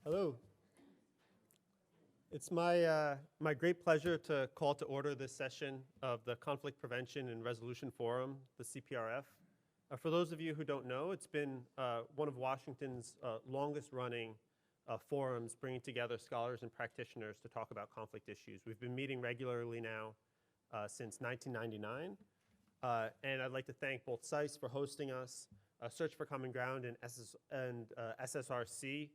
Hello. It's my great pleasure to call to order this session of the Conflict Prevention and Resolution Forum, the CPRF. For those of you who don't know, it's been one of Washington's longest running forums, bringing together scholars and practitioners to talk about conflict issues. We've been meeting regularly now since 1999. And I'd like to thank both SICE for hosting us, Search for Common Ground, and SSRC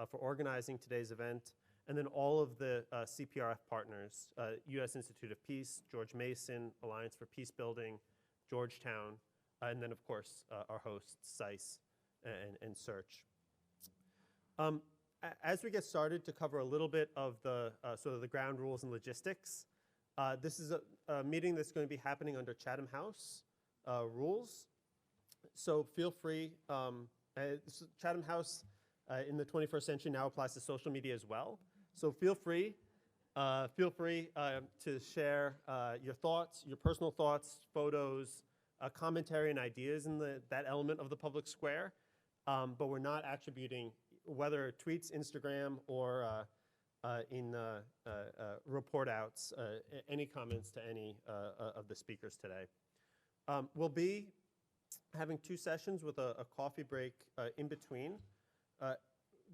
for organizing today's event, and then all of the CPRF partners, U.S. Institute of Peace, George Mason, Alliance for Peace Building, Georgetown, and then, of course, our hosts, SICE and Search. As we get started, to cover a little bit of the sort of the ground rules and logistics, this is a meeting that's going to be happening under Chatham House rules. So feel free, Chatham House in the 21st century now applies to social media as well. So feel free to share your thoughts, your personal thoughts, photos, commentary, and ideas in that element of the public square. But we're not attributing, whether tweets, Instagram, or in report outs, any comments to any of the speakers today. We'll be having two sessions with a coffee break in between.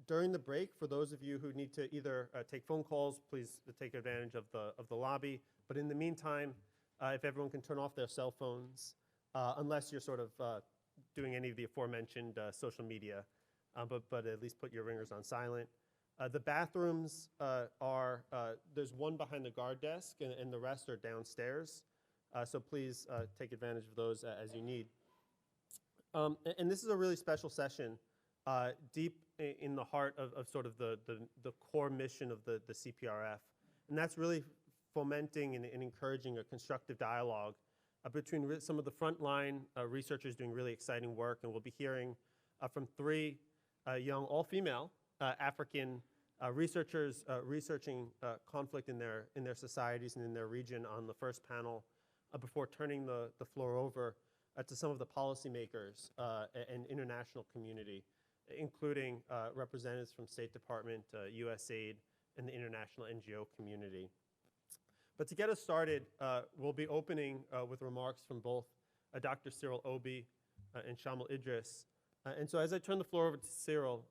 During the break, for those of you who need to either take phone calls, please take advantage of the lobby. But in the meantime, if everyone can turn off their cell phones, unless you're sort of doing any of the aforementioned social media, but at least put your ringers on silent. The bathrooms there's one behind the guard desk, and the rest are downstairs. So please take advantage of those as you need. And this is a really special session, deep in the heart of sort of the core mission of the CPRF. And that's really fomenting and encouraging a constructive dialogue between some of the frontline researchers doing really exciting work. And we'll be hearing from three young, all-female African researchers researching conflict in their societies and in their region on the first panel, before turning the floor over to some of the policymakers and international community, including representatives from State Department, USAID, and the international NGO community. But to get us started, we'll be opening with remarks from both Dr. Cyril Obi and Shamal Idris. And so as I turn the floor over to Cyril,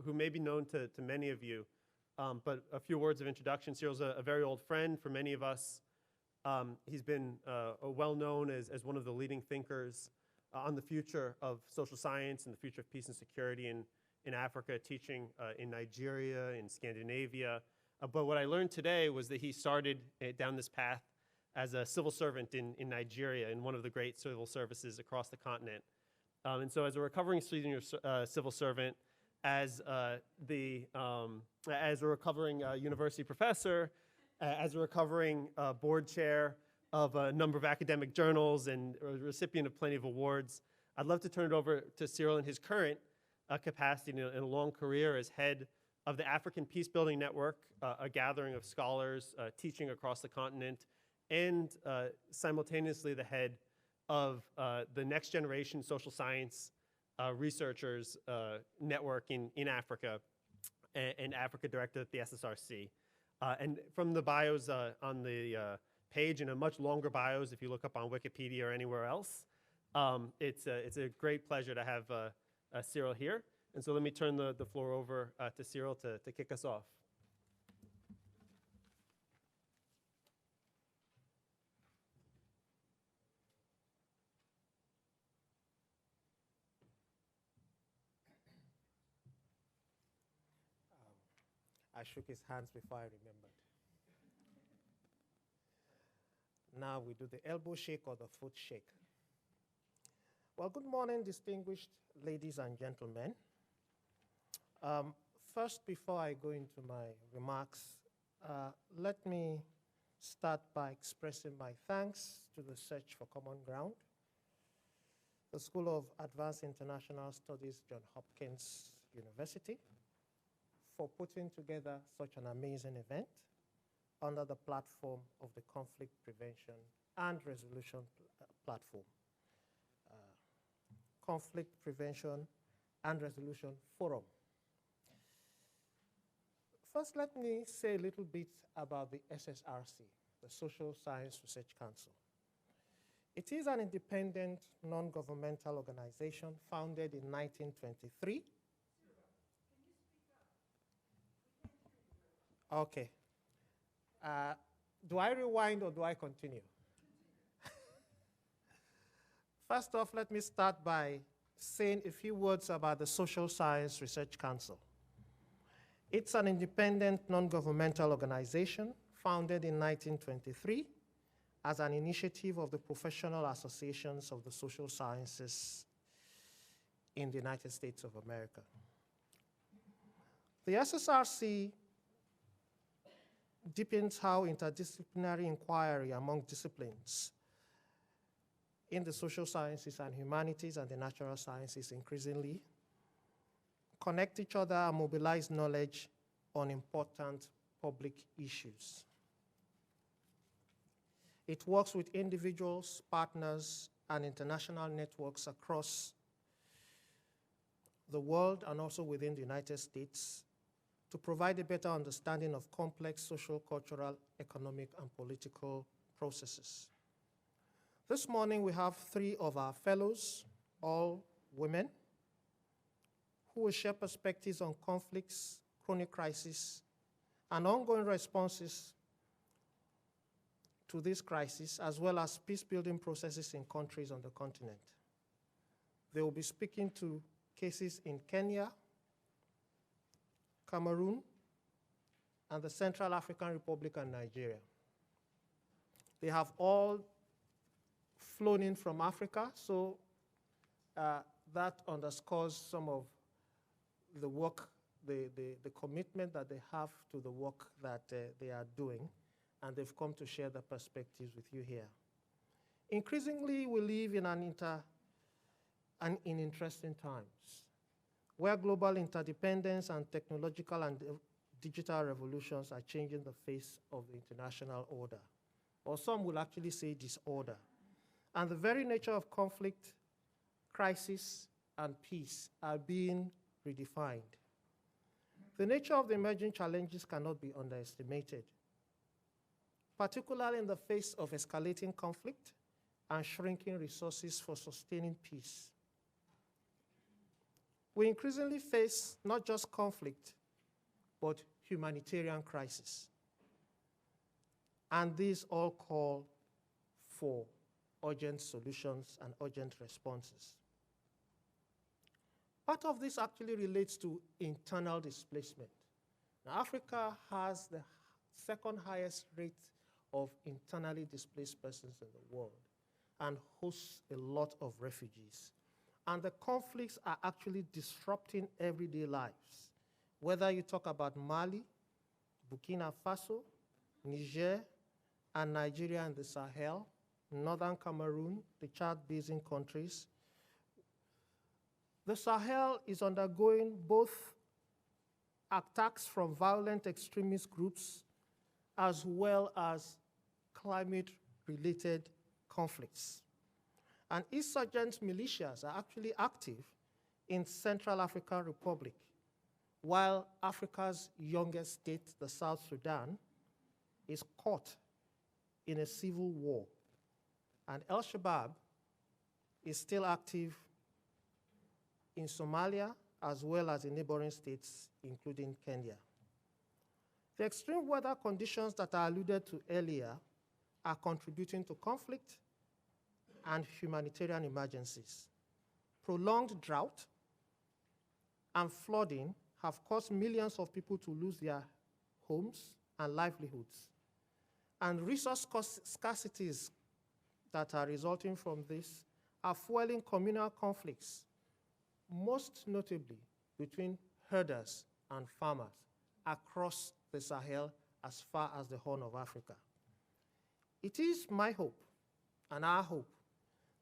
who may be known to many of you, but a few words of introduction. Cyril's a very old friend for many of us. He's been well known as one of the leading thinkers on the future of social science and the future of peace and security in Africa, teaching in Nigeria, in Scandinavia. But what I learned today was that he started down this path as a civil servant in Nigeria, in one of the great civil services across the continent. And so as a recovering senior civil servant, as a recovering university professor, as a recovering board chair of a number of academic journals and a recipient of plenty of awards, I'd love to turn it over to Cyril in his current capacity in a long career as head of the African Peace Building Network, a gathering of scholars teaching across the continent, and simultaneously the head of the Next Generation Social Science Researchers Network in Africa, and Africa Director at the SSRC. And from the bios on the page, and a much longer bios if you look up on Wikipedia or anywhere else, it's a great pleasure to have Cyril here. And so let me turn the floor over to Cyril to kick us off. I shook his hands before I remembered. Now we do the elbow shake or the foot shake. Well, good morning, distinguished ladies and gentlemen. First, before I go into my remarks, let me start by expressing my thanks to the Search for Common Ground, the School of Advanced International Studies, Johns Hopkins University, for putting together such an amazing event under the platform of the Conflict Prevention and Resolution Platform. Conflict Prevention and Resolution Forum. First, let me say a little bit about the SSRC, the Social Science Research Council. It is an independent, non-governmental organization founded in 1923. Okay. Do I rewind or do I continue? First off, let me start by saying a few words about the Social Science Research Council. It's an independent, non-governmental organization founded in 1923 as an initiative of the professional associations of the social sciences in the United States of America. The SSRC deepens how interdisciplinary inquiry among disciplines in the social sciences and humanities and the natural sciences increasingly connect each other and mobilize knowledge on important public issues. It works with individuals, partners, and international networks across the world and also within the United States to provide a better understanding of complex social, cultural, economic, and political processes. This morning we have 3 of our fellows, all women, who will share perspectives on conflicts, chronic crises, and ongoing responses to this crisis, as well as peace-building processes in countries on the continent. They will be speaking to cases in Kenya, Cameroon, and the Central African Republic and Nigeria. They have all flown in from Africa, so that underscores some of the work, the commitment that they have to the work that they are doing, and they've come to share their perspectives with you here. Increasingly, we live in interesting times, where global interdependence and technological and digital revolutions are changing the face of the international order, or some will actually say disorder. And the very nature of conflict, crisis, and peace are being redefined. The nature of the emerging challenges cannot be underestimated, particularly in the face of escalating conflict and shrinking resources for sustaining peace. We increasingly face not just conflict, but humanitarian crisis. And these all call for urgent solutions and urgent responses. Part of this actually relates to internal displacement. Now, Africa has the second highest rate of internally displaced persons in the world and hosts a lot of refugees. And the conflicts are actually disrupting everyday lives. Whether you talk about Mali, Burkina Faso, Niger, and Nigeria and the Sahel, Northern Cameroon, the Chad Basin countries, the Sahel is undergoing both attacks from violent extremist groups as well as climate-related conflicts. And insurgent militias are actually active in Central African Republic, while Africa's youngest state, the South Sudan, is caught in a civil war. And Al-Shabaab is still active in Somalia as well as in neighboring states, including Kenya. The extreme weather conditions that I alluded to earlier are contributing to conflict and humanitarian emergencies. Prolonged drought and flooding have caused millions of people to lose their homes and livelihoods. And resource scarcities that are resulting from this are fueling communal conflicts, most notably between herders and farmers across the Sahel as far as the Horn of Africa. It is my hope and our hope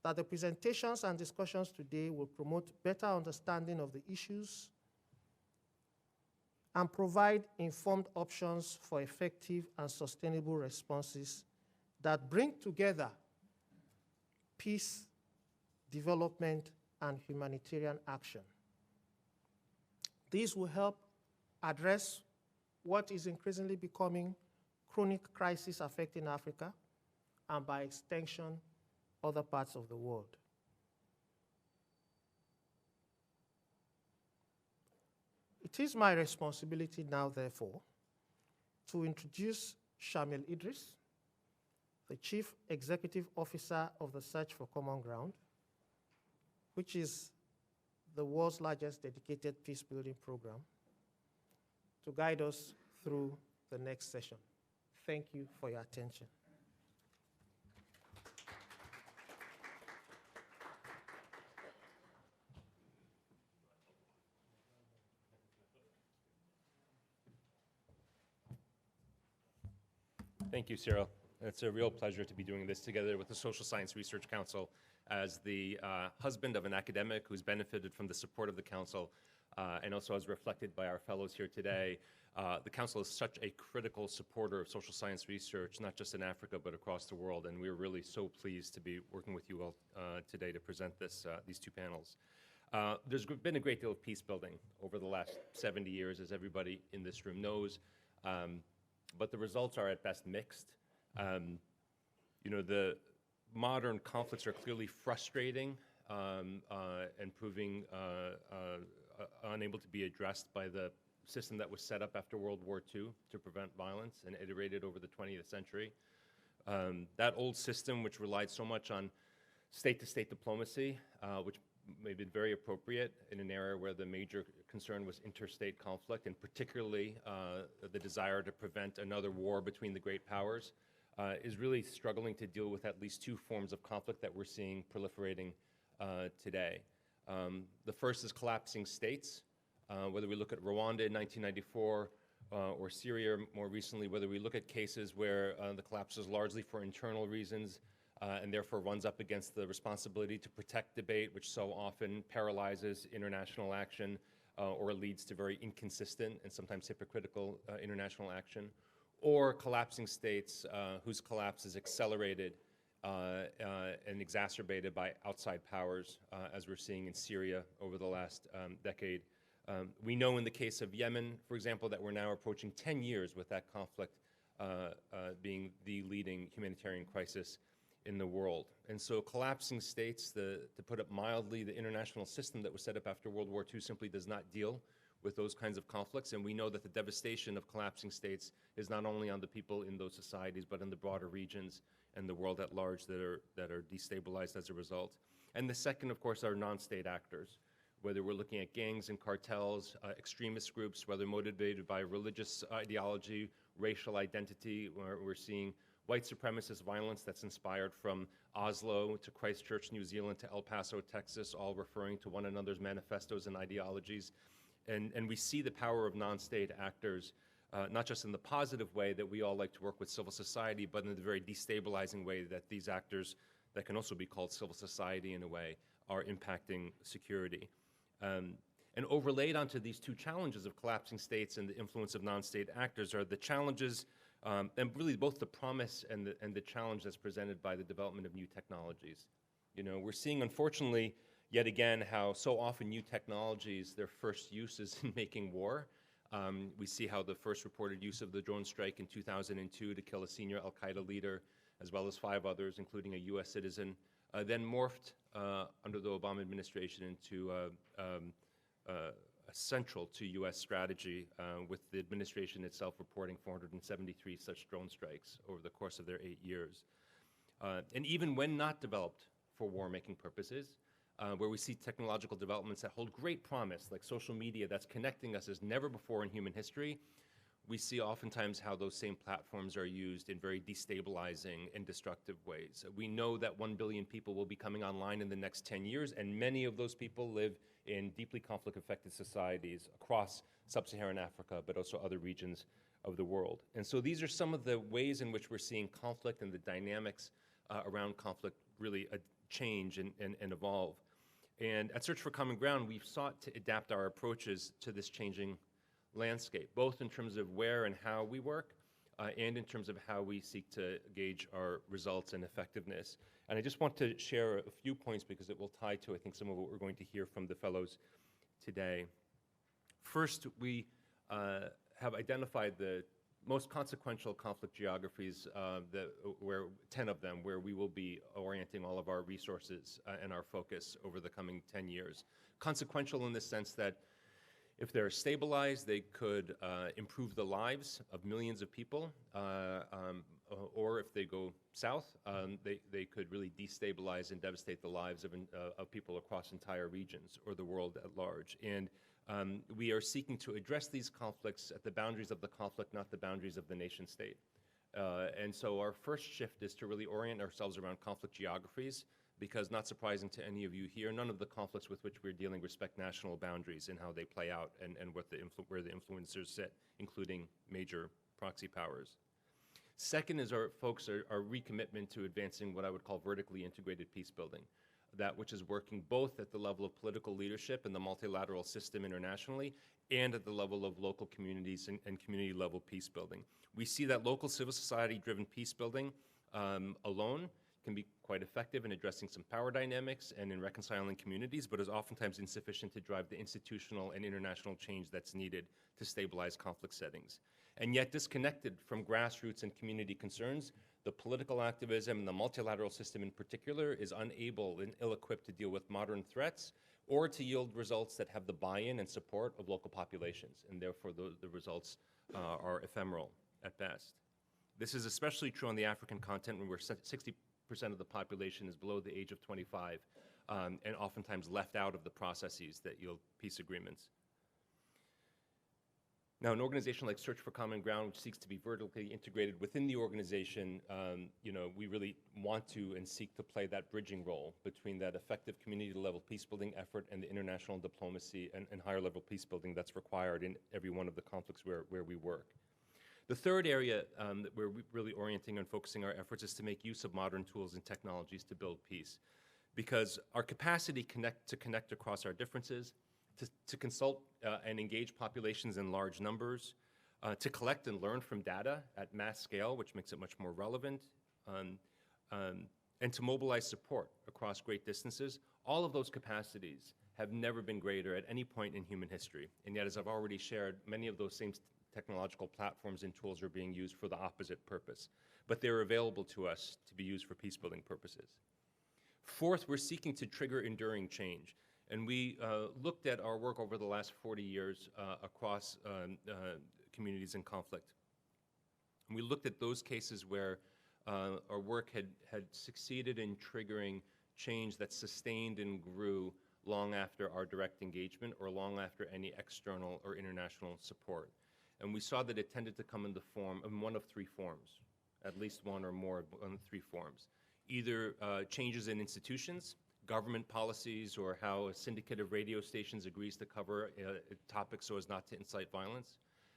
that the presentations and discussions today will promote better understanding of the issues and provide informed options for effective and sustainable responses that bring together peace, development, and humanitarian action. These will help address what is increasingly becoming chronic crisis affecting Africa, and by extension, other parts of the world. It is my responsibility now, therefore, to introduce Shamil Idris, the Chief Executive Officer of the Search for Common Ground, which is the world's largest dedicated peace-building program, to guide us through the next session. Thank you for your attention. Thank you, Cyril. It's a real pleasure to be doing this together with the Social Science Research Council as the husband of an academic who's benefited from the support of the Council, and also as reflected by our fellows here today. The Council is such a critical supporter of social science research, not just in Africa, but across the world, and we're really so pleased to be working with you all today to present these two panels. There's been a great deal of peace building over the last 70 years, as everybody in this room knows. But the results are at best mixed. The modern conflicts are clearly frustrating and proving unable to be addressed by the system that was set up after World War II to prevent violence and iterated over the 20th century. That old system, which relied so much on state-to-state diplomacy, which may have been very appropriate in an era where the major concern was interstate conflict, and particularly the desire to prevent another war between the great powers, is really struggling to deal with at least two forms of conflict that we're seeing proliferating today. The first is collapsing states, whether we look at Rwanda in 1994 or Syria more recently, whether we look at cases where the collapse is largely for internal reasons, and therefore runs up against the responsibility to protect debate, which so often paralyzes international action or leads to very inconsistent and sometimes hypocritical international action, or collapsing states whose collapse is accelerated and exacerbated by outside powers, as we're seeing in Syria over the last decade. We know in the case of Yemen, for example, that we're now approaching 10 years with that conflict being the leading humanitarian crisis in the world. And so collapsing states, to put it mildly, the international system that was set up after World War II simply does not deal with those kinds of conflicts. And we know that the devastation of collapsing states is not only on the people in those societies, but in the broader regions and the world at large that are destabilized as a result. And the second, of course, are non-state actors, whether we're looking at gangs and cartels, extremist groups, whether motivated by religious ideology, racial identity, where we're seeing white supremacist violence that's inspired from Oslo to Christchurch, New Zealand, to El Paso, Texas, all referring to one another's manifestos and ideologies. And we see the power of non-state actors, not just in the positive way that we all like to work with civil society, but in the very destabilizing way that these actors, that can also be called civil society in a way, are impacting security. And overlaid onto these two challenges of collapsing states and the influence of non-state actors are the challenges, and really both the promise and the challenge that's presented by the development of new technologies. We're seeing, unfortunately, yet again, how so often new technologies, their first use is in making war. We see how the first reported use of the drone strike in 2002 to kill a senior al-Qaeda leader, as well as 5 others, including a US citizen, then morphed under the Obama administration into central to US strategy, with the administration itself reporting 473 such drone strikes over the course of their 8 years. And even when not developed for war-making purposes, where we see technological developments that hold great promise, like social media that's connecting us as never before in human history, we see oftentimes how those same platforms are used in very destabilizing and destructive ways. We know that 1 billion people will be coming online in the next 10 years, and many of those people live in deeply conflict-affected societies across sub-Saharan Africa, but also other regions of the world. And so these are some of the ways in which we're seeing conflict and the dynamics around conflict really change and evolve. And at Search for Common Ground, we've sought to adapt our approaches to this changing landscape, both in terms of where and how we work, and in terms of how we seek to gauge our results and effectiveness. And I just want to share a few points because it will tie to, I think, some of what we're going to hear from the fellows today. First, we have identified the most consequential conflict geographies, where 10 of them, where we will be orienting all of our resources and our focus over the coming 10 years. Consequential in the sense that if they're stabilized, they could improve the lives of millions of people, or if they go south, they could really destabilize and devastate the lives of people across entire regions or the world at large. And we are seeking to address these conflicts at the boundaries of the conflict, not the boundaries of the nation state. And so our first shift is to really orient ourselves around conflict geographies, because not surprising to any of you here, none of the conflicts with which we're dealing respect national boundaries and how they play out and what where the influencers sit, including major proxy powers. Second is our recommitment to advancing what I would call vertically integrated peace building, that which is working both at the level of political leadership in the multilateral system internationally and at the level of local communities and community level peace building. We see that local civil society driven peace building alone can be quite effective in addressing some power dynamics and in reconciling communities, but is oftentimes insufficient to drive the institutional and international change that's needed to stabilize conflict settings. And yet, disconnected from grassroots and community concerns, the political activism and the multilateral system in particular is unable and ill-equipped to deal with modern threats or to yield results that have the buy-in and support of local populations, and therefore the results are ephemeral at best. This is especially true on the African continent, where 60% of the population is below the age of 25, and oftentimes left out of the processes that yield peace agreements. Now, an organization like Search for Common Ground, which seeks to be vertically integrated within the organization, we really want to and seek to play that bridging role between that effective community-level peace-building effort and the international diplomacy and higher-level peace-building that's required in every one of the conflicts where we work. The third area that we're really orienting and focusing our efforts is to make use of modern tools and technologies to build peace, because our capacity to connect across our differences, to consult and engage populations in large numbers, to collect and learn from data at mass scale, which makes it much more relevant, and to mobilize support across great distances. All of those capacities have never been greater at any point in human history. And yet, as I've already shared, many of those same technological platforms and tools are being used for the opposite purpose. But they're available to us to be used for peace-building purposes. Fourth, we're seeking to trigger enduring change. And we looked at our work over the last 40 years across communities in conflict. And we looked at those cases where our work had succeeded in triggering change that sustained and grew long after our direct engagement or long after any external or international support. And we saw that it tended to come in the form of one of three forms, at least one or more of three forms. Either changes in institutions, government policies, or how a syndicate of radio stations agrees to cover topics so as not to incite violence.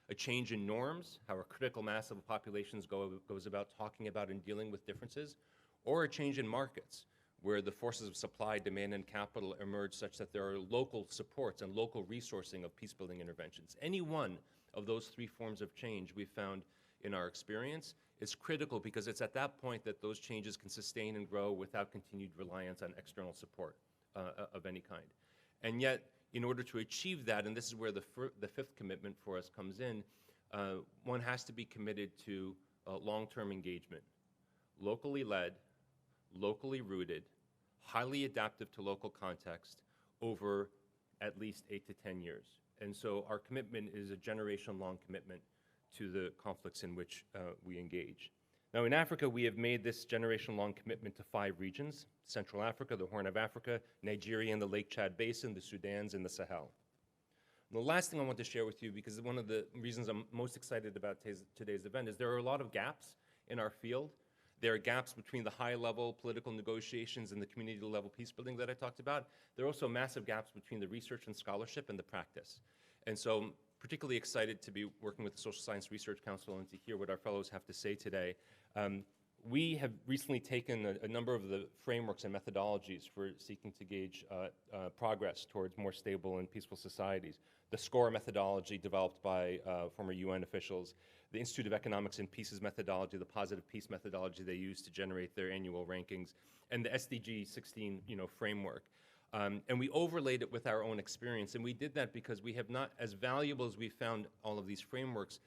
A change in norms, how a critical mass of populations goes about talking about and dealing with differences. Or a change in markets, where the forces of supply, demand, and capital emerge such that there are local supports and local resourcing of peace-building interventions. Any one of those three forms of change we found in our experience is critical, because it's at that point that those changes can sustain and grow without continued reliance on external support of any kind. And yet, in order to achieve that, and this is where the fifth commitment for us comes in, one has to be committed to long-term engagement, locally led, locally rooted, highly adaptive to local context over at least 8 to 10 years. And so our commitment is a generation-long commitment to the conflicts in which we engage. Now, in Africa, we have made this generation-long commitment to 5 regions: Central Africa, the Horn of Africa, Nigeria and the Lake Chad Basin, the Sudans, and the Sahel. And the last thing I want to share with you, because one of the reasons I'm most excited about today's event, is there are a lot of gaps in our field. There are gaps between the high-level political negotiations and the community-level peace-building that I talked about. There are also massive gaps between the research and scholarship and the practice. And so I'm particularly excited to be working with the Social Science Research Council and to hear what our fellows have to say today. We have recently taken a number of the frameworks and methodologies for seeking to gauge progress towards more stable and peaceful societies. The SCORE methodology developed by former UN officials, the Institute of Economics and Peace's methodology, the positive peace methodology they use to generate their annual rankings, and the SDG 16 framework. And we overlaid it with our own experience. And we did that because we have not, as valuable as we found all of these frameworks,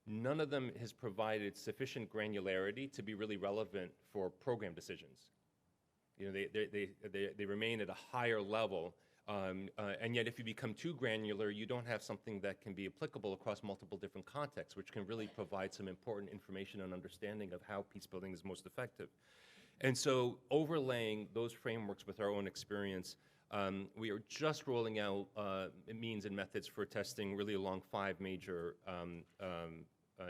none of them has provided sufficient granularity to be really relevant for program decisions. You know, they remain at a higher level. And yet if you become too granular, you don't have something that can be applicable across multiple different contexts, which can really provide some important information and understanding of how peace building is most effective. And so overlaying those frameworks with our own experience, we are just rolling out means and methods for testing really along 5 major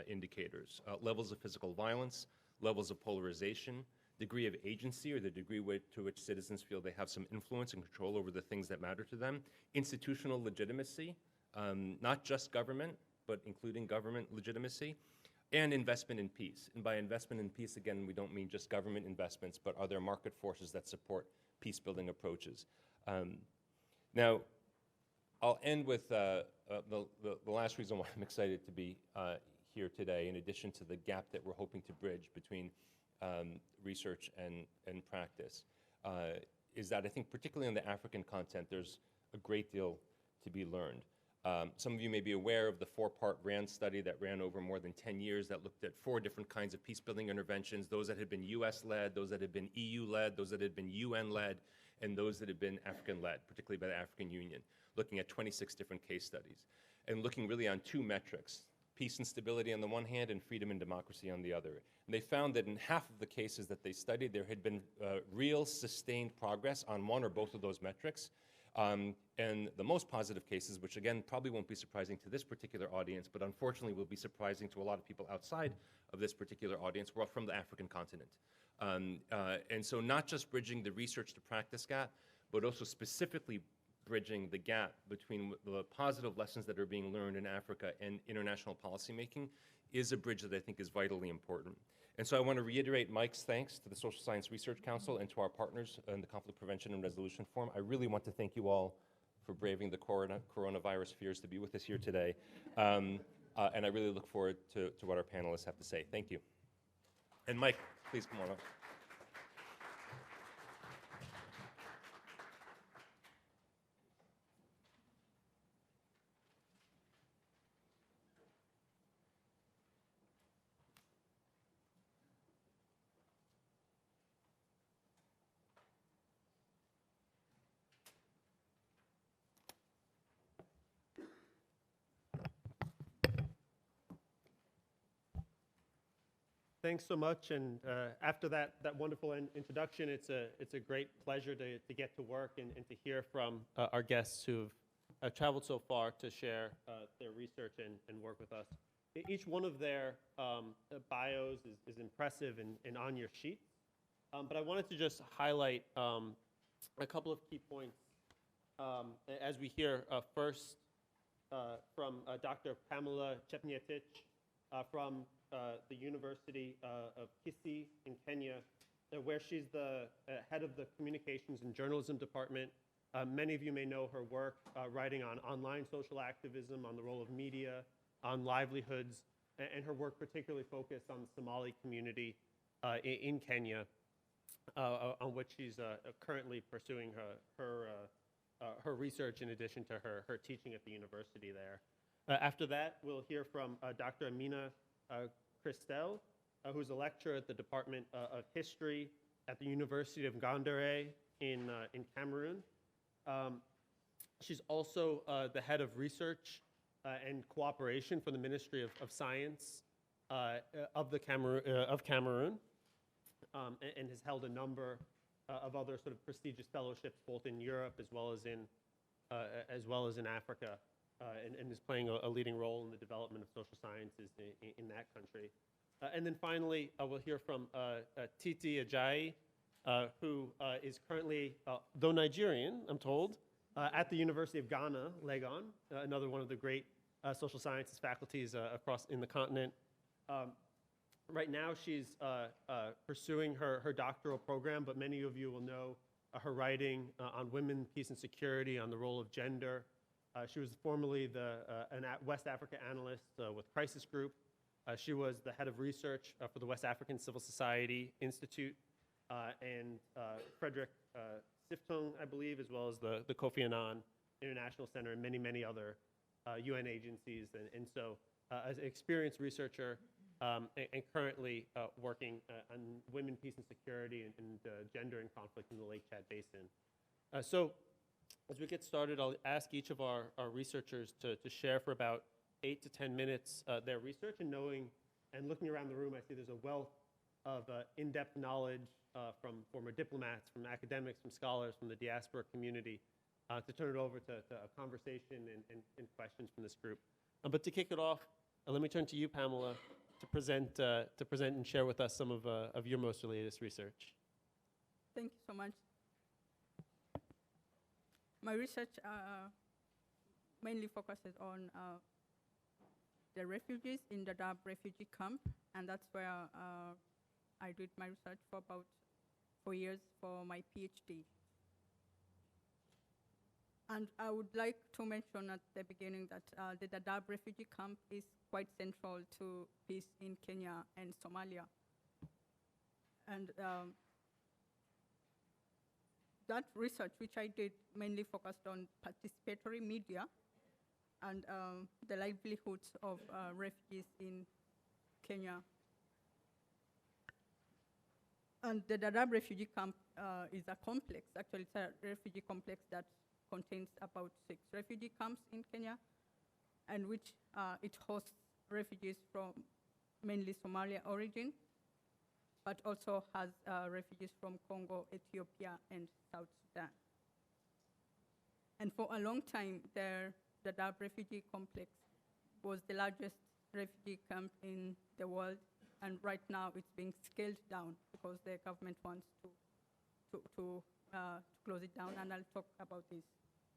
indicators. Levels of physical violence, levels of polarization, degree of agency, or the degree to which citizens feel they have some influence and control over the things that matter to them, institutional legitimacy, not just government, but including government legitimacy, and investment in peace. And by investment in peace, again, we don't mean just government investments, but are there market forces that support peace-building approaches? Now, I'll end with the last reason why I'm excited to be here today, in addition to the gap that we're hoping to bridge between research and practice, is that I think particularly in the African content, there's a great deal to be learned. Some of you may be aware of the 4-part RAND study that ran over more than 10 years that looked at 4 different kinds of peace-building interventions, those that had been US-led, those that had been EU-led, those that had been UN-led, and those that had been African-led, particularly by the African Union, looking at 26 different case studies, and looking really on 2 metrics: peace and stability on the one hand, and freedom and democracy on the other. And they found that in half of the cases that they studied, there had been real sustained progress on one or both of those metrics. And the most positive cases, which again probably won't be surprising to this particular audience, but unfortunately will be surprising to a lot of people outside of this particular audience, were from the African continent. And so not just bridging the research to practice gap, but also specifically bridging the gap between the positive lessons that are being learned in Africa and international policymaking is a bridge that I think is vitally important. And so I want to reiterate Mike's thanks to the Social Science Research Council and to our partners in the Conflict Prevention and Resolution Forum. I really want to thank you all for braving the coronavirus fears to be with us here today. And I really look forward to what our panelists have to say. Thank you. And Mike, please come on up. Thanks so much, and after that wonderful introduction, it's a great pleasure to get to work and to hear from our guests who've traveled so far to share their research and work with us. Each one of their bios is impressive and on your sheet, but I wanted to just highlight a couple of key points as we hear first from Dr. Pamela Chappathis from the University of Kisii in Kenya, where she's the head of the Communications and Journalism Department. Many of you may know her work writing on online social activism, on the role of media, on livelihoods, and her work particularly focused on the Somali community in Kenya, on which she's currently pursuing her research in addition to her teaching at the university there. After that, we'll hear from Dr. Amina Christel, who's a lecturer at the Department of History at the University of Gondare in Cameroon. She's also the head of research and cooperation for the Ministry of Science of Cameroon, and has held a number of other sort of prestigious fellowships both in Europe as well as in Africa. And is playing a leading role in the development of social sciences in that country. And then finally, we'll hear from Titi Ajayi, who is currently, though Nigerian, I'm told, at the University of Ghana, Legon, another one of the great social sciences faculties across in the continent. Right now, she's pursuing her doctoral program, but many of you will know her writing on women, peace, and security, on the role of gender. She was formerly an West Africa analyst with Crisis Group. She was the head of research for the West African Civil Society Institute and Frederick SIFTUNG, I believe, as well as the Kofi Annan International Center and many, many other UN agencies. And so as an experienced researcher and currently working on women, peace, and security and gender and conflict in the Lake Chad Basin. So as we get started, I'll ask each of our researchers to share for about 8 to 10 minutes their research, and looking around the room, I see there's a wealth of in-depth knowledge from former diplomats, from academics, from scholars, from the diaspora community, to turn it over to a conversation and questions from this group. But to kick it off, let me turn to you, Pamela, to present and share with us some of your most latest research. Thank you so much. My research mainly focuses on the refugees in the Dadaab refugee camp, and that's where I did my research for about 4 years for my PhD. And I would like to mention at the beginning that the Dadaab refugee camp is quite central to peace in Kenya and Somalia. And that research, which I did, mainly focused on participatory media and the livelihoods of refugees in Kenya. And the Dadaab refugee camp is a complex. Actually, it's a refugee complex that contains about 6 refugee camps in Kenya, and which it hosts refugees from mainly Somalia origin, but also has refugees from Congo, Ethiopia, and South Sudan. And for a long time, the Dadaab refugee complex was the largest refugee camp in the world, and right now it's being scaled down because the government wants to close it down, and I'll talk about this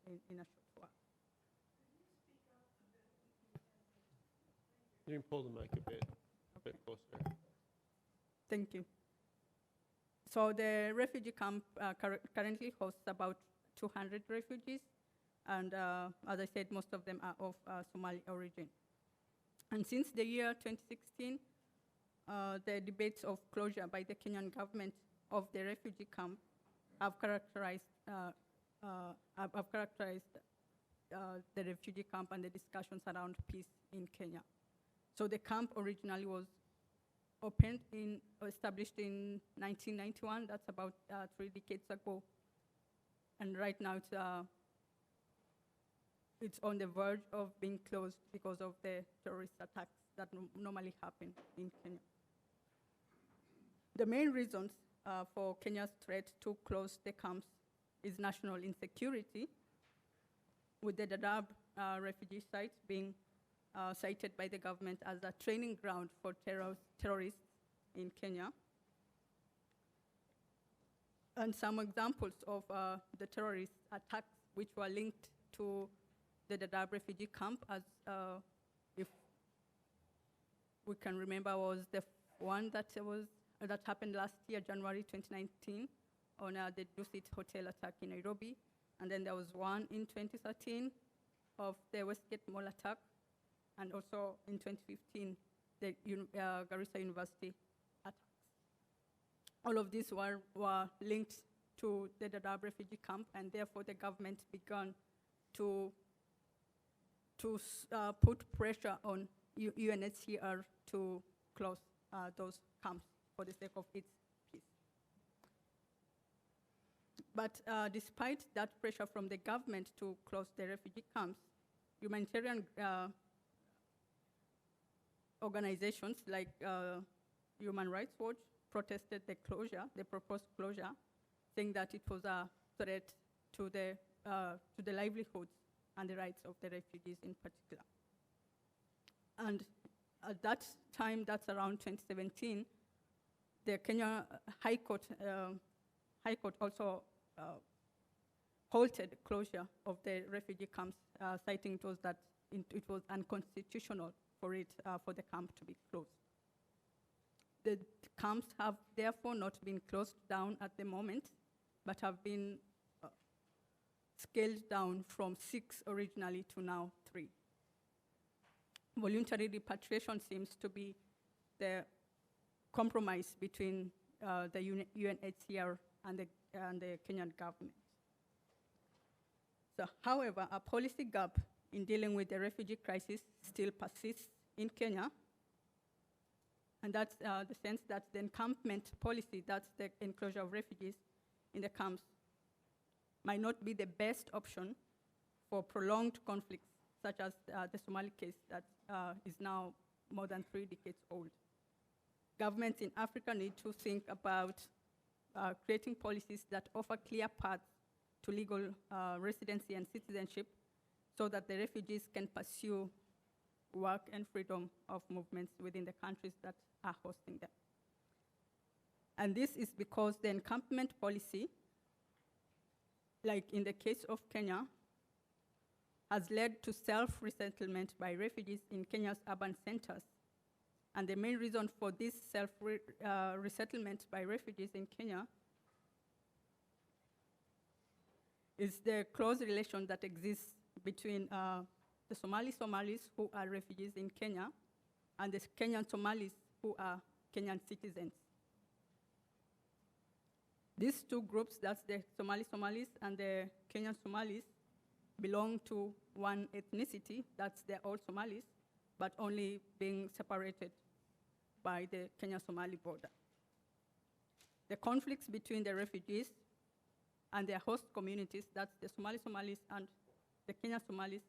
in a short while. You can pull the mic a bit closer. Thank you. So the refugee camp currently hosts about 200 refugees, and as I said, most of them are of Somali origin. And since the year 2016, the debates of closure by the Kenyan government of the refugee camp have characterized the refugee camp and the discussions around peace in Kenya. So the camp originally was established in 1991. That's about 3 decades ago. And right now it's on the verge of being closed because of the terrorist attacks that normally happen in Kenya. The main reasons for Kenya's threat to close the camps is national insecurity, with the Dadaab refugee site being cited by the government as a training ground for terrorists in Kenya. And some examples of the terrorist attacks which were linked to the Dadaab refugee camp, as if we can remember, was the one that happened last year, January 2019, on the Dusit Hotel attack in Nairobi. And then there was one in 2013 of the Westgate Mall attack, and also in 2015, the Garissa University attacks. All of these were linked to the Dadaab refugee camp, and therefore the government began to put pressure on UNHCR to close those camps for the sake of its peace. But despite that pressure from the government to close the refugee camps, humanitarian organizations like Human Rights Watch protested the proposed closure, saying that it was a threat to the livelihoods and the rights of the refugees in particular. And at that time, that's around 2017, the Kenya High Court also halted closure of the refugee camps, citing it was unconstitutional for the camp to be closed. The camps have therefore not been closed down at the moment, but have been scaled down from 6 originally to now 3. Voluntary repatriation seems to be the compromise between the UNHCR and the Kenyan government. So, however, a policy gap in dealing with the refugee crisis still persists in Kenya, and that's the sense that the encampment policy, that's the enclosure of refugees in the camps, might not be the best option for prolonged conflicts, such as the Somali case that is now more than 3 decades old. Governments in Africa need to think about creating policies that offer clear paths to legal residency and citizenship so that the refugees can pursue work and freedom of movements within the countries that are hosting them. And this is because the encampment policy, like in the case of Kenya, has led to self-resettlement by refugees in Kenya's urban centers. And the main reason for this self-resettlement by refugees in Kenya is the close relation that exists between the Somali Somalis who are refugees in Kenya and the Kenyan Somalis who are Kenyan citizens. These two groups, that's the Somali Somalis and the Kenyan Somalis, belong to one ethnicity, that's the old Somalis, but only being separated by the Kenya-Somali border. The conflicts between the refugees and their host communities, that's the Somali Somalis and the Kenyan Somalis,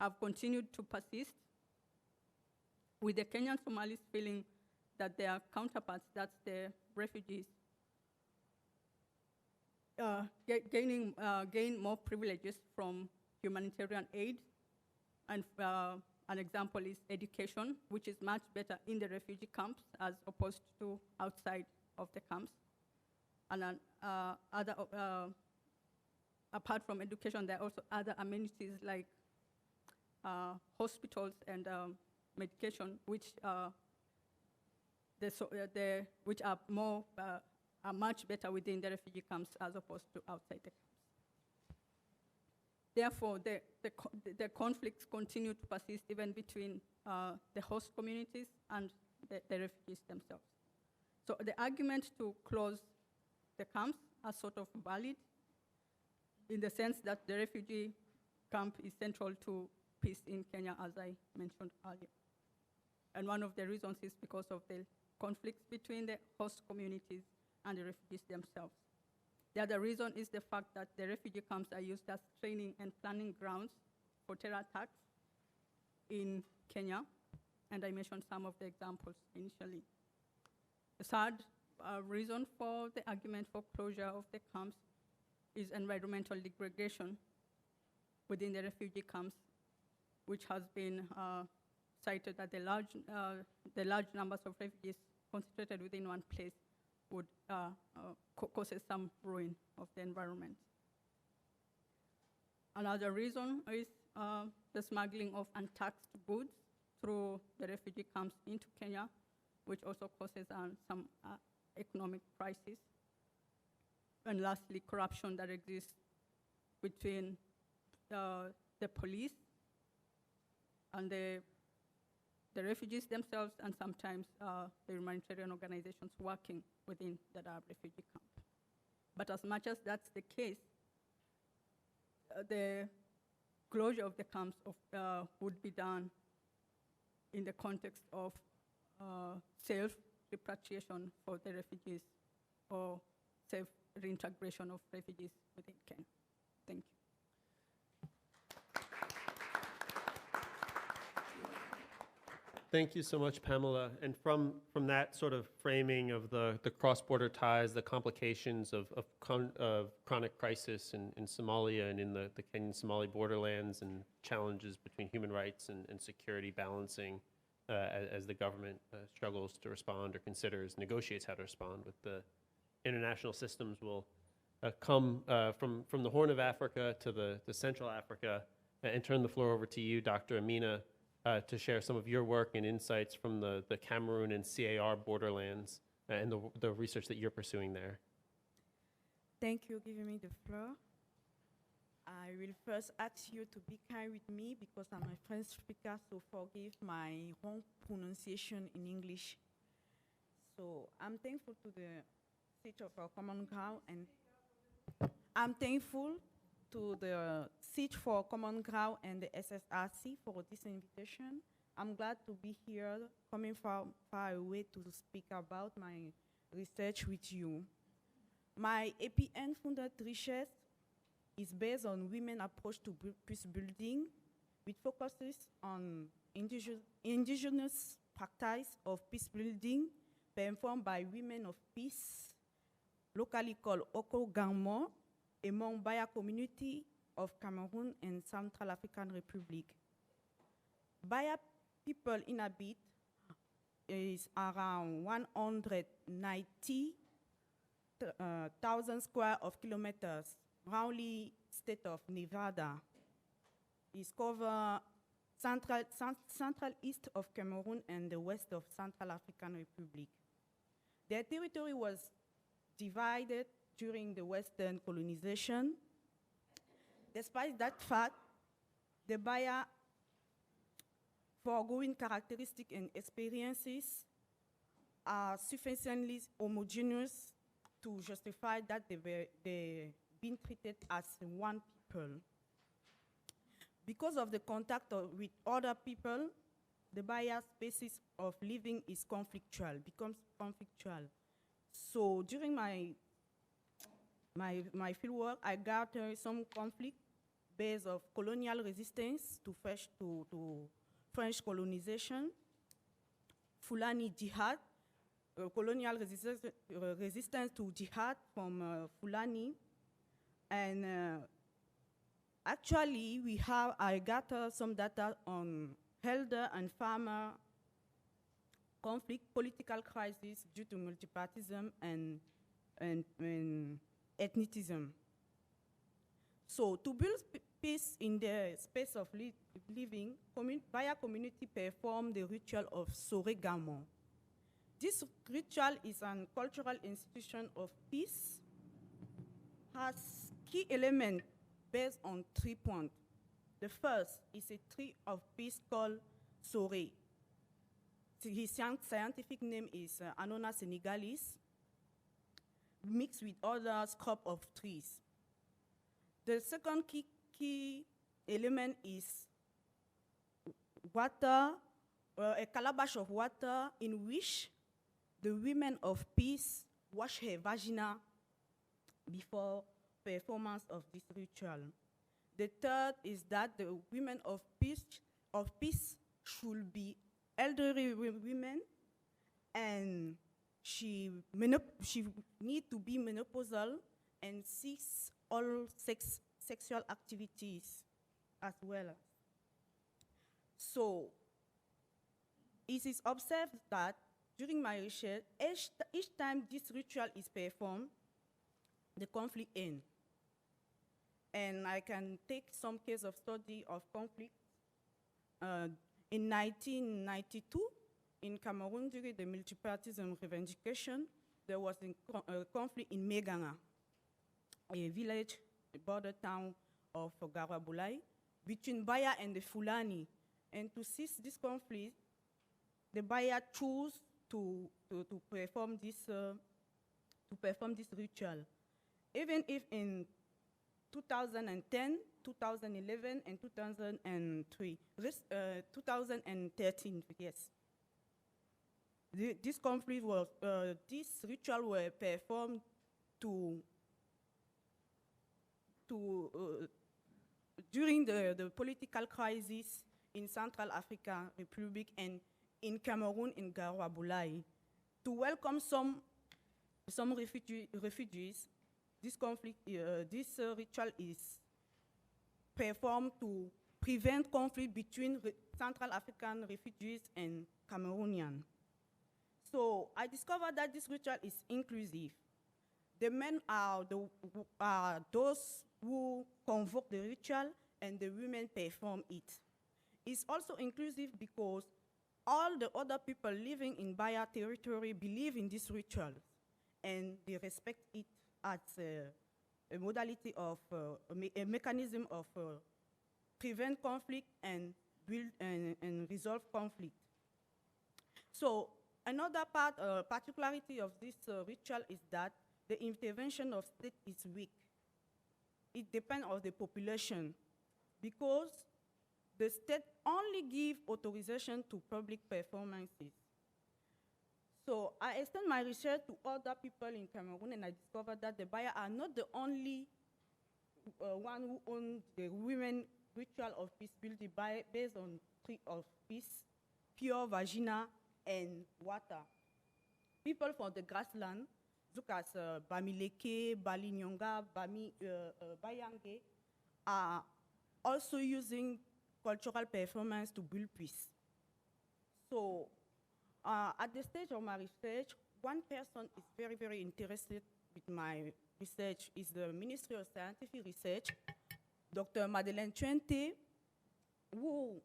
have continued to persist, with the Kenyan Somalis feeling that their counterparts, that's the refugees, gain more privileges from humanitarian aid. And an example is education, which is much better in the refugee camps as opposed to outside of the camps. And apart from education, there are also other amenities like hospitals and medication, which which are more are much better within the refugee camps as opposed to outside the camps. Therefore, the conflicts continue to persist even between the host communities and the refugees themselves. So the argument to close the camps are sort of valid in the sense that the refugee camp is central to peace in Kenya, as I mentioned earlier. And one of the reasons is because of the conflicts between the host communities and the refugees themselves. The other reason is the fact that the refugee camps are used as training and planning grounds for terror attacks in Kenya, and I mentioned some of the examples initially. The third reason for the argument for closure of the camps is environmental degradation within the refugee camps, which has been cited that the large numbers of refugees concentrated within one place would causes some ruin of the environment. Another reason is the smuggling of untaxed goods through the refugee camps into Kenya, which also causes some economic crisis. And lastly, corruption that exists between the police and the refugees themselves, and sometimes the humanitarian organizations working within the Dadaab refugee camp. But as much as that's the case, the closure of the camps would be done in the context of self-repatriation for the refugees or self-reintegration of refugees within Kenya. Thank you. Thank you so much, Pamela. And from that sort of framing of the cross-border ties, the complications of chronic crisis in Somalia and in the Kenyan-Somali borderlands, and challenges between human rights and security balancing as the government struggles to respond or negotiates how to respond with the international systems, will come from the Horn of Africa to the Central Africa, and turn the floor over to you, Dr. Amina, to share some of your work and insights from the Cameroon and CAR borderlands and the research that you're pursuing there. Thank you for giving me the floor. I will first ask you to be kind with me because I'm a French speaker, so forgive my wrong pronunciation in English. So I'm thankful to the Search for Common Ground, and I'm thankful to the Search for Common Ground and the SSRC for this invitation. I'm glad to be here, coming from far away to speak about my research with you. My APN-funded research is based on women approach to peace building, which focuses on indigenous practice of peace building performed by women of peace, locally called Oko Gangmo, among Baya community of Cameroon and Central African Republic. Baya people inhabit is around 190,000 square of kilometers, roundly state of Nevada. Is cover central east of Cameroon and the west of Central African Republic. Their territory was divided during the Western colonization. Despite that fact, the Baya foregoing characteristics and experiences are sufficiently homogeneous to justify that they've been treated as one people. Because of the contact with other people, the Baya spaces of living is conflictual, becomes conflictual. So during my fieldwork, I gathered some conflict based of colonial resistance to French colonization, Fulani jihad, colonial resistance to jihad from Fulani, and actually I gathered some data on elder and farmer conflict, political crisis due to multipartism and ethnicism. So to build peace in the space of living, Baya community perform the ritual of Sore Gamon. This ritual is a cultural institution of peace, has key elements based on 3 points. The first is a tree of peace called Sore. His scientific name is Annona senegalis, mixed with other crop of trees. The second key element is water, a calabash of water in which the women of peace wash her vagina before performance of this ritual. The third is that the women of peace should be elderly women, and she need to be menopausal and cease all sexual activities as well. So it is observed that during my research, each time this ritual is performed, the conflict ends. And I can take some case of study of conflict. In 1992, in Cameroon, during the multipartism revendication, there was a conflict in Meganga, a village, a border town of Garabulai, between Baya and the Fulani. And to cease this conflict, the Baya chose to perform this ritual. Even if in 2010, 2011, and 2013, yes. This conflict was, this ritual were performed during the political crisis in Central African Republic and in Cameroon, in Garabulai, to welcome some refugees. This ritual is performed to prevent conflict between Central African refugees and Cameroonian. So I discovered that this ritual is inclusive. The men are those who convoke the ritual, and the women perform it. It's also inclusive because all the other people living in Baya territory believe in this ritual, and they respect it as a modality of a mechanism of prevent conflict and build and resolve conflict. So another particularity of this ritual is that the intervention of state is weak. It depends on the population because the state only give authorization to public performances. So I extend my research to other people in Cameroon, and I discovered that the buyers are not the only one who own the women ritual of peace building based on tree of peace, pure vagina, and water. People from the grassland, such as Bamileke, Balinyonga, Bayange, are also using cultural performance to build peace. So at the stage of my research, one person is very, very interested with my research is the Ministry of Scientific Research, Dr. Madeleine Twente, who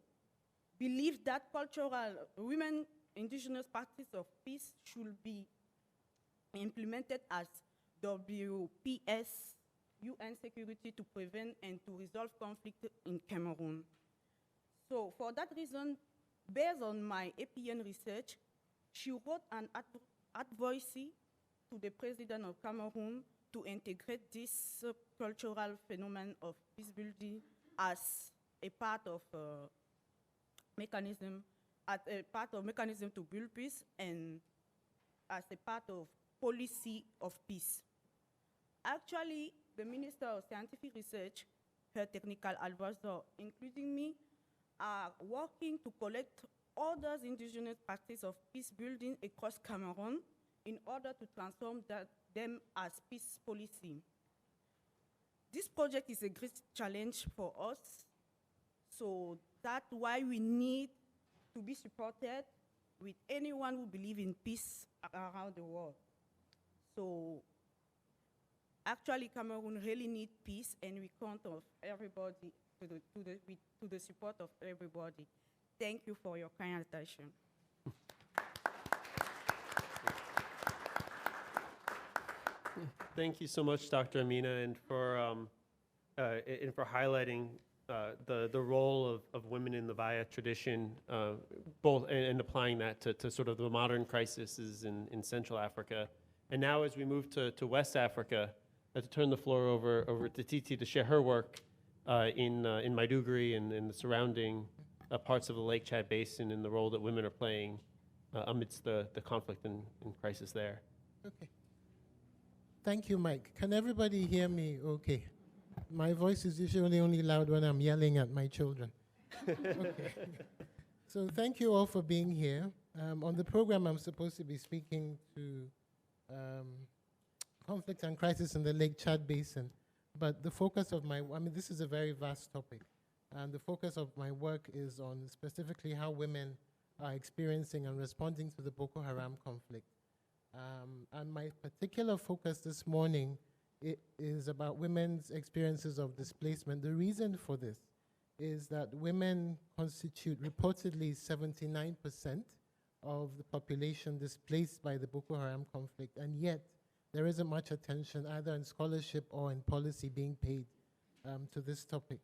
believes that cultural women indigenous practice of peace should be implemented as WPS, UN security to prevent and to resolve conflict in Cameroon. So for that reason, based on my APN research, she wrote an advocacy to the President of Cameroon to integrate this cultural phenomenon of peace building as a part of mechanism to build peace and as a part of policy of peace. Actually, the Minister of Scientific Research, her technical advisor, including me, are working to collect other indigenous practices of peace building across Cameroon in order to transform them as peace policy. This project is a great challenge for us, so that's why we need to be supported with anyone who believes in peace around the world. So actually, Cameroon really needs peace, and we count on everybody to the support of everybody. Thank you for your kind attention. Thank you so much, Dr. Amina, and for highlighting the role of women in the Vaya tradition, both and applying that to sort of the modern crises in Central Africa. And now, as we move to West Africa, to turn the floor over to Titi to share her work in Maiduguri and in the surrounding parts of the Lake Chad Basin and the role that women are playing amidst the conflict and crisis there. Okay. Thank you, Mike. Can everybody hear me okay? My voice is usually only loud when I'm yelling at my children. Okay. So thank you all for being here. On the program, I'm supposed to be speaking to conflict and crisis in the Lake Chad Basin. But the focus of this is a very vast topic. And the focus of my work is on specifically how women are experiencing and responding to the Boko Haram conflict. And my particular focus this morning is about women's experiences of displacement. The reason for this is that women constitute reportedly 79% of the population displaced by the Boko Haram conflict, and yet there isn't much attention either in scholarship or in policy being paid to this topic.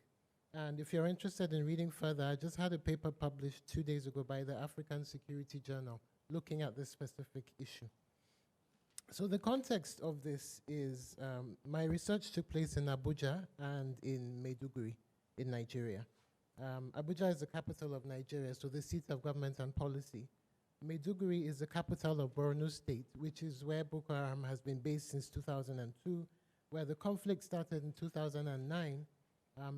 And if you're interested in reading further, I just had a paper published 2 days ago by the African Security Journal looking at this specific issue. So the context of this is my research took place in Abuja and in Maiduguri in Nigeria. Abuja is the capital of Nigeria, so the seat of government and policy. Maiduguri is the capital of Borno State, which is where Boko Haram has been based since 2002, where the conflict started in 2009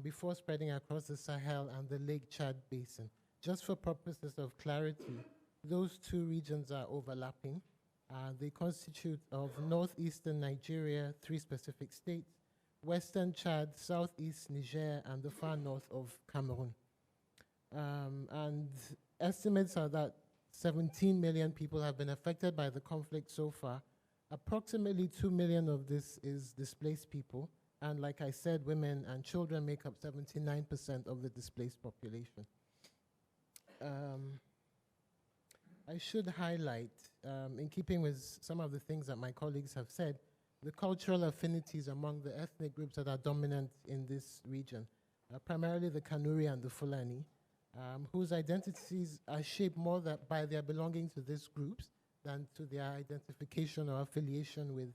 before spreading across the Sahel and the Lake Chad Basin. Just for purposes of clarity, those two regions are overlapping. They constitute of northeastern Nigeria, 3 specific states, western Chad, southeast Niger, and the far north of Cameroon. And estimates are that 17 million people have been affected by the conflict so far. Approximately 2 million of this is displaced people. And like I said, women and children make up 79% of the displaced population. I should highlight, in keeping with some of the things that my colleagues have said, the cultural affinities among the ethnic groups that are dominant in this region, primarily the Kanuri and the Fulani, whose identities are shaped more by their belonging to these groups than to their identification or affiliation with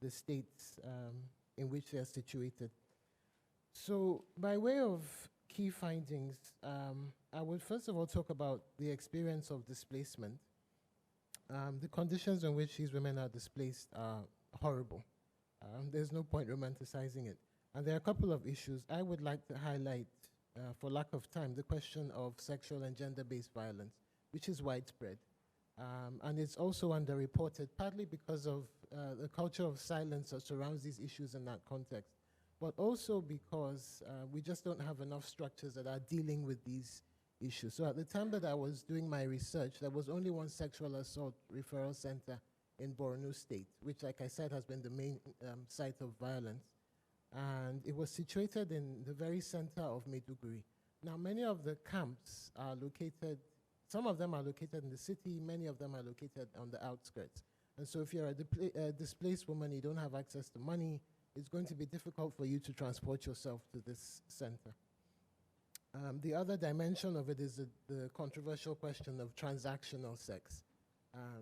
the states in which they are situated. So by way of key findings, I would first of all talk about the experience of displacement. The conditions in which these women are displaced are horrible. There's no point romanticizing it. And there are a couple of issues. I would like to highlight, for lack of time, the question of sexual and gender-based violence, which is widespread. And it's also underreported, partly because of the culture of silence that surrounds these issues in that context, but also because we just don't have enough structures that are dealing with these issues. So at the time that I was doing my research, there was only one sexual assault referral center in Borno State, which, like I said, has been the main site of violence. And it was situated in the very center of Maiduguri. Now, many of the camps are located, some of them are located in the city, many of them are located on the outskirts. And so if you're a displaced woman, you don't have access to money, it's going to be difficult for you to transport yourself to this center. The other dimension of it is the controversial question of transactional sex.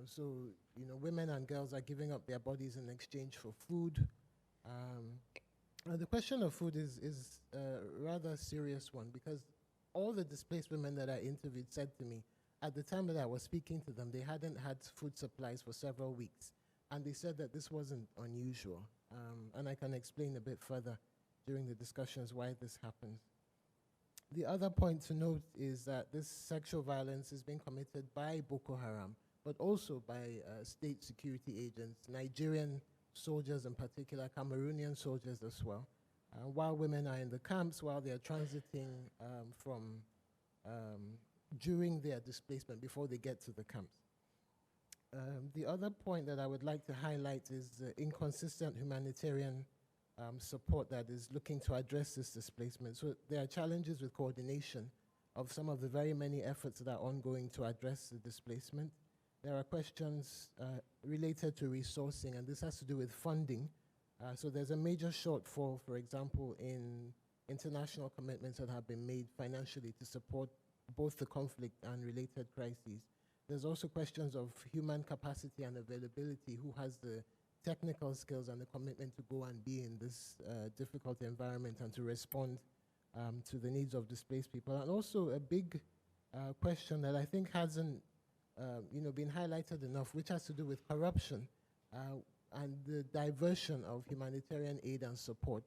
So, you know, women and girls are giving up their bodies in exchange for food. The question of food is a rather serious one, because all the displaced women that I interviewed said to me, at the time that I was speaking to them, they hadn't had food supplies for several weeks. And they said that this wasn't unusual. And I can explain a bit further during the discussions why this happens. The other point to note is that this sexual violence is being committed by Boko Haram, but also by state security agents, Nigerian soldiers in particular, Cameroonian soldiers as well. While women are in the camps, while they are transiting during their displacement before they get to the camps. The other point that I would like to highlight is the inconsistent humanitarian support that is looking to address this displacement. So there are challenges with coordination of some of the very many efforts that are ongoing to address the displacement. There are questions related to resourcing, and this has to do with funding. So there's a major shortfall, for example, in international commitments that have been made financially to support both the conflict and related crises. There's also questions of human capacity and availability, who has the technical skills and the commitment to go and be in this difficult environment and to respond to the needs of displaced people. And also a big question that I think hasn't been highlighted enough, which has to do with corruption and the diversion of humanitarian aid and support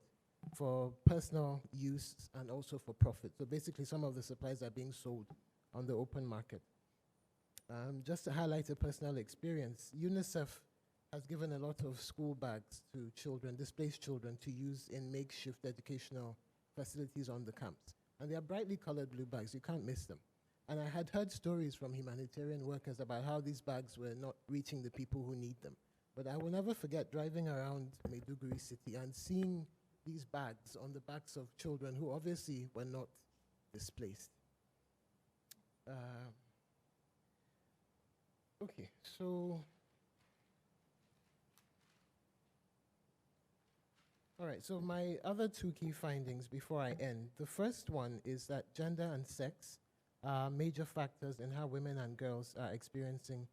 for personal use and also for profit. So basically, some of the supplies are being sold on the open market. Just to highlight a personal experience, UNICEF has given a lot of school bags to children, displaced children, to use in makeshift educational facilities on the camps. And they are brightly colored blue bags, you can't miss them. And I had heard stories from humanitarian workers about how these bags were not reaching the people who need them. But I will never forget driving around Maiduguri city and seeing these bags on the backs of children who obviously were not displaced. Okay, so, all right, so my other two key findings before I end. The first one is that gender and sex are major factors in how women and girls are experiencing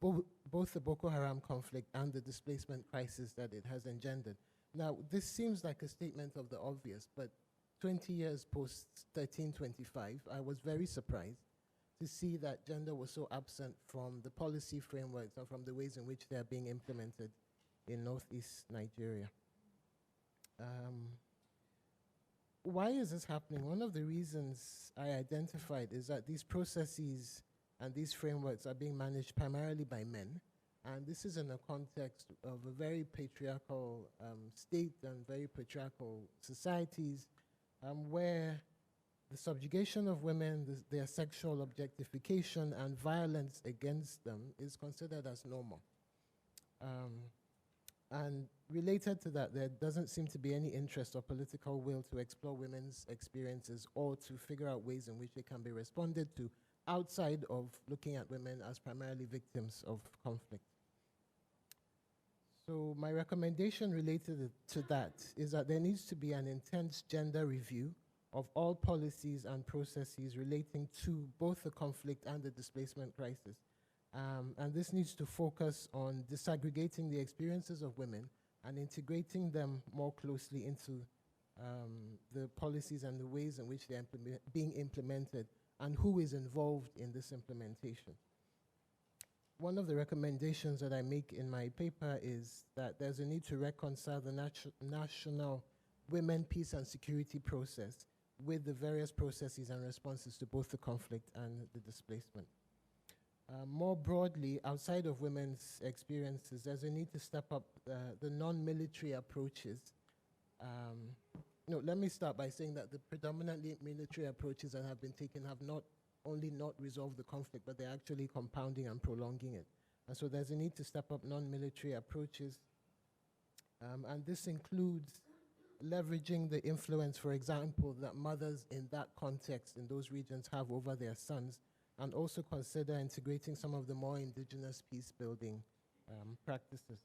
both the Boko Haram conflict and the displacement crisis that it has engendered. Now, this seems like a statement of the obvious, but 20 years post 1325, I was very surprised to see that gender was so absent from the policy frameworks and from the ways in which they are being implemented in northeast Nigeria. Why is this happening? One of the reasons I identified is that these processes and these frameworks are being managed primarily by men. And this is in a context of a very patriarchal state and very patriarchal societies where the subjugation of women, their sexual objectification and violence against them is considered as normal. And related to that, there doesn't seem to be any interest or political will to explore women's experiences or to figure out ways in which they can be responded to outside of looking at women as primarily victims of conflict. So my recommendation related to that is that there needs to be an intense gender review of all policies and processes relating to both the conflict and the displacement crisis. And this needs to focus on disaggregating the experiences of women and integrating them more closely into the policies and the ways in which they're being implemented, and who is involved in this implementation. One of the recommendations that I make in my paper is that there's a need to reconcile the national women, peace, and security process with the various processes and responses to both the conflict and the displacement. More broadly, outside of women's experiences, there's a need to step up the non-military approaches. No, let me start by saying that the predominantly military approaches that have been taken have not only not resolved the conflict, but they're actually compounding and prolonging it. And so there's a need to step up non-military approaches. And this includes leveraging the influence, for example, that mothers in that context, in those regions, have over their sons, and also consider integrating some of the more indigenous peace-building practices.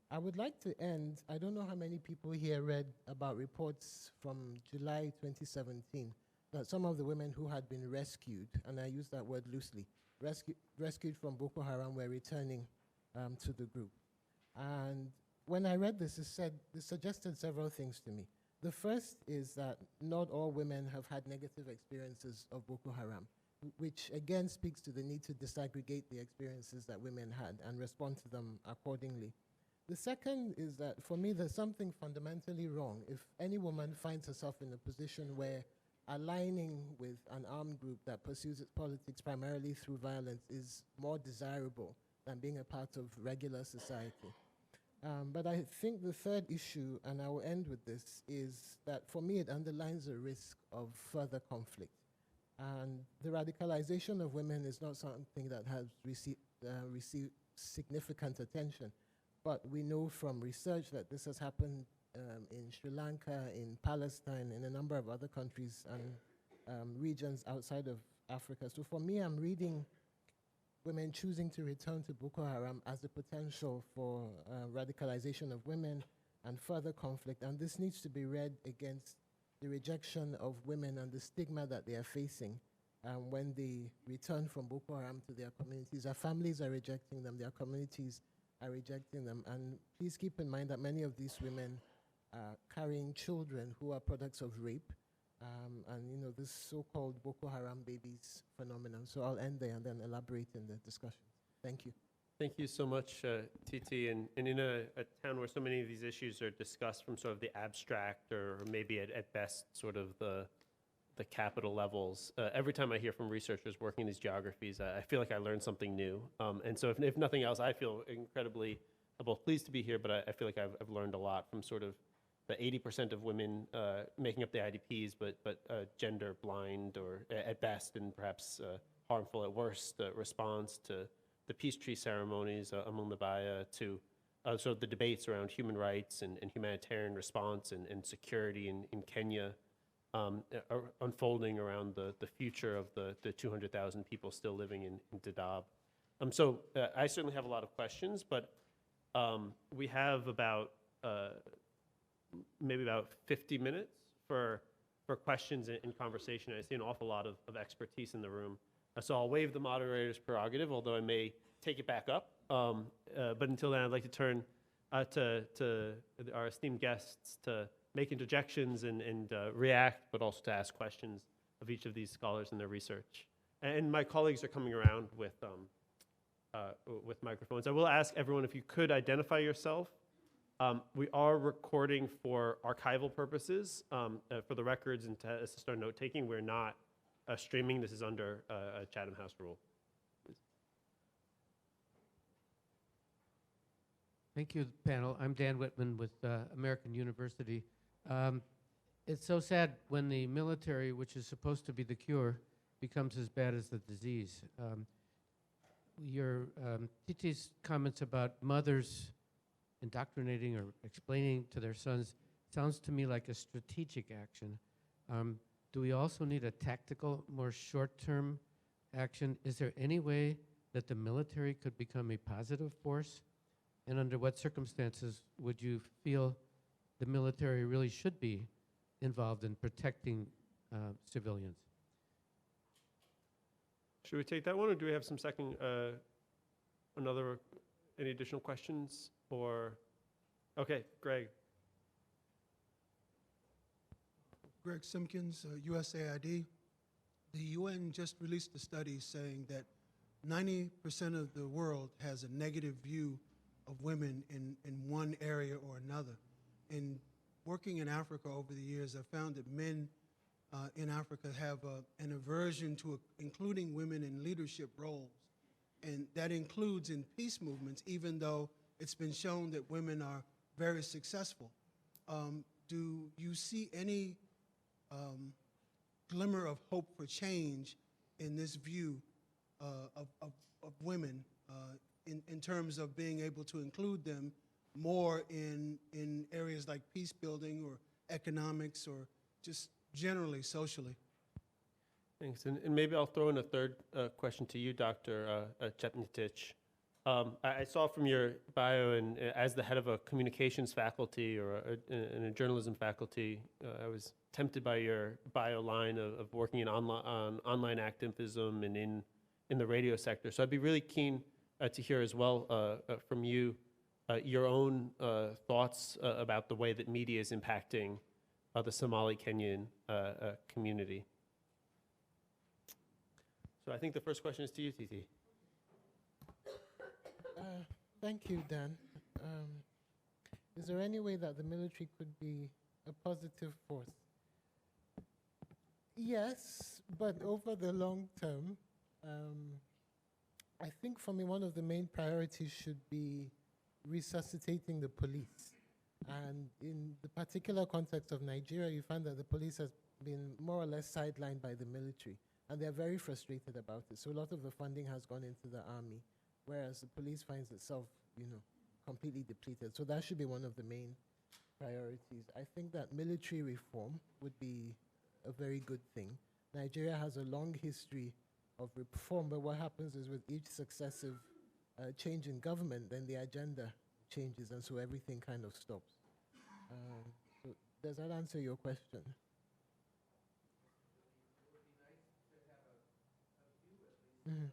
I would like to end, I don't know how many people here read about reports from July 2017, that some of the women who had been rescued, and I use that word loosely, rescued from Boko Haram were returning to the group. And when I read this, it suggested several things to me. The first is that not all women have had negative experiences of Boko Haram, which again speaks to the need to disaggregate the experiences that women had and respond to them accordingly. The second is that for me, there's something fundamentally wrong if any woman finds herself in a position where aligning with an armed group that pursues its politics primarily through violence is more desirable than being a part of regular society. But I think the third issue, and I will end with this, is that for me it underlines a risk of further conflict. And the radicalization of women is not something that has received significant attention. But we know from research that this has happened in Sri Lanka, in Palestine, in a number of other countries and regions outside of Africa. So for me, I'm reading women choosing to return to Boko Haram as the potential for radicalization of women and further conflict. And this needs to be read against the rejection of women and the stigma that they are facing when they return from Boko Haram to their communities. Their families are rejecting them, their communities are rejecting them. And please keep in mind that many of these women are carrying children who are products of rape, and you know, this so-called Boko Haram babies phenomenon. So I'll end there and then elaborate in the discussion. Thank you. Thank you so much, TT. And in a town where so many of these issues are discussed from sort of the abstract or maybe at best sort of the capital levels, every time I hear from researchers working in these geographies, I feel like I learned something new. And so if nothing else, I feel incredibly both pleased to be here, but I feel like I've learned a lot from sort of the 80% of women making up the IDPs, but gender blind or at best and perhaps harmful at worst response to the peace tree ceremonies among the Baya, to sort of the debates around human rights and humanitarian response and security in Kenya, unfolding around the future of the 200,000 people still living in Dadaab. So I certainly have a lot of questions, but we have about maybe about 50 minutes for questions and conversation. I see an awful lot of expertise in the room. So I'll waive the moderator's prerogative, although I may take it back up. But until then, I'd like to turn to our esteemed guests to make interjections and react, but also to ask questions of each of these scholars and their research. And my colleagues are coming around with microphones. I will ask everyone if you could identify yourself. We are recording for archival purposes, for the records and to assist our note-taking. We're not streaming. This is under a Chatham House rule. Please. Thank you, panel. I'm Dan Whitman with American University. It's so sad when the military, which is supposed to be the cure, becomes as bad as the disease. Your Titi's comments about mothers indoctrinating or explaining to their sons sounds to me like a strategic action. Do we also need a tactical, more short-term action? Is there any way that the military could become a positive force? And under what circumstances would you feel the military really should be involved in protecting civilians? Should we take that one, or do we have some second, any additional questions? Or Okay, Greg. Greg Simpkins, USAID. The UN just released a study saying that 90% of the world has a negative view of women in one area or another. And working in Africa over the years, I've found that men in Africa have an aversion to including women in leadership roles. And that includes in peace movements, even though it's been shown that women are very successful. Do you see any glimmer of hope for change in this view of women in terms of being able to include them more in areas like peace building or economics or just generally socially? Thanks. And maybe I'll throw in a third question to you, Dr. Chappathis. I saw from your bio, and as the head of a communications faculty or in a journalism faculty, I was tempted by your bio line of working in online activism and in the radio sector. So I'd be really keen to hear as well from you your own thoughts about the way that media is impacting the Somali Kenyan community. So I think the first question is to you, Titi. Thank you, Dan. Is there any way that the military could be a positive force? Yes, but over the long term, I think for me one of the main priorities should be resuscitating the police. And in the particular context of Nigeria, you find that the police has been more or less sidelined by the military, and they're very frustrated about it. So a lot of the funding has gone into the army, whereas the police finds itself, completely depleted. So that should be one of the main priorities. I think that military reform would be a very good thing. Nigeria has a long history of reform, but what happens is with each successive change in government, then the agenda changes, and so everything kind of stops. So does that answer your question? Mm-hmm.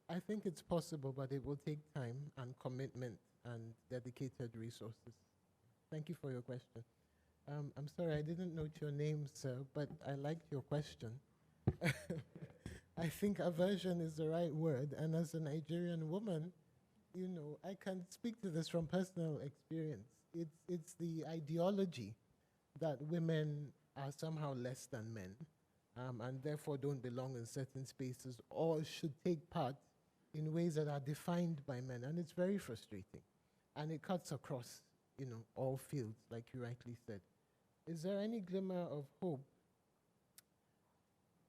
I think it's possible, but it will take time and commitment and dedicated resources. Thank you for your question. I'm sorry, I didn't note your name, sir, but I liked your question. I think aversion is the right word, and as a Nigerian woman, I can speak to this from personal experience. It's the ideology that women are somehow less than men, and therefore don't belong in certain spaces or should take part in ways that are defined by men, and it's very frustrating. And it cuts across, all fields, like you rightly said. Is there any glimmer of hope?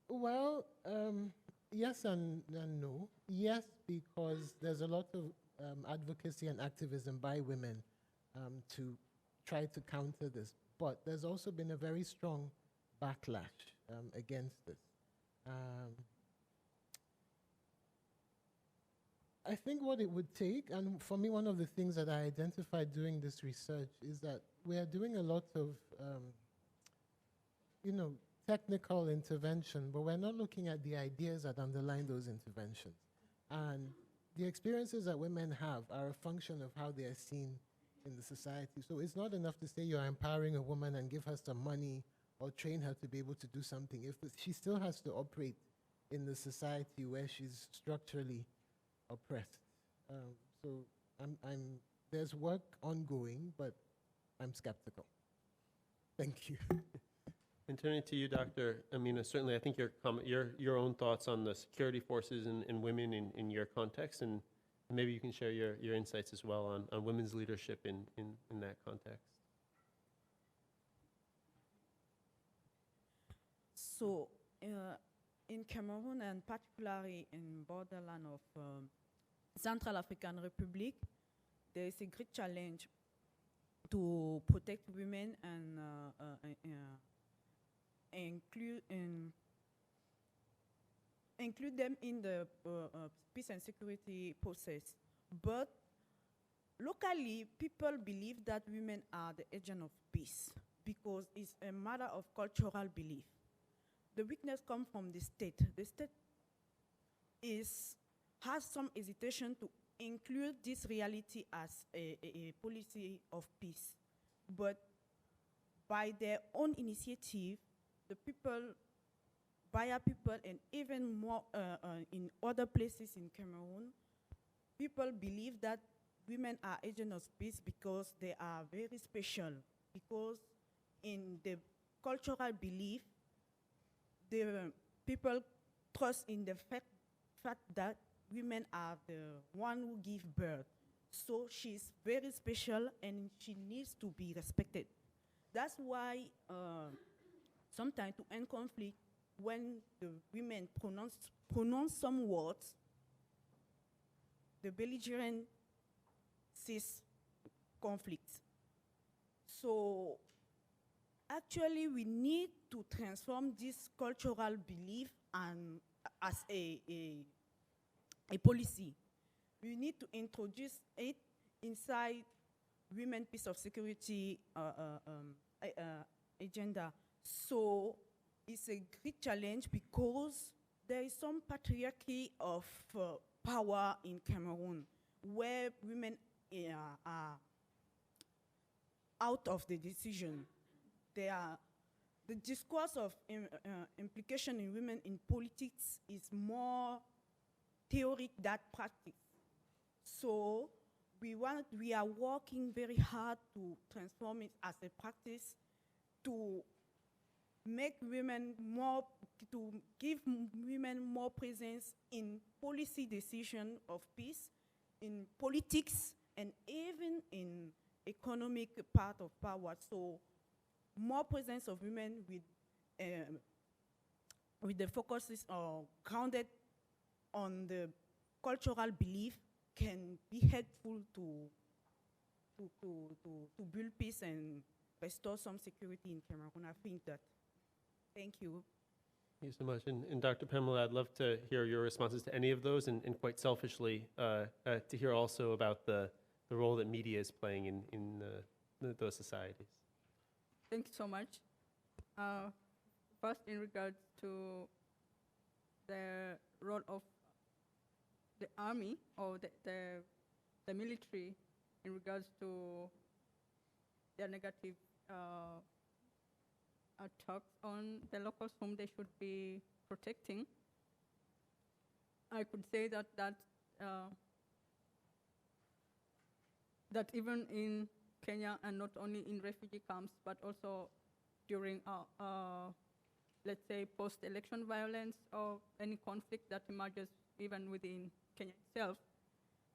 Well, yes and no. Yes, because there's a lot of advocacy and activism by women to try to counter this. But there's also been a very strong backlash against this. I think what it would take, and for me one of the things that I identified doing this research is that we are doing a lot of, technical intervention, but we're not looking at the ideas that underline those interventions. And the experiences that women have are a function of how they are seen in the society. So it's not enough to say you're empowering a woman and give her some money or train her to be able to do something. If she still has to operate in the society where she's structurally oppressed. So there's work ongoing, but I'm skeptical. Thank you. And turning to you, Dr. Amina, certainly I think your own thoughts on the security forces and women in your context, and maybe you can share your insights as well on women's leadership in that context. So in Cameroon, and particularly in borderland of Central African Republic, there is a great challenge to protect women and include them in the peace and security process. But locally, people believe that women are the agent of peace because it's a matter of cultural belief. The weakness comes from the state. The state is has some hesitation to include this reality as a policy of peace. But by their own initiative, the people, Baya people, and even more in other places in Cameroon, people believe that women are agents of peace because they are very special, because in the cultural belief, the people trust in the fact that women are the one who give birth. So she's very special and she needs to be respected. That's why sometimes to end conflict, when the women pronounce some words, the belligerent cease conflict. So actually we need to transform this cultural belief and as a policy. We need to introduce it inside women peace of security agenda. So it's a great challenge because there is some patriarchy of power in Cameroon where women are out of the decision. The discourse of implication in women in politics is more theory than practice. So we are working very hard to transform it as a practice, to make women more, to give women more presence in policy decision of peace, in politics, and even in economic part of power. So more presence of women with the focuses grounded on the cultural belief can be helpful to build peace and restore some security in Cameroon. I think that. Thank you. Thank you so much. And Dr. Pamela, I'd love to hear your responses to any of those, and quite selfishly, to hear also about the role that media is playing in those societies. Thank you so much. First, in regards to the role of the army or the military in regards to their negative attacks on the locals whom they should be protecting, I could say that even in Kenya, and not only in refugee camps, but also during, let's say, post-election violence or any conflict that emerges even within Kenya itself,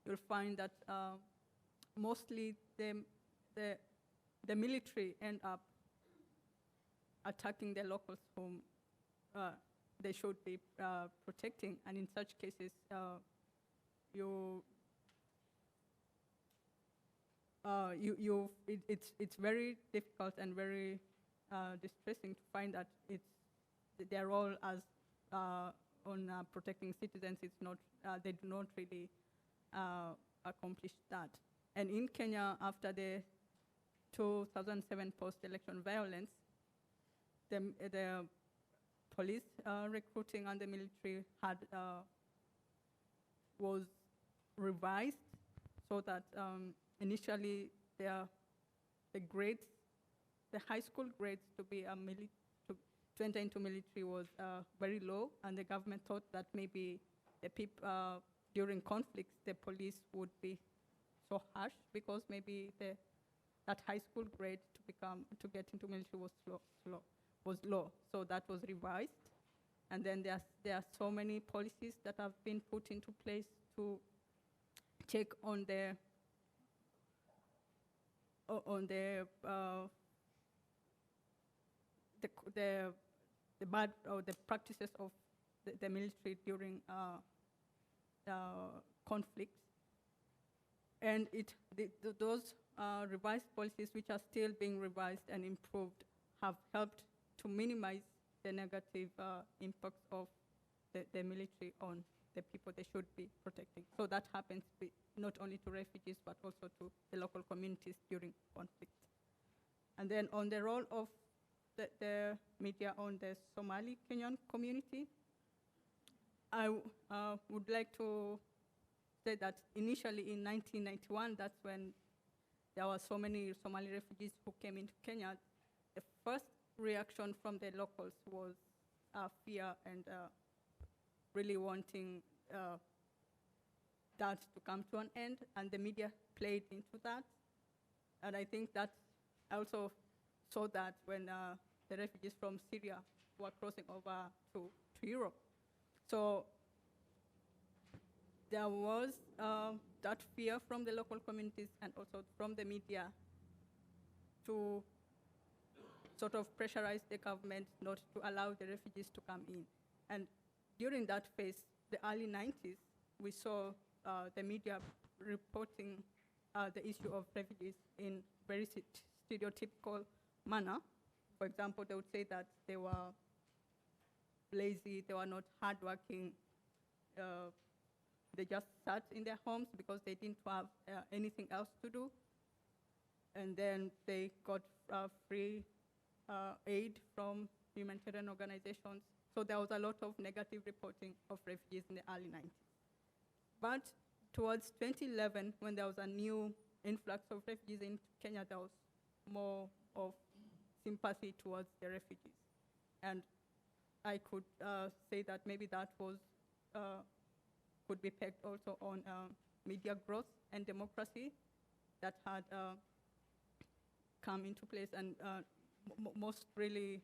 you'll find that mostly the military end up attacking the locals whom they should be protecting, and in such cases, it's very difficult and very distressing to find that their role as on protecting citizens, it's not, they do not really accomplish that. And in Kenya, after the 2007 post-election violence, the police recruiting and the military was revised so that initially the grades, the high school grades to enter into military was very low, and the government thought that maybe the people during conflicts the police would be so harsh because maybe that high school grade to get into military was low. So that was revised, and then there are so many policies that have been put into place to check on the bad or the practices of the military during conflicts, and those revised policies, which are still being revised and improved, have helped to minimize the negative impacts of the military on the people they should be protecting. So that happens not only to refugees, but also to the local communities during conflict. And then on the role of the media on the Somali Kenyan community, I would like to say that initially in 1991, that's when there were so many Somali refugees who came into Kenya. The first reaction from the locals was fear and really wanting that to come to an end, and the media played into that. And I think that I also saw that when the refugees from Syria were crossing over to Europe. So there was that fear from the local communities and also from the media to sort of pressurize the government not to allow the refugees to come in. And during that phase, the early 90s, we saw the media reporting the issue of refugees in very stereotypical manner. For example, they would say that they were lazy, they were not hardworking, they just sat in their homes because they didn't have anything else to do. And then they got free aid from humanitarian organizations. So there was a lot of negative reporting of refugees in the early 90s. But towards 2011, when there was a new influx of refugees in Kenya, there was more of sympathy towards the refugees. And I could say that maybe that was could be pegged also on media growth and democracy that had come into place. And most really,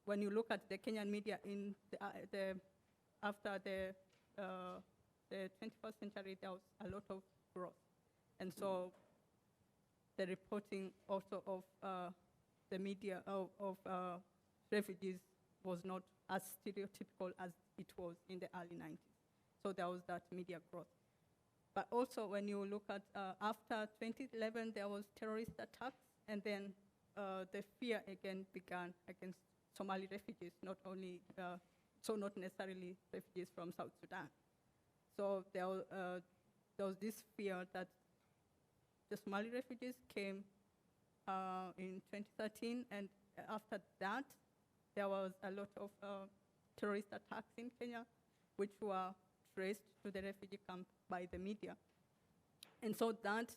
when you look at the Kenyan media in after the 21st century, there was a lot of growth. And so the reporting also of the media of refugees was not as stereotypical as it was in the early 90s. So there was that media growth. But also when you look at after 2011, there was terrorist attacks, and then the fear again began against Somali refugees, not only, so not necessarily refugees from South Sudan. So there was this fear that the Somali refugees came in 2013, and after that, there was a lot of terrorist attacks in Kenya, which were traced to the refugee camp by the media. And so that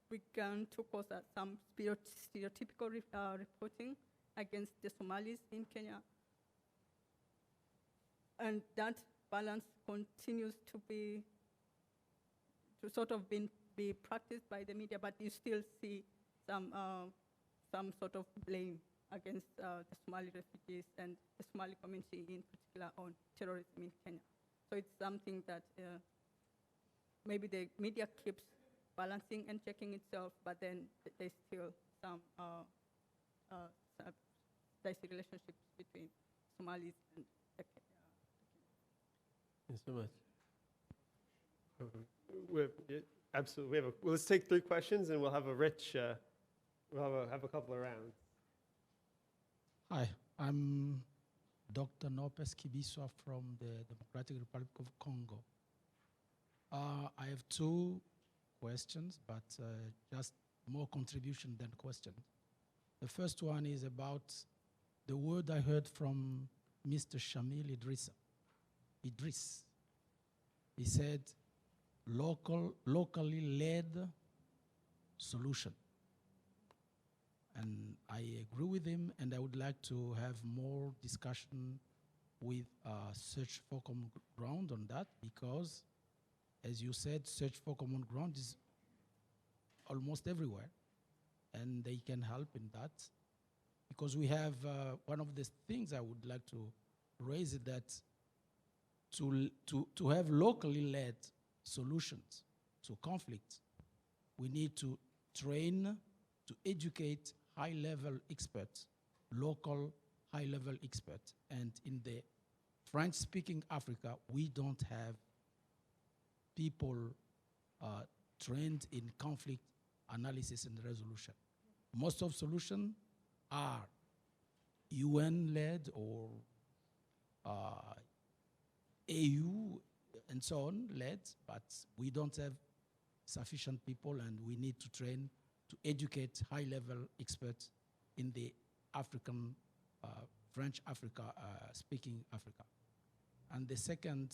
began to cause some stereotypical reporting against the Somalis in Kenya. And that balance continues to sort of be practiced by the media, but you still see some sort of blame against the Somali refugees and the Somali community in particular on terrorism in Kenya. So it's something that maybe the media keeps balancing and checking itself, but then there's still some dicey relationships between Somalis and the Thanks so much. Absolutely. Let's take 3 questions, and we'll have a rich. We'll have a couple of rounds. Hi, I'm Dr. Nopes Kibiswa from the Democratic Republic of Congo. I have 2 questions, but just more contribution than questions. The first one is about the word I heard from Mr. Shamil Idris. He said, locally led solution. And I agree with him, and I would like to have more discussion with Search for Common Ground on that, because, as you said, Search for Common Ground is almost everywhere, and they can help in that. Because we have, one of the things I would like to raise is that to have locally led solutions to conflict, we need to train, to educate high-level experts, local high-level experts. And in the French-speaking Africa, we don't have people trained in conflict analysis and resolution. Most of solutions are UN-led or AU and so on led, but we don't have sufficient people, and we need to train to educate high-level experts in the African, French Africa, speaking Africa. And the second,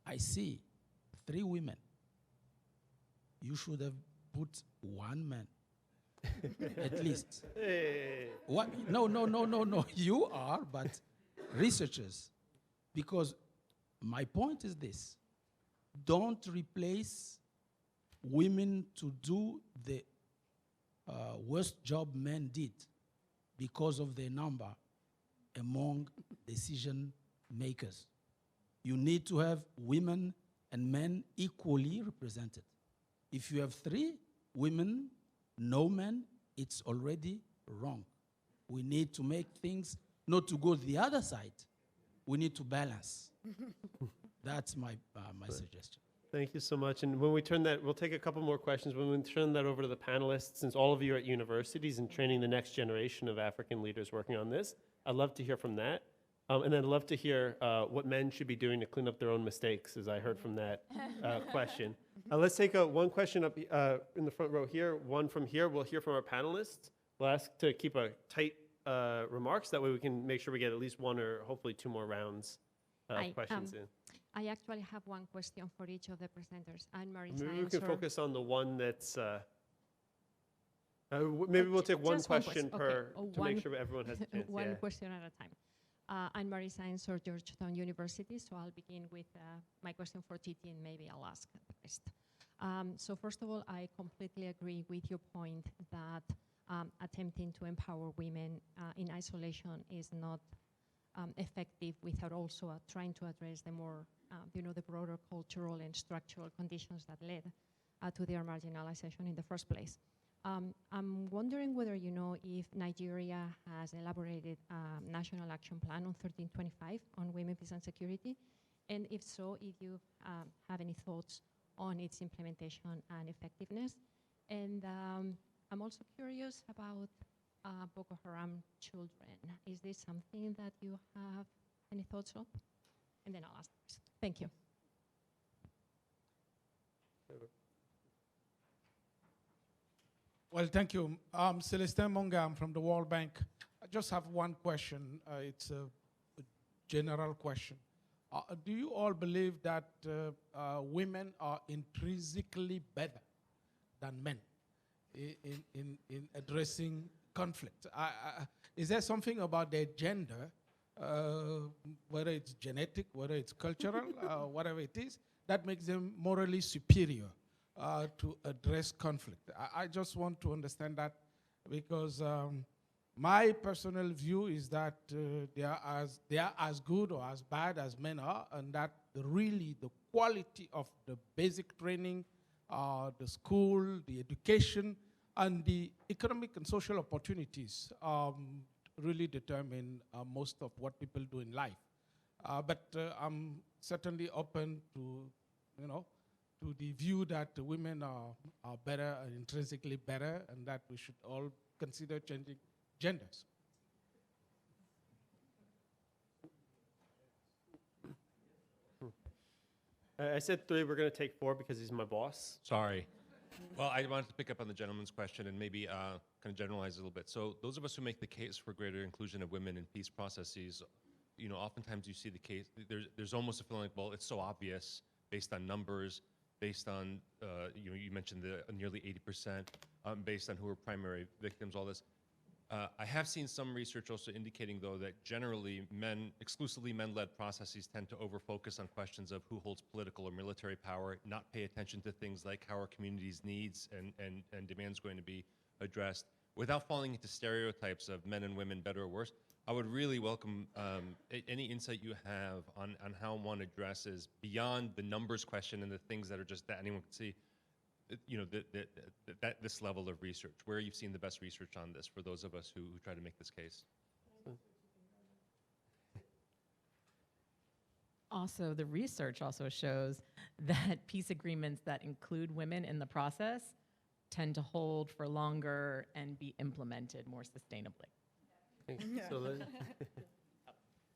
I see 3 women. You should have put 1 man, at least. Hey. What? No, no, no, no, no. You are, but researchers. Because my point is this. Don't replace women to do the worst job men did because of their number among decision makers. You need to have women and men equally represented. If you have 3 women, no men, it's already wrong. We need to make things not to go the other side. We need to balance. That's my suggestion. Thank you so much. And when we turn that, we'll take a couple more questions. When we turn that over to the panelists, since all of you are at universities and training the next generation of African leaders working on this, I'd love to hear from that. And I'd love to hear what men should be doing to clean up their own mistakes, as I heard from that question. Let's take one question up in the front row here, one from here. We'll hear from our panelists. We'll ask to keep a tight remarks. That way we can make sure we get at least 1 or hopefully 2 more rounds of questions in. I actually have 1 question for each of the presenters. Anne-Marie's Maybe we can answer. focus on the one that's, maybe we'll take one Just one question question. per, Okay. to make sure everyone has a chance. One Yeah. question at a time. Anne-Marie's answer, Georgetown University, so I'll begin with my question for Titi, and maybe I'll ask the rest. So first of all, I completely agree with your point that attempting to empower women in isolation is not effective without also trying to address the more, the broader cultural and structural conditions that led to their marginalization in the first place. I'm wondering whether you know if Nigeria has elaborated a national action plan on 1325 on women, peace and security, and if so, if you have any thoughts on its implementation and effectiveness. And I'm also curious about Boko Haram children. Is this something that you have any thoughts on? And then I'll ask the rest. Thank you. Well, thank you. Celestin Monga, I'm from the World Bank. I just have one question. It's a general question. Do you all believe that women are intrinsically better than men in addressing conflict? Is there something about their gender, whether it's genetic, whether it's cultural, whatever it is, that makes them morally superior to address conflict? I just want to understand that, because my personal view is that they are as good or as bad as men are, and that really the quality of the basic training, the school, the education, and the economic and social opportunities really determine most of what people do in life. But I'm certainly open to, to the view that women are better and intrinsically better, and that we should all consider changing genders. I said 3, we're going to take 4 because he's my boss. Sorry. Well, I wanted to pick up on the gentleman's question and maybe kind of generalize a little bit. So those of us who make the case for greater inclusion of women in peace processes, oftentimes you see the case, there's almost a feeling like, well, it's so obvious based on numbers, based on, you mentioned the nearly 80%, based on who are primary victims, all this. I have seen some research also indicating, though, that generally exclusively men-led processes tend to over-focus on questions of who holds political or military power, not pay attention to things like how our community's needs and demands going to be addressed. Without falling into stereotypes of men and women better or worse, I would really welcome any insight you have on how one addresses, beyond the numbers question and the things that are just that anyone can see, this level of research, where you've seen the best research on this for those of us who try to make this case. Also, the research also shows that peace agreements that include women in the process tend to hold for longer and be implemented more sustainably.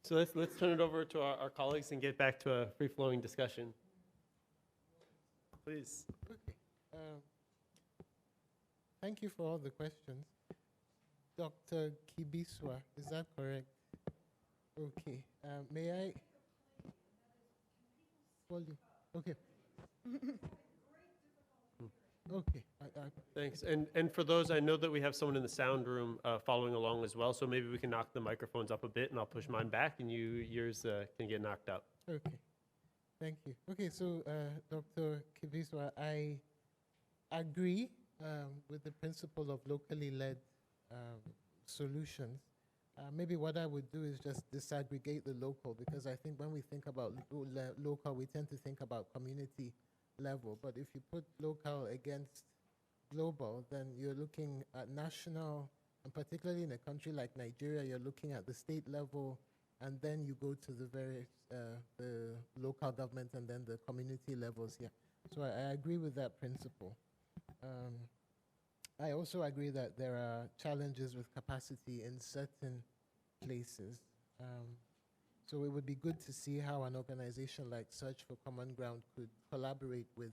So let's turn it over to our colleagues and get back to a free-flowing discussion. Please. Okay. Thank you for all the questions. Dr. Kibiswa, is that correct? Okay. May I? volume. Okay. Okay. Thanks. And for those, I know that we have someone in the sound room following along as well, so maybe we can knock the microphones up a bit, and I'll push mine back, and yours can get knocked up. Okay. Thank you. Okay, so Dr. Kibiswa, I agree with the principle of locally led solutions. Maybe what I would do is just disaggregate the local, because I think when we think about local, we tend to think about community level. But if you put local against global, then you're looking at national, and particularly in a country like Nigeria, you're looking at the state level, and then you go to the various, the local government, and then the community levels here. So I agree with that principle. I also agree that there are challenges with capacity in certain places. So it would be good to see how an organization like Search for Common Ground could collaborate with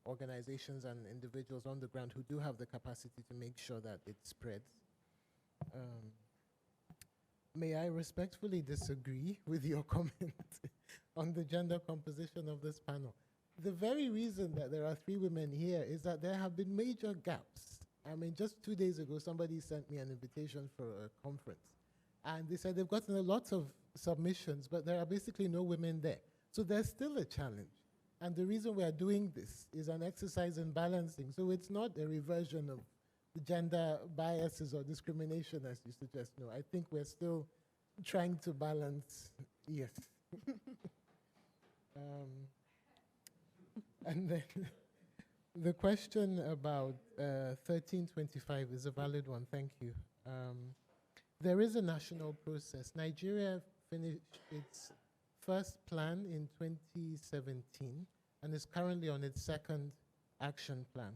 organizations and individuals on the ground who do have the capacity to make sure that it spreads. May I respectfully disagree with your comment on the gender composition of this panel? The very reason that there are 3 women here is that there have been major gaps. I mean, just 2 days ago, somebody sent me an invitation for a conference. And they said they've gotten a lot of submissions, but there are basically no women there. So there's still a challenge. And the reason we are doing this is an exercise in balancing. So it's not a reversion of the gender biases or discrimination, as you suggest. No, I think we're still trying to balance, yes. And then the question about 1325 is a valid one, thank you. There is a national process. Nigeria finished its first plan in 2017 and is currently on its second action plan.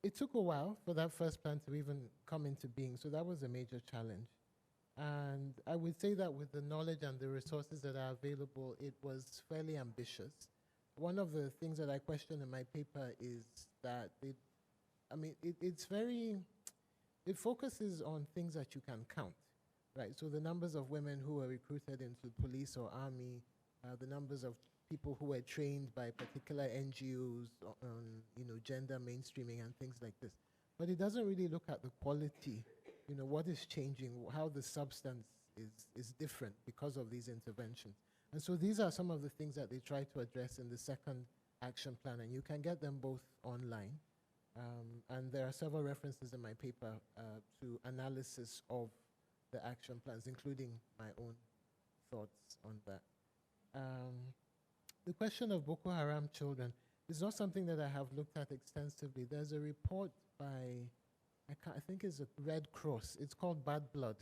It took a while for that first plan to even come into being, so that was a major challenge. And I would say that with the knowledge and the resources that are available, it was fairly ambitious. One of the things that I question in my paper is that it focuses on things that you can count, right? So the numbers of women who were recruited into police or army, the numbers of people who were trained by particular NGOs on, gender mainstreaming and things like this. But it doesn't really look at the quality, what is changing, how the substance is different because of these interventions. And so these are some of the things that they try to address in the second action plan, and you can get them both online. And there are several references in my paper to analysis of the action plans, including my own thoughts on that. The question of Boko Haram children is not something that I have looked at extensively. There's a report by, I think it's a Red Cross. It's called Bad Blood.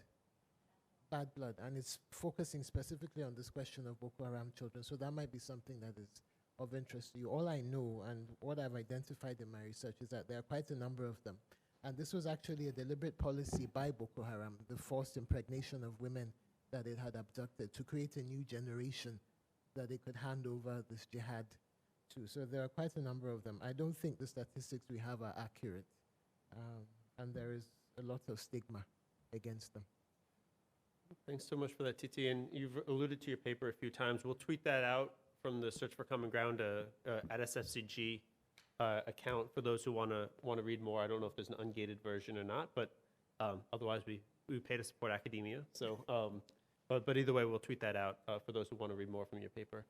Bad Blood, and it's focusing specifically on this question of Boko Haram children. So that might be something that is of interest to you. All I know and what I've identified in my research is that there are quite a number of them. And this was actually a deliberate policy by Boko Haram, the forced impregnation of women that it had abducted, to create a new generation that it could hand over this jihad to. So there are quite a number of them. I don't think the statistics we have are accurate. And there is a lot of stigma against them. Thanks so much for that, Titi. And you've alluded to your paper a few times. We'll tweet that out from the Search for Common Ground at SFCG account for those who want to read more. I don't know if there's an ungated version or not, but otherwise we pay to support academia. So, but either way, we'll tweet that out for those who want to read more from your paper.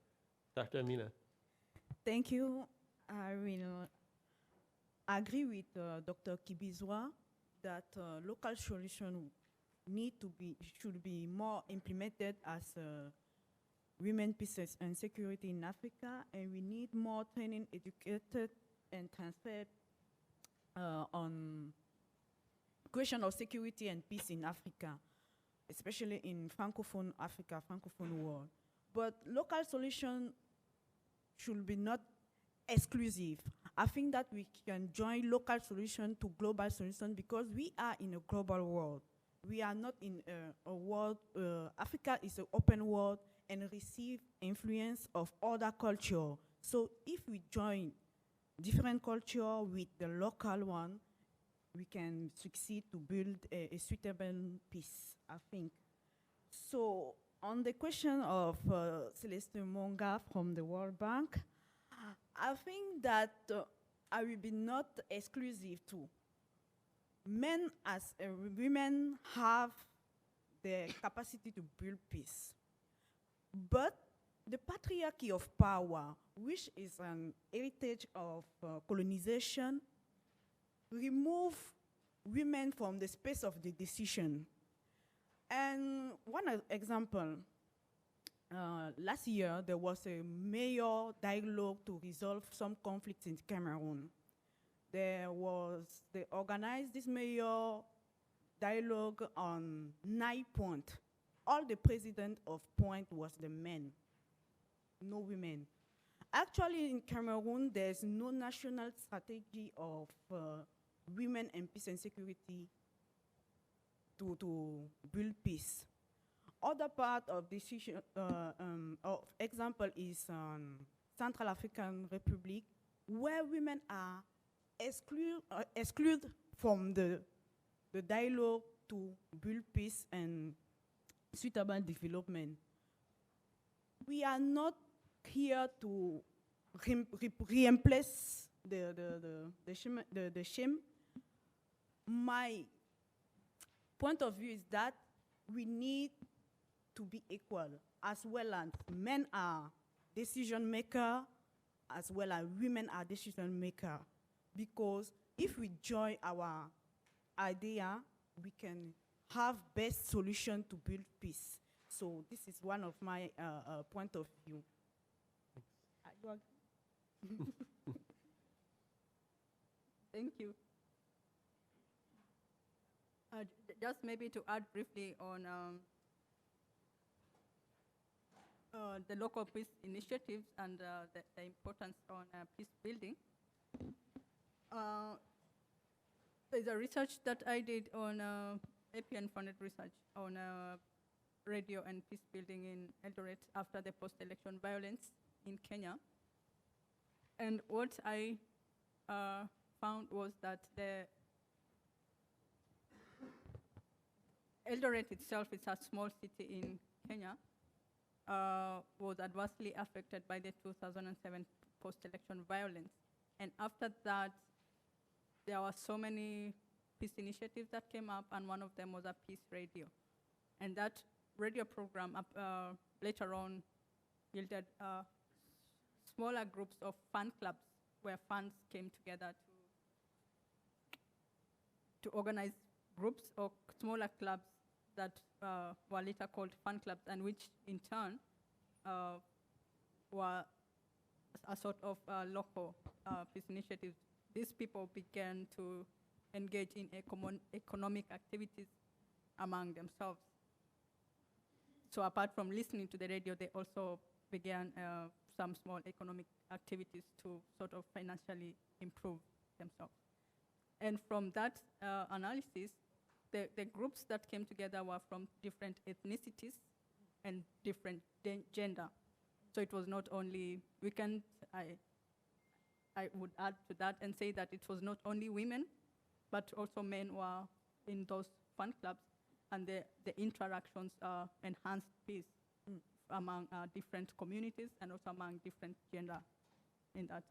Dr. Amina. Thank you. I will agree with Dr. Kibiswa that local solutions should be more implemented as women, peace and security in Africa, and we need more training, educated, and transferred on question of security and peace in Africa, especially in Francophone Africa, Francophone world. But local solution should be not exclusive. I think that we can join local solution to global solution because we are in a global world. We are not in a world, Africa is an open world and receive influence of other culture. So if we join different culture with the local one, we can succeed to build a suitable peace, I think. So on the question of Celeste Monga from the World Bank, I think that I will be not exclusive too. Men as women have the capacity to build peace. But the patriarchy of power, which is an heritage of colonization, remove women from the space of the decision. And one example, last year there was a major dialogue to resolve some conflicts in Cameroon. They organized this major dialogue on 9 points. All the president of point was the men, no women. Actually, in Cameroon, there's no national strategy of women and peace and security to build peace. Other part of decision of example is Central African Republic, where women are excluded from the dialogue to build peace and suitable development. We are not here to replace the shame. My point of view is that we need to be equal, as well as men are decision maker, as well as women are decision maker. Because if we join our idea, we can have best solution to build peace. So this is one of my point of view. Thank you. Just maybe to add briefly on the local peace initiatives and the importance on peace building. There's a research that I did on APN-funded research on radio and peace building in Eldoret after the post-election violence in Kenya. And what I found was that the Eldoret itself, it's a small city in Kenya, was adversely affected by the 2007 post-election violence. And after that, there were so many peace initiatives that came up, and one of them was a peace radio. And that radio program later on yielded smaller groups of fan clubs where fans came together to organize groups or smaller clubs that were later called fan clubs, and which in turn were a sort of local peace initiatives. These people began to engage in economic activities among themselves. So apart from listening to the radio, they also began some small economic activities to sort of financially improve themselves. And from that analysis, the groups that came together were from different ethnicities and different gender. So it was not only, I would add to that and say that it was not only women, but also men were in those fan clubs, and the interactions enhanced peace among different communities and also among different gender in that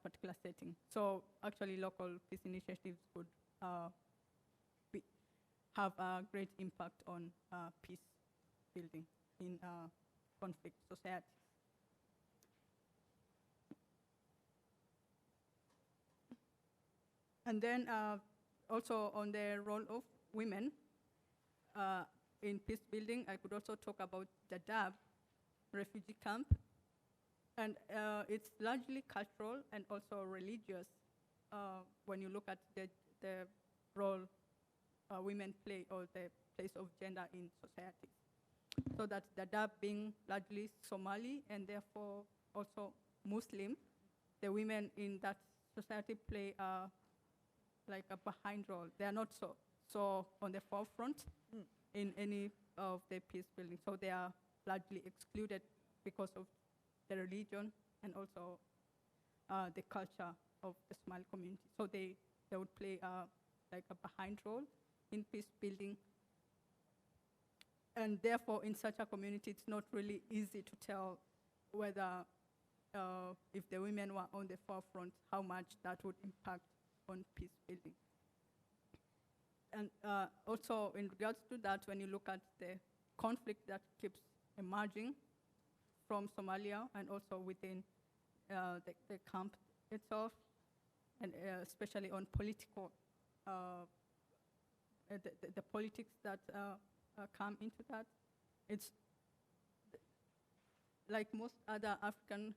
particular setting. So actually local peace initiatives could have a great impact on peace building in conflict societies. And then also on the role of women in peace building, I could also talk about the Dadaab refugee camp. And it's largely cultural and also religious when you look at the role women play or the place of gender in society. So that Dadaab being largely Somali and therefore also Muslim, the women in that society play like a behind role. They are not so on the forefront in any of the peace building. So they are largely excluded because of the religion and also the culture of the Somali community. So they would play like a behind role in peace building. and therefore, in such a community, it's not really easy to tell whether, if the women were on the forefront, how much that would impact on peace building. And also, in regards to that, when you look at the conflict that keeps emerging from Somalia and also within the camp itself, and especially on political, the politics that come into that, it's like most other African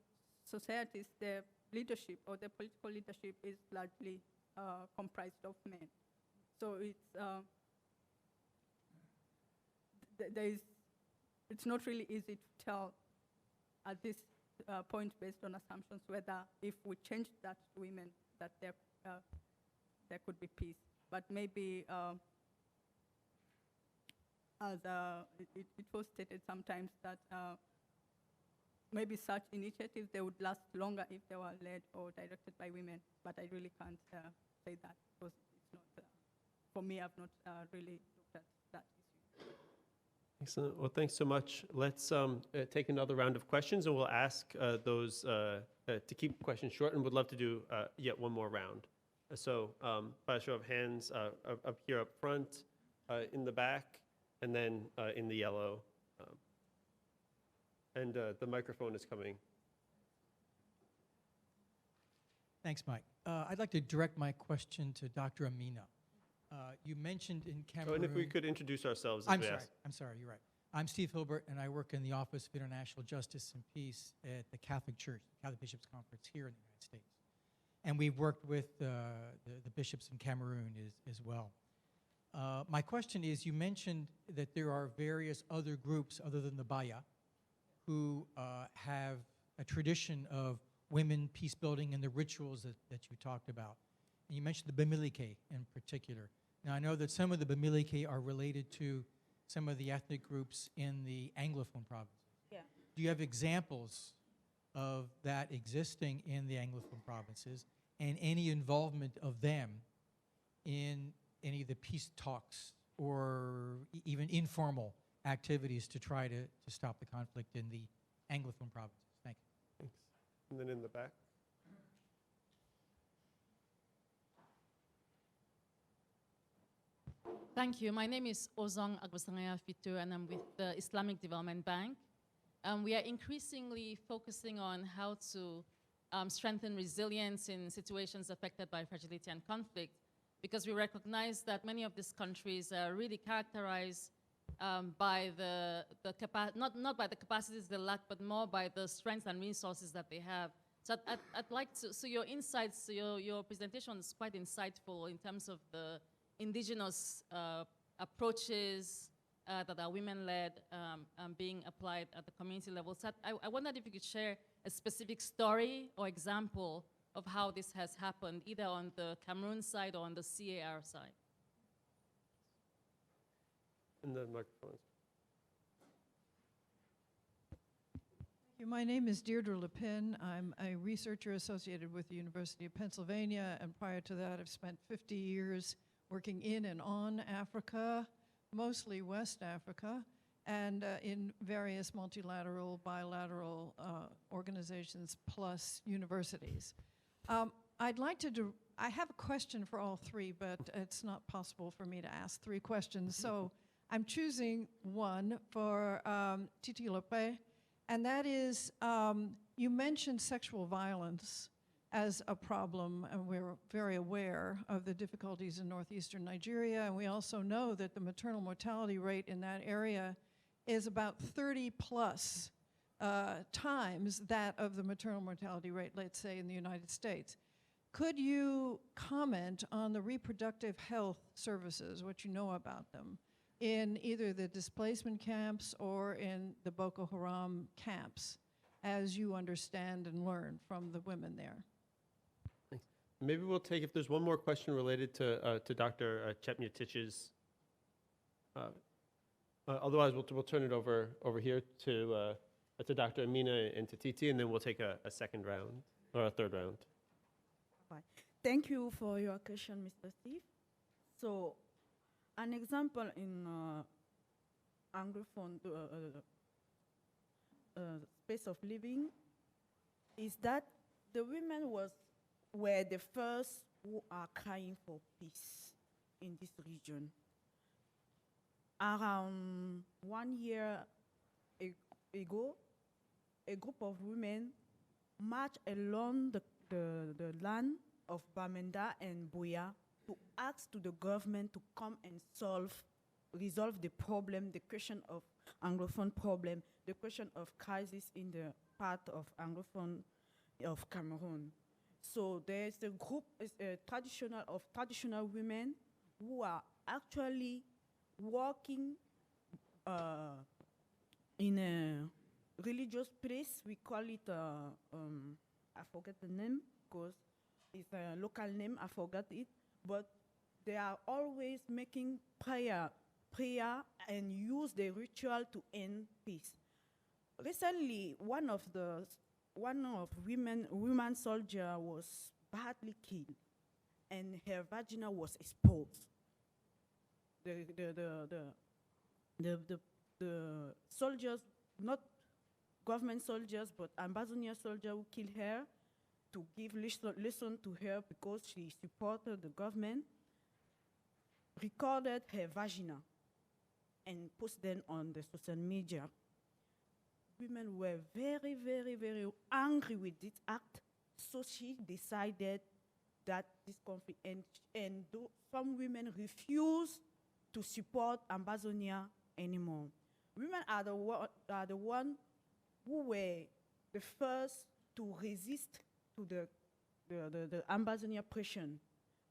societies, the leadership or the political leadership is largely comprised of men. So it's not really easy to tell at this point based on assumptions whether if we change that to women that there could be peace. But maybe as it was stated sometimes that maybe such initiatives, they would last longer if they were led or directed by women, but I really can't say that because it's not, for me, I've not really looked at that issue. Excellent. Well, thanks so much. Let's take another round of questions, and we'll ask those to keep questions short, and would love to do yet one more round. So by a show of hands, up here up front, in the back, and then in the yellow. And the microphone is coming. Thanks, Mike. I'd like to direct my question to Dr. Amina. You mentioned in Cameroon... Oh, and if we could introduce ourselves. I'm sorry, you're right. I'm Steve Hilbert, and I work in the Office of International Justice and Peace at the Catholic Church, the Catholic Bishops' Conference here in the United States. And we've worked with the bishops in Cameroon as well. My question is, you mentioned that there are various other groups other than the Baya who have a tradition of women peace building and the rituals that you talked about. And you mentioned the Bamileke in particular. Now I know that some of the Bamileke are related to some of the ethnic groups in the Anglophone provinces. Yeah. Do you have examples of that existing in the Anglophone provinces and any involvement of them in any of the peace talks or even informal activities to try to stop the conflict in the Anglophone provinces? Thank you. Thanks. And then in the back. Thank you. My name is Ozong Agbasangaya Fitu, and I'm with the Islamic Development Bank. We are increasingly focusing on how to strengthen resilience in situations affected by fragility and conflict, because we recognize that many of these countries are really characterized by not by the capacities they lack, but more by the strengths and resources that they have. So I'd like to, so your insights, your presentation is quite insightful in terms of the indigenous approaches that are women-led being applied at the community level. So I wondered if you could share a specific story or example of how this has happened, either on the Cameroon side or on the CAR side. And the microphone. My name is Deirdre Lepin. I'm a researcher associated with the University of Pennsylvania, and prior to that, I've spent 50 years working in and on Africa, mostly West Africa, and in various multilateral, bilateral organizations plus universities. I'd like to I have a question for all three, but it's not possible for me to ask three questions. So I'm choosing one for Titi Lope, and that is, you mentioned sexual violence as a problem, and we're very aware of the difficulties in northeastern Nigeria, and we also know that the maternal mortality rate in that area is about 30 plus times that of the maternal mortality rate, let's say, in the United States. Could you comment on the reproductive health services, what you know about them, in either the displacement camps or in the Boko Haram camps, as you understand and learn from the women there? Thanks. Maybe we'll take, if there's one more question related to Dr. Chapnatich's, otherwise we'll turn it over here to Dr. Amina and to Titi, and then we'll take a second round, or a third round. Thank you for your question, Mr. Steve. So, an example in Anglophone space of living is that the women were the first who are crying for peace in this region. Around 1 year ago, a group of women marched along the land of Bamenda and Buya to ask to the government to come and resolve the problem, the question of Anglophone problem, the question of crisis in the part of Anglophone of Cameroon. So there's a group of traditional women who are actually working in a religious place. We call it, I forget the name because it's a local name, I forgot it, but they are always making prayer and use the ritual to end peace. Recently, one of women soldier was badly killed, and her vagina was exposed. The soldiers, not government soldiers, but ambassador soldier who killed her to give lesson to her because she supported the government, recorded her vagina and posted them on the social media. Women were very, very, very angry with this act, so she decided that this conflict ends, and some women refused to support Ambazonia anymore. Women are the one who were the first to resist to the Ambazonia pressure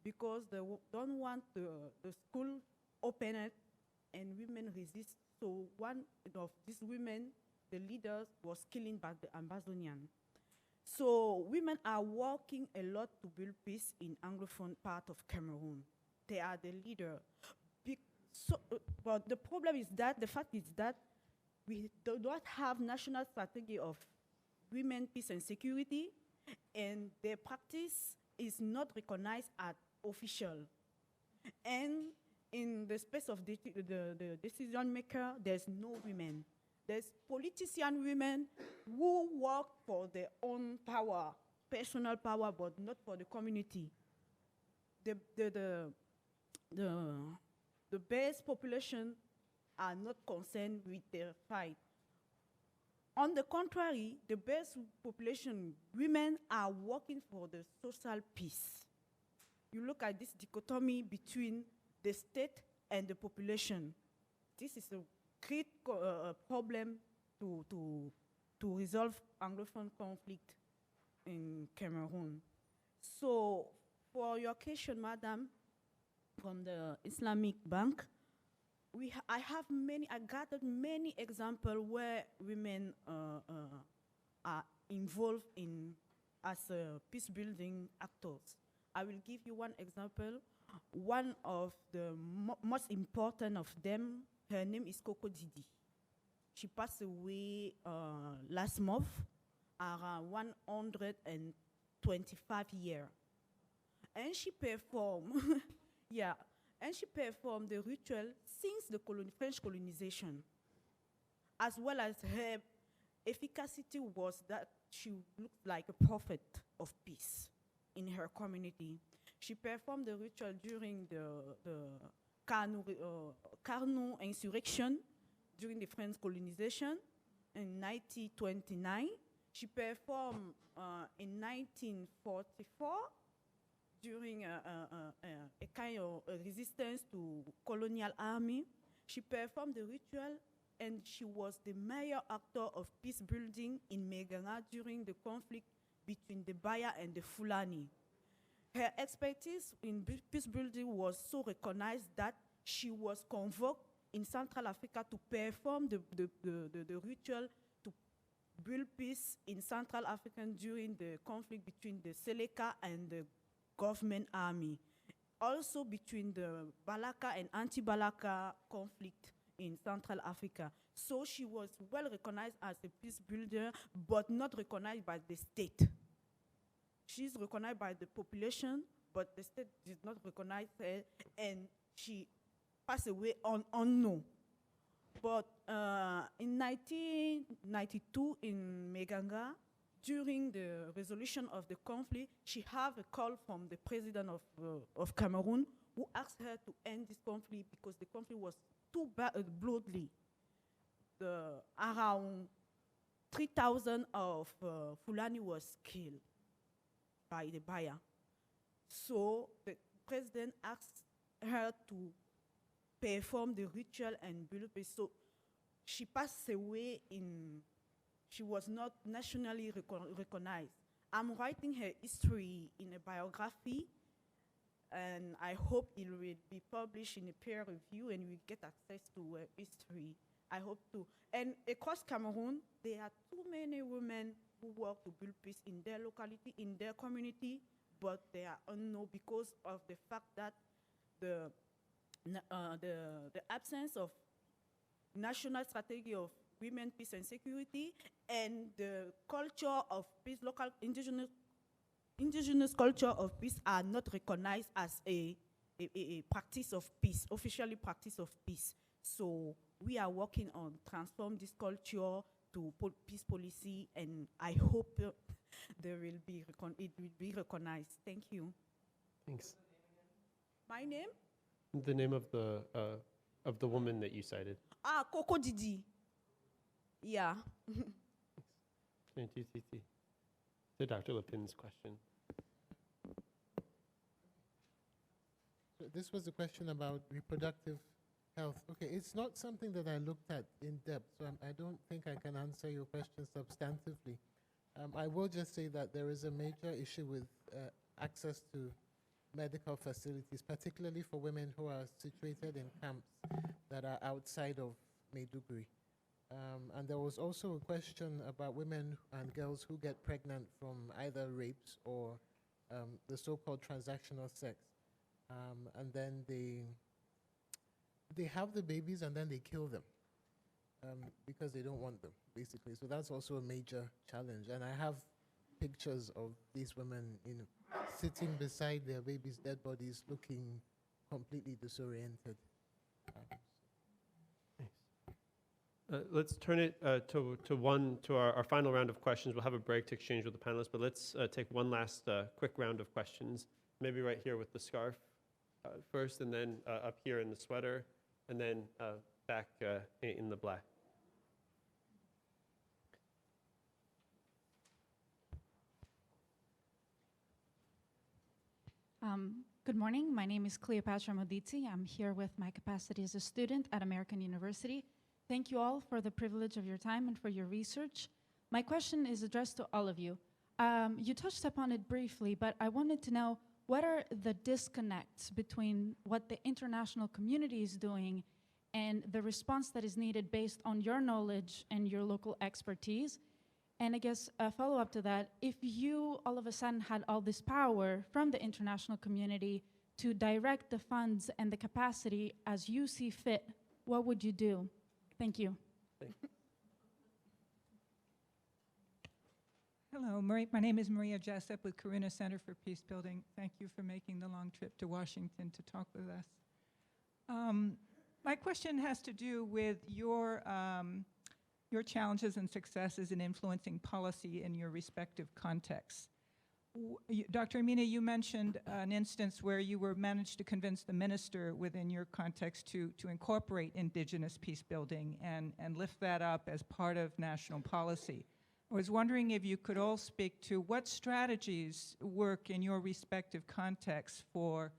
because they don't want the school open and women resist. So one of these women, the leaders, was killed by the Ambazonian. So women are working a lot to build peace in Anglophone part of Cameroon. They are the leader. But the problem is that, the fact is that we do not have national strategy of women, peace and security, and their practice is not recognized as official. And in the space of the decision maker, there's no women. There's politician women who work for their own power, personal power, but not for the community. The base population are not concerned with their fight. On the contrary, the base population, women are working for the social peace. You look at this dichotomy between the state and the population. This is a great problem to resolve Anglophone conflict in Cameroon. So for your question, madam, from the Islamic Bank, I gathered many examples where women are involved as peace building actors. I will give you one example. One of the most important of them, her name is Coco Didi. She passed away last month, around 125 years. And she performed, the ritual since the French colonization, as well as her efficacy was that she looked like a prophet of peace in her community. She performed the ritual during the Carnot insurrection during the French colonization in 1929. She performed in 1944 during a kind of resistance to colonial army. She performed the ritual, and she was the major actor of peace building in Megara during the conflict between the Baya and the Fulani. Her expertise in peace building was so recognized that she was convoked in Central Africa to perform the ritual to build peace in Central Africa during the conflict between the Seleka and the government army. Also between the Balaka and anti-Balaka conflict in Central Africa. So she was well recognized as a peace builder, but not recognized by the state. She's recognized by the population, but the state did not recognize her, and she passed away unknown. But in 1992 in Meganga, during the resolution of the conflict, she had a call from the president of Cameroon who asked her to end this conflict because the conflict was too bloody. Around 3,000 of Fulani was killed by the Baya. So the president asked her to perform the ritual and build peace. So she passed away she was not nationally recognized. I'm writing her history in a biography, and I hope it will be published in a peer review and we get access to her history. I hope to. And across Cameroon, there are too many women who work to build peace in their locality, in their community, but they are unknown because of the fact that the absence of national strategy of women, peace and security, and the culture of peace, local indigenous culture of peace are not recognized as a practice of peace, officially practice of peace. So we are working on transform this culture to peace policy, and I hope it will be recognized. Thank you. Thanks. My name? The name of the woman that you cited. Coco Didi. Yeah. Thank you, Titi. To Dr. Lepin's question. So this was a question about reproductive health. Okay, it's not something that I looked at in depth, so I don't think I can answer your question substantively. I will just say that there is a major issue with access to medical facilities, particularly for women who are situated in camps that are outside of Maiduguri. And there was also a question about women and girls who get pregnant from either rapes or the so-called transactional sex. And then they have the babies and then they kill them because they don't want them, basically. So that's also a major challenge. And I have pictures of these women, sitting beside their babies' dead bodies, looking completely disoriented. Let's turn it to our final round of questions. We'll have a break to exchange with the panelists, but let's take one last quick round of questions. Maybe right here with the scarf first, and then up here in the sweater, and then back in the black. Good morning. My name is Cleopatra Modizzi. I'm here with my capacity as a student at American University. Thank you all for the privilege of your time and for your research. My question is addressed to all of you. You touched upon it briefly, but I wanted to know, what are the disconnects between what the international community is doing and the response that is needed based on your knowledge and your local expertise? And I guess a follow-up to that, if you all of a sudden had all this power from the international community to direct the funds and the capacity as you see fit, what would you do? Thank you. Hello, my name is Maria Jessup with Karuna Center for Peace Building. Thank you for making the long trip to Washington to talk with us. My question has to do with your challenges and successes in influencing policy in your respective contexts. Dr. Amina, you mentioned an instance where you managed to convince the minister within your context to incorporate indigenous peace building and lift that up as part of national policy. I was wondering if you could all speak to what strategies work in your respective contexts for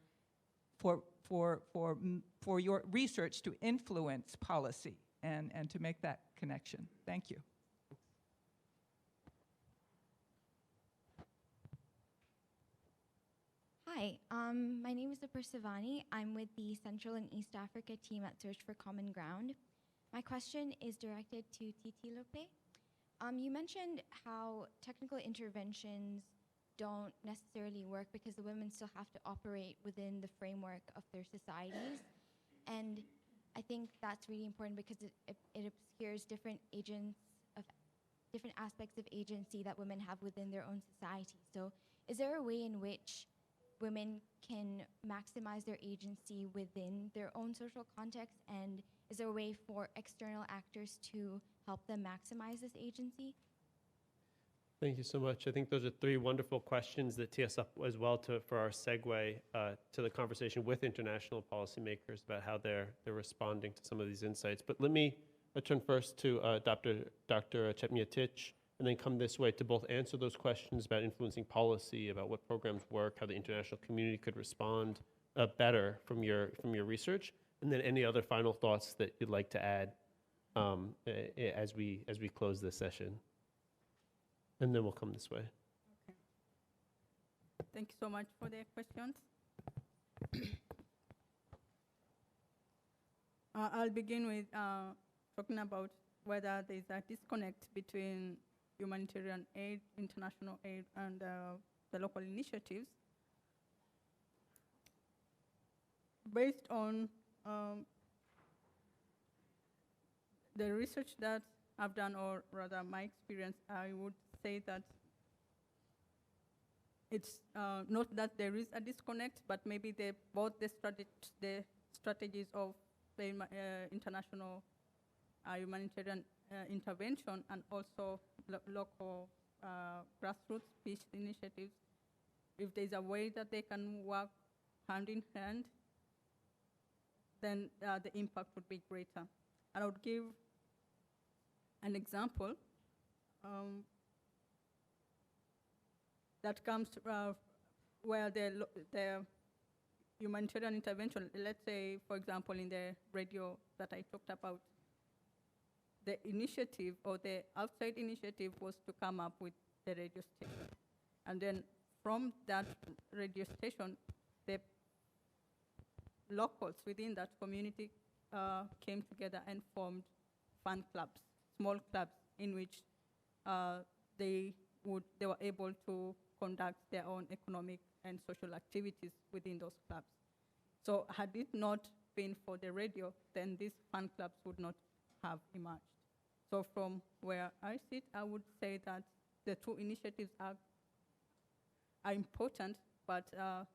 your research to influence policy and to make that connection. Thank you. Hi, my name is Persivani. I'm with the Central and East Africa team at Search for Common Ground. My question is directed to Titi Lope. You mentioned how technical interventions don't necessarily work because the women still have to operate within the framework of their societies. And I think that's really important because it obscures different aspects of agency that women have within their own society. So is there a way in which women can maximize their agency within their own social context? And is there a way for external actors to help them maximize this agency? Thank you so much. I think those are three wonderful questions that tee us up as well for our segue to the conversation with international policymakers about how they're responding to some of these insights. But let me turn first to Dr. Chappathis, and then come this way to both answer those questions about influencing policy, about what programs work, how the international community could respond better from your research, and then any other final thoughts that you'd like to add as we close this session. And then we'll come this way. Okay. Thank you so much for the questions. I'll begin with talking about whether there's a disconnect between humanitarian aid, international aid, and the local initiatives. Based on the research that I've done, or rather my experience, I would say that it's not that there is a disconnect, but maybe both the strategies of the international humanitarian intervention and also local grassroots peace initiatives, if there's a way that they can work hand in hand, then the impact would be greater. And I would give an example that comes where the humanitarian intervention, let's say, for example, in the radio that I talked about, the initiative or the outside initiative was to come up with the radio station. And then from that radio station, the locals within that community came together and formed fan clubs, small clubs, in which they were able to conduct their own economic and social activities within those clubs. So had it not been for the radio, then these fan clubs would not have emerged. So from where I sit, I would say that the two initiatives are important, but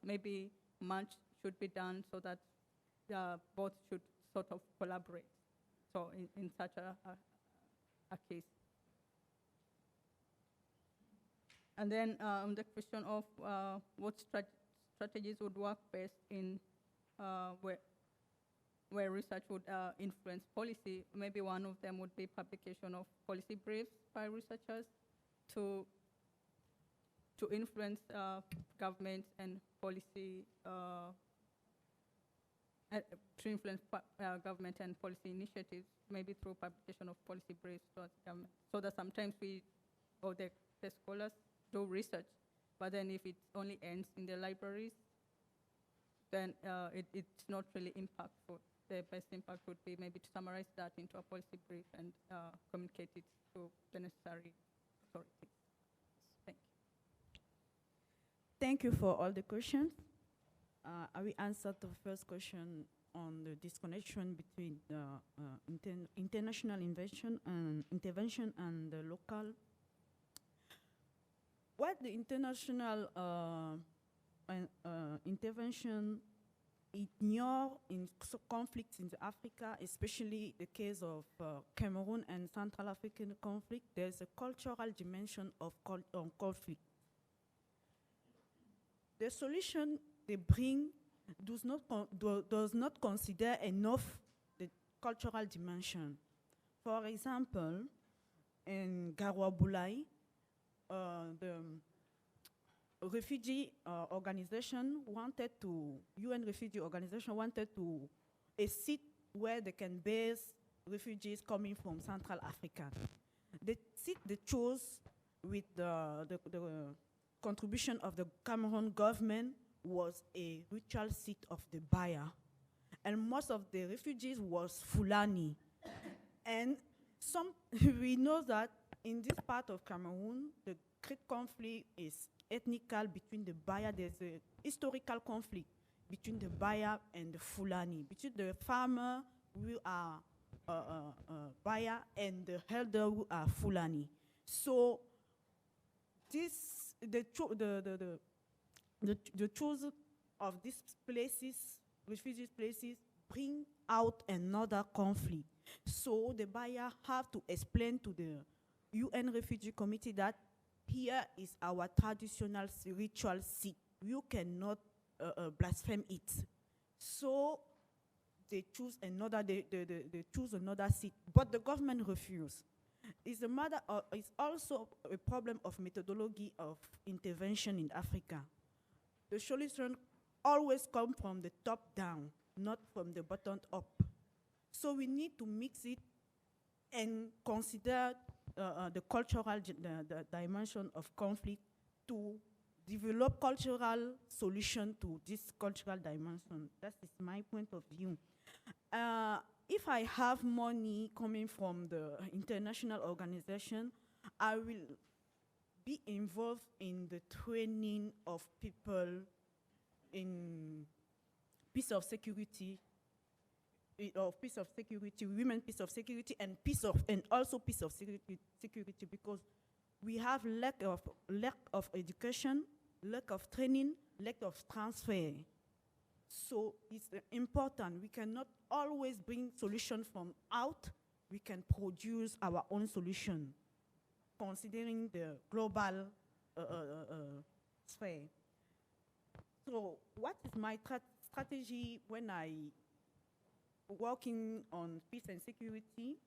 maybe much should be done so that both should sort of collaborate. So in such a case. And then the question of what strategies would work best in where research would influence policy, maybe one of them would be publication of policy briefs by researchers to influence governments and policy, to influence government and policy initiatives, maybe through publication of policy briefs towards government. So that sometimes the scholars do research, but then if it only ends in the libraries, then it's not really impactful. The best impact would be maybe to summarize that into a policy brief and communicate it to the necessary authorities. Thank you. Thank you for all the questions. I will answer the first question on the disconnection between the international intervention and the local. What the international intervention ignore in conflicts in Africa, especially the case of Cameroon and Central African conflict, there's a cultural dimension of conflict. The solution they bring does not consider enough the cultural dimension. For example, in Garwabulai, the refugee organization UN refugee organization wanted a seat where they can base refugees coming from Central Africa. The seat they chose with the contribution of the Cameroon government was a ritual seat of the buyer. And most of the refugees was Fulani. And we know that in this part of Cameroon, the great conflict is ethnical between the buyer. There's a historical conflict between the buyer and the Fulani, between the farmer who are buyer and the elder who are Fulani. So the choice of these places, refugee places, bring out another conflict. So the buyer have to explain to the UN Refugee Committee that here is our traditional ritual seat. You cannot blaspheme it. So they choose another. They choose another seat, but the government refused. It's a matter of, it's also a problem of methodology of intervention in Africa. The solution always come from the top down, not from the bottom up. So we need to mix it and consider the cultural the dimension of conflict to develop cultural solution to this cultural dimension. That is my point of view. If I have money coming from the international organization, I will be involved in the training of people in peace of security, women peace of security, and also peace of security, because we have lack of education, lack of training, lack of transfer. So it's important. We cannot always bring solutions from out. We can produce our own solution, considering the global sphere. So what is my strategy when I working on peace and security?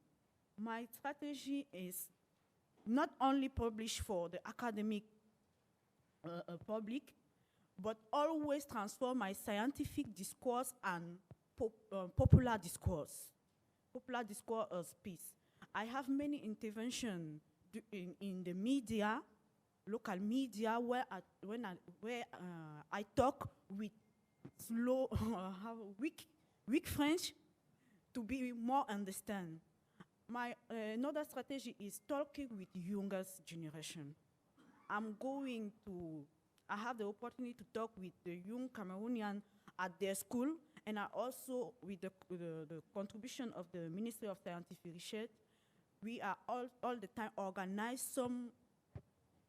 My strategy is not only publish for the academic public, but always transform my scientific discourse and popular discourse as peace. I have many interventions in the media, local media, where I talk with weak French to be more understand. My another strategy is talking with youngest generation. I have the opportunity to talk with the young Cameroonian at their school, and I also, with the contribution of the Ministry of Scientific Research, we are all the time organize some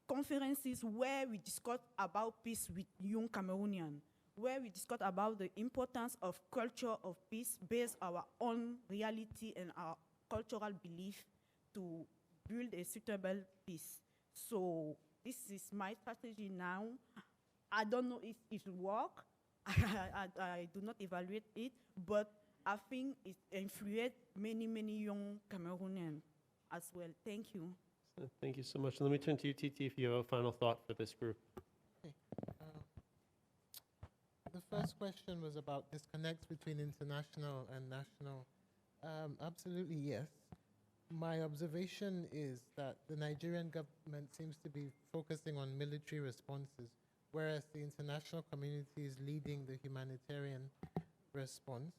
conferences where we discuss about peace with young Cameroonians, where we discuss about the importance of culture of peace based on our own reality and our cultural belief to build a suitable peace. So this is my strategy now. I don't know if it will work. I do not evaluate it, but I think it influenced many young Cameroonians as well. Thank you. Thank you so much. Let me turn to you, Titi, if you have a final thought for this group. Okay. The first question was about disconnects between international and national. Absolutely, yes. My observation is that the Nigerian government seems to be focusing on military responses, whereas the international community is leading the humanitarian response.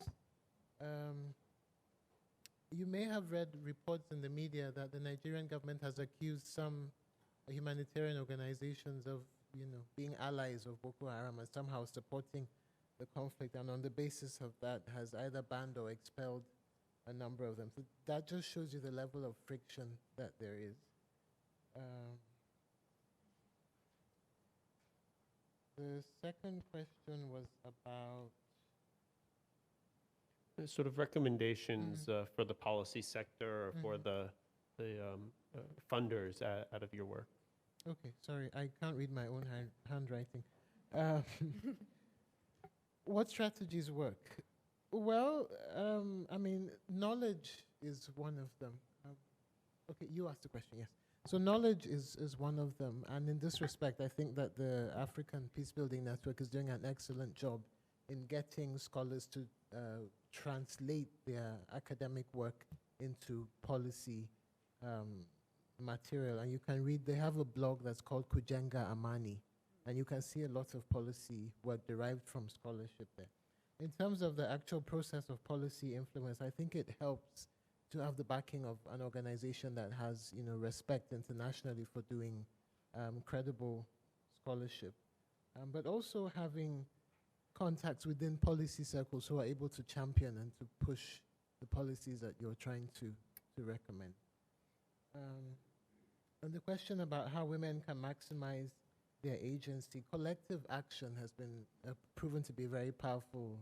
You may have read reports in the media that the Nigerian government has accused some humanitarian organizations of, being allies of Boko Haram and somehow supporting the conflict, and on the basis of that has either banned or expelled a number of them. So that just shows you the level of friction that there is. The second question was about sort of recommendations for the policy sector or for the funders out of your work. Okay, sorry, I can't read my own handwriting. What strategies work? Well, I mean, knowledge is one of them. Okay, you asked the question, yes. So knowledge is one of them. And in this respect, I think that the African Peacebuilding Network is doing an excellent job in getting scholars to translate their academic work into policy material. And you can read, they have a blog that's called Kujenga Amani, and you can see a lot of policy work derived from scholarship there. In terms of the actual process of policy influence, I think it helps to have the backing of an organization that has, respect internationally for doing credible scholarship, but also having contacts within policy circles who are able to champion and to push the policies that you're trying to recommend. And the question about how women can maximize their agency. Collective action has been proven to be a very powerful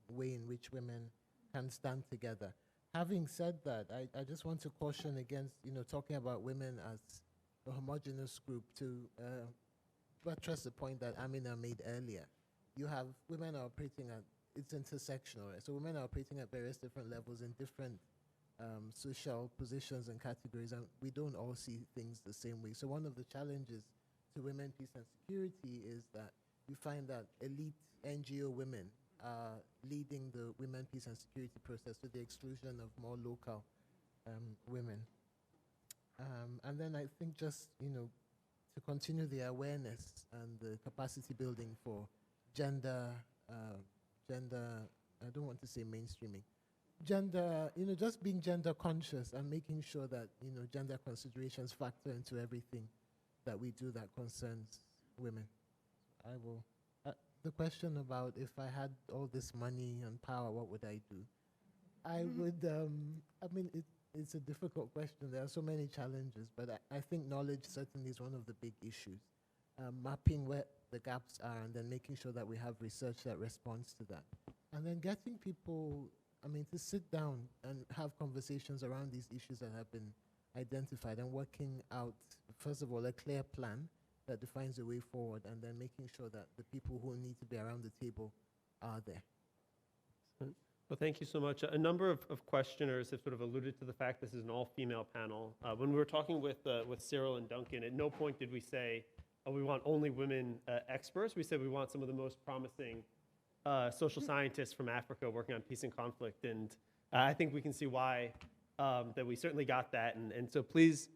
way in which women can stand together. Having said that, I just want to caution against, talking about women as a homogeneous group to buttress the point that Amina made earlier. You have women are operating at, it's intersectional, right? So women are operating at various different levels in different social positions and categories, and we don't all see things the same way. So one of the challenges to women, peace and security is that you find that elite NGO women are leading the women, peace and security process to the exclusion of more local women. And then I think just, to continue the awareness and the capacity building for gender, I don't want to say mainstreaming, gender, just being gender conscious and making sure that, gender considerations factor into everything that we do that concerns women. I will, the question about if I had all this money and power, what would I do? I would, it's a difficult question. There are so many challenges, but I think knowledge certainly is one of the big issues. Mapping where the gaps are and then making sure that we have research that responds to that. And then getting people, to sit down and have conversations around these issues that have been identified and working out, first of all, a clear plan that defines the way forward, and then making sure that the people who need to be around the table are there. Well, thank you so much. A number of questioners have sort of alluded to the fact this is an all-female panel. When we were talking with Cyril and Duncan, at no point did we say, we want only women experts. We said we want some of the most promising social scientists from Africa working on peace and conflict. And I think we can see why that we certainly got that. And so please,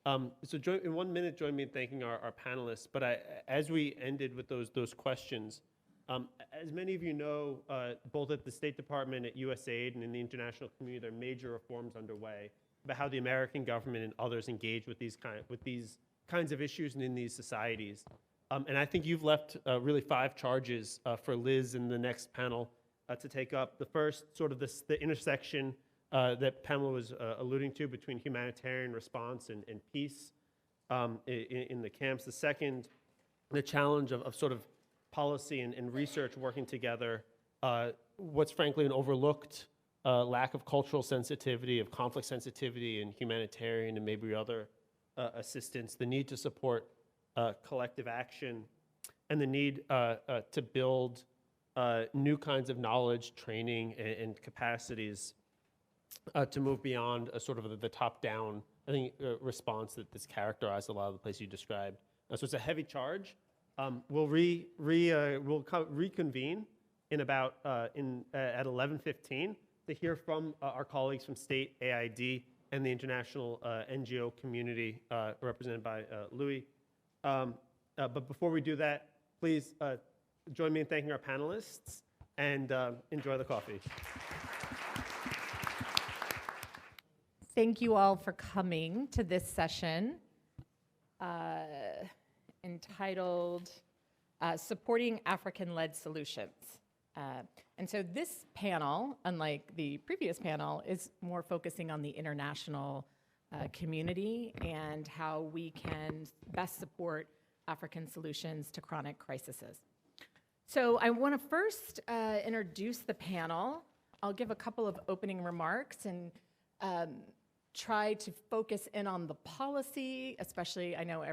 in 1 minute, join me in thanking our panelists. But as we ended with those questions, as many of you know, both at the State Department, at USAID, and in the international community, there are major reforms underway about how the American government and others engage with these kinds of issues and in these societies. And I think you've left really 5 charges for Liz in the next panel to take up. The first, sort of the intersection that Pamela was alluding to between humanitarian response and peace in the camps. The second, the challenge of sort of policy and research working together. What's frankly an overlooked lack of cultural sensitivity, of conflict sensitivity in humanitarian and maybe other assistance, the need to support collective action, and the need to build new kinds of knowledge, training, and capacities to move beyond a sort of the top-down, I think, response that's characterized a lot of the places you described. So it's a heavy charge. We'll reconvene in about at 11:15 to hear from our colleagues from State, AID, and the international NGO community represented by Louis. But before we do that, please join me in thanking our panelists and enjoy the coffee. Thank you all for coming to this session entitled Supporting African-Led Solutions. And so this panel, unlike the previous panel, is more focusing on the international community and how we can best support African solutions to chronic crises. So I want to first introduce the panel. I'll give a couple of opening remarks and try to focus in on the policy, especially, I know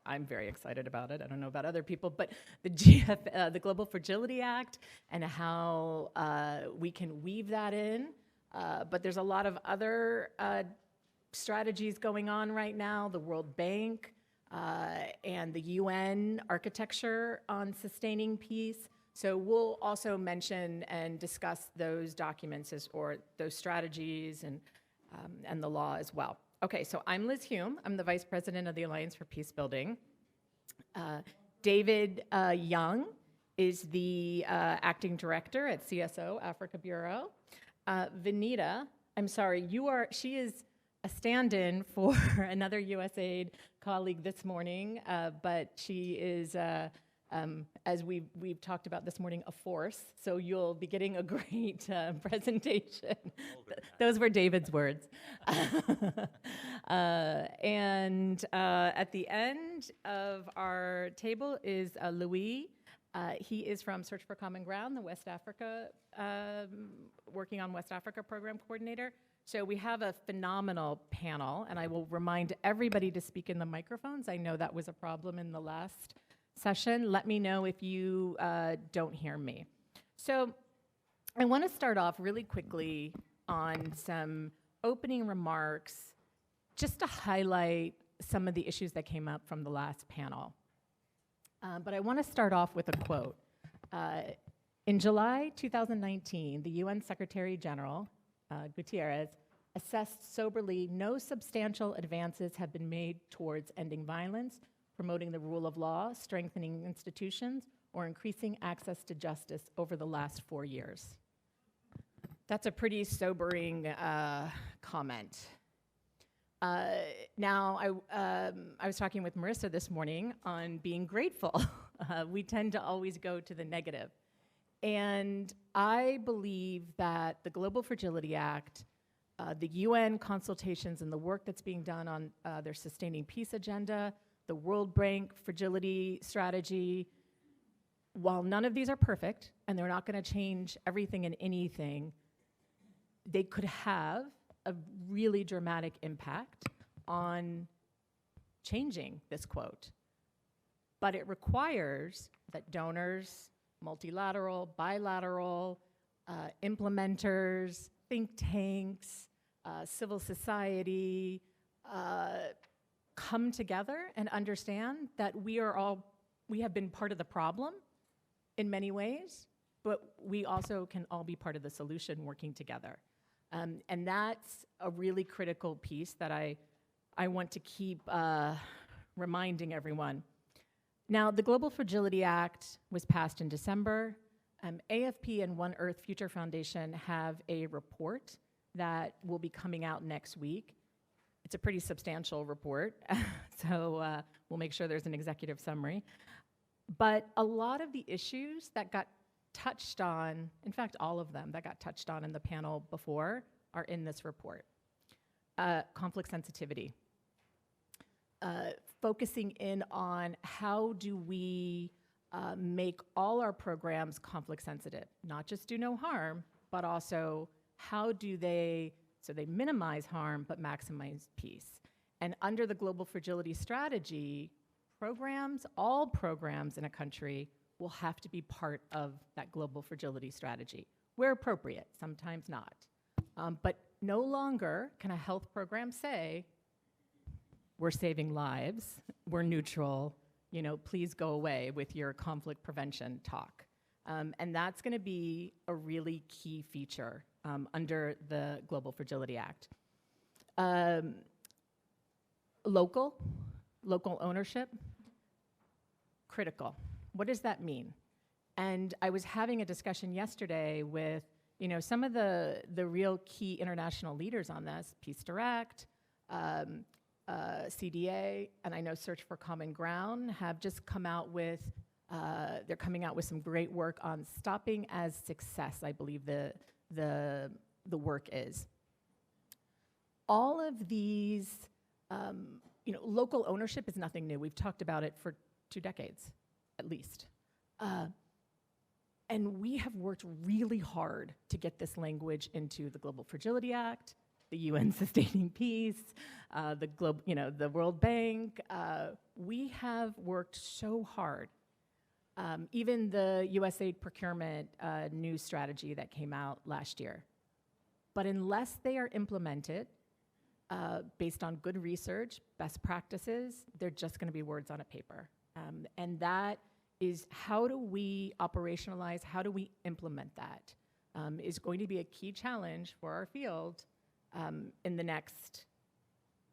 I'm very excited about it. I don't know about other people, but the Global Fragility Act and how we can weave that in. But there's a lot of other strategies going on right now, the World Bank and the UN architecture on sustaining peace. So we'll also mention and discuss those documents or those strategies and the law as well. Okay, so I'm Liz Hume. I'm the Vice President of the Alliance for Peace Building. David Young is the Acting Director at CSO, Africa Bureau. Vanita, I'm sorry, she is a stand-in for another USAID colleague this morning, but she is as we've talked about this morning, a force. So you'll be getting a great presentation. Those were David's words. And at the end of our table is Louis. He is from Search for Common Ground, the West Africa, working on West Africa program coordinator. So we have a phenomenal panel, and I will remind everybody to speak in the microphones. I know that was a problem in the last session. Let me know if you don't hear me. So I want to start off really quickly on some opening remarks just to highlight some of the issues that came up from the last panel. But I want to start off with a quote. In July 2019, the UN Secretary General, Guterres, assessed soberly no substantial advances have been made towards ending violence, promoting the rule of law, strengthening institutions, or increasing access to justice over the last 4 years. That's a pretty sobering comment. Now, I was talking with Marissa this morning on being grateful. We tend to always go to the negative. And I believe that the Global Fragility Act, the UN consultations and the work that's being done on their Sustaining Peace agenda, the World Bank Fragility Strategy, while none of these are perfect, and they're not going to change everything and anything, they could have a really dramatic impact on changing this quote. But it requires that donors, multilateral, bilateral, implementers, think tanks, civil society, come together and understand that we have been part of the problem in many ways, but we also can all be part of the solution working together. And that's a really critical piece that I want to keep reminding everyone. Now, the Global Fragility Act was passed in December. AFP and One Earth Future Foundation have a report that will be coming out next week. It's a pretty substantial report, so we'll make sure there's an executive summary. But a lot of the issues that got touched on, in fact, all of them that got touched on in the panel before, are in this report. Conflict sensitivity. Focusing in on how do we make all our programs conflict sensitive, not just do no harm, but also how do they, so they minimize harm but maximize peace. And under the Global Fragility Strategy, programs, all programs in a country will have to be part of that Global Fragility Strategy, where appropriate, sometimes not. But no longer can a health program say, we're saving lives, we're neutral, please go away with your conflict prevention talk. And that's going to be a really key feature under the Global Fragility Act. Local ownership, critical. What does that mean? And I was having a discussion yesterday with some of the real key international leaders on this, Peace Direct, CDA, and I know Search for Common Ground have just come out with, they're coming out with some great work on stopping as success, I believe the work is. All of these, local ownership is nothing new. We've talked about it for 2 decades, at least. And we have worked really hard to get this language into the Global Fragility Act, the UN Sustaining Peace, the World Bank. We have worked so hard. Even the USAID procurement new strategy that came out last year. But unless they are implemented based on good research, best practices, they're just going to be words on a paper. And that is, how do we operationalize, how do we implement that, is going to be a key challenge for our field in the next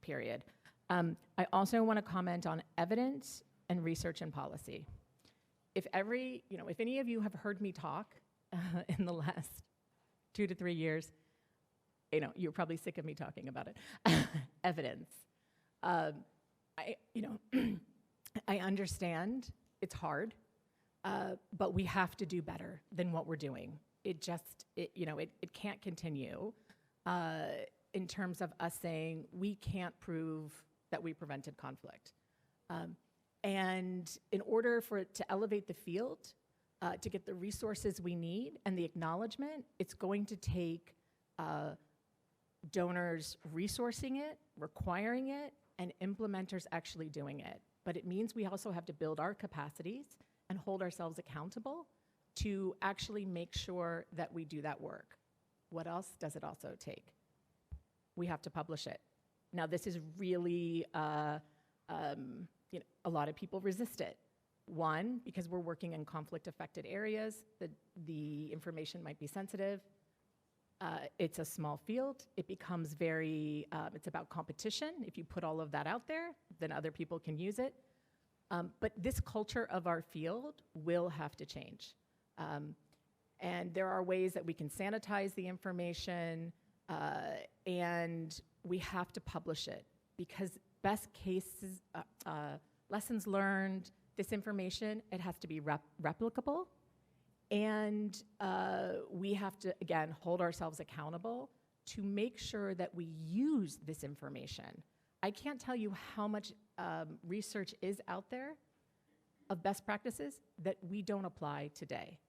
period. I also want to comment on evidence and research and policy. If any of you have heard me talk in the last 2 to 3 years, you're probably sick of me talking about it. Evidence. I understand it's hard. but we have to do better than what we're doing. It can't continue in terms of us saying we can't prove that we prevented conflict. And in order for it to elevate the field, to get the resources we need and the acknowledgement, it's going to take donors resourcing it, requiring it, and implementers actually doing it. But it means we also have to build our capacities and hold ourselves accountable to actually make sure that we do that work. What else does it also take? We have to publish it. Now, this is really, a lot of people resist it. One, because we're working in conflict-affected areas, the information might be sensitive. It's a small field. It becomes very, it's about competition. If you put all of that out there, then other people can use it. But this culture of our field will have to change. And there are ways that we can sanitize the information, and we have to publish it, because best cases, lessons learned, this information, it has to be replicable. And we have to, again, hold ourselves accountable to make sure that we use this information. I can't tell you how much research is out there of best practices that we don't apply today.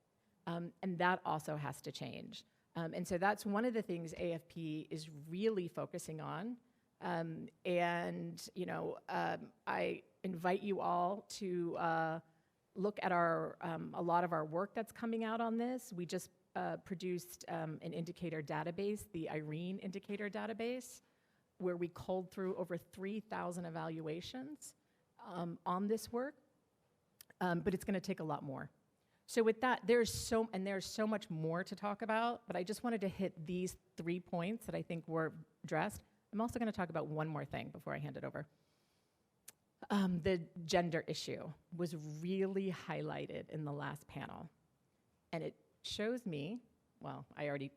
And that also has to change. And so that's one of the things AFP is really focusing on. I invite you all to look at a lot of our work that's coming out on this. We just produced an indicator database, the IRENE indicator database, where we culled through over 3,000 evaluations on this work, but it's gonna take a lot more. So with that, there's so much more to talk about, but I just wanted to hit these 3 points that I think were addressed. I'm also gonna talk about one more thing before I hand it over. The gender issue was really highlighted in the last panel. And it shows me, well, I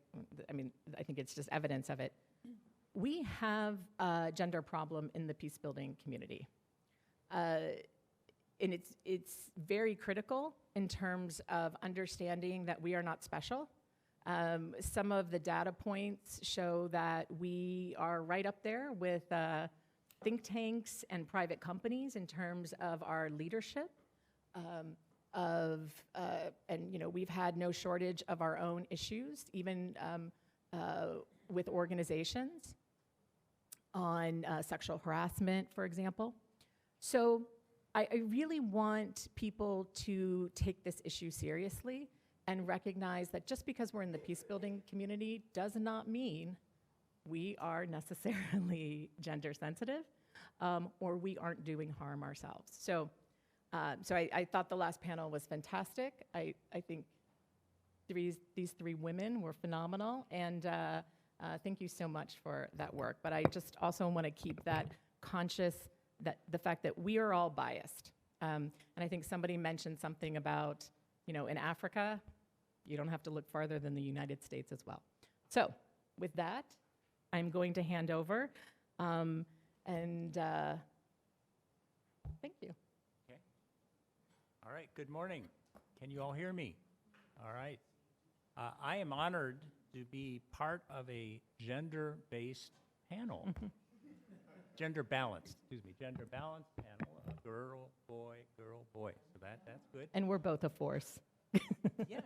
think it's just evidence of it. We have a gender problem in the peace building community. And it's very critical in terms of understanding that we are not special. Some of the data points show that we are right up there with think tanks and private companies in terms of our leadership, we've had no shortage of our own issues, even with organizations on sexual harassment, for example. So I really want people to take this issue seriously and recognize that just because we're in the peace building community does not mean we are necessarily gender sensitive, or we aren't doing harm ourselves. So I thought the last panel was fantastic. I think these 3 women were phenomenal, and thank you so much for that work. But I just also want to keep that conscious, that the fact that we are all biased. And I think somebody mentioned something about, in Africa, you don't have to look farther than the United States as well. So with that, I'm going to hand over, and thank you. Okay. All right, good morning. Can you all hear me? All right. I am honored to be part of a gender-based panel. Gender balanced panel, girl, boy, so that's good. And we're both a force. Yes,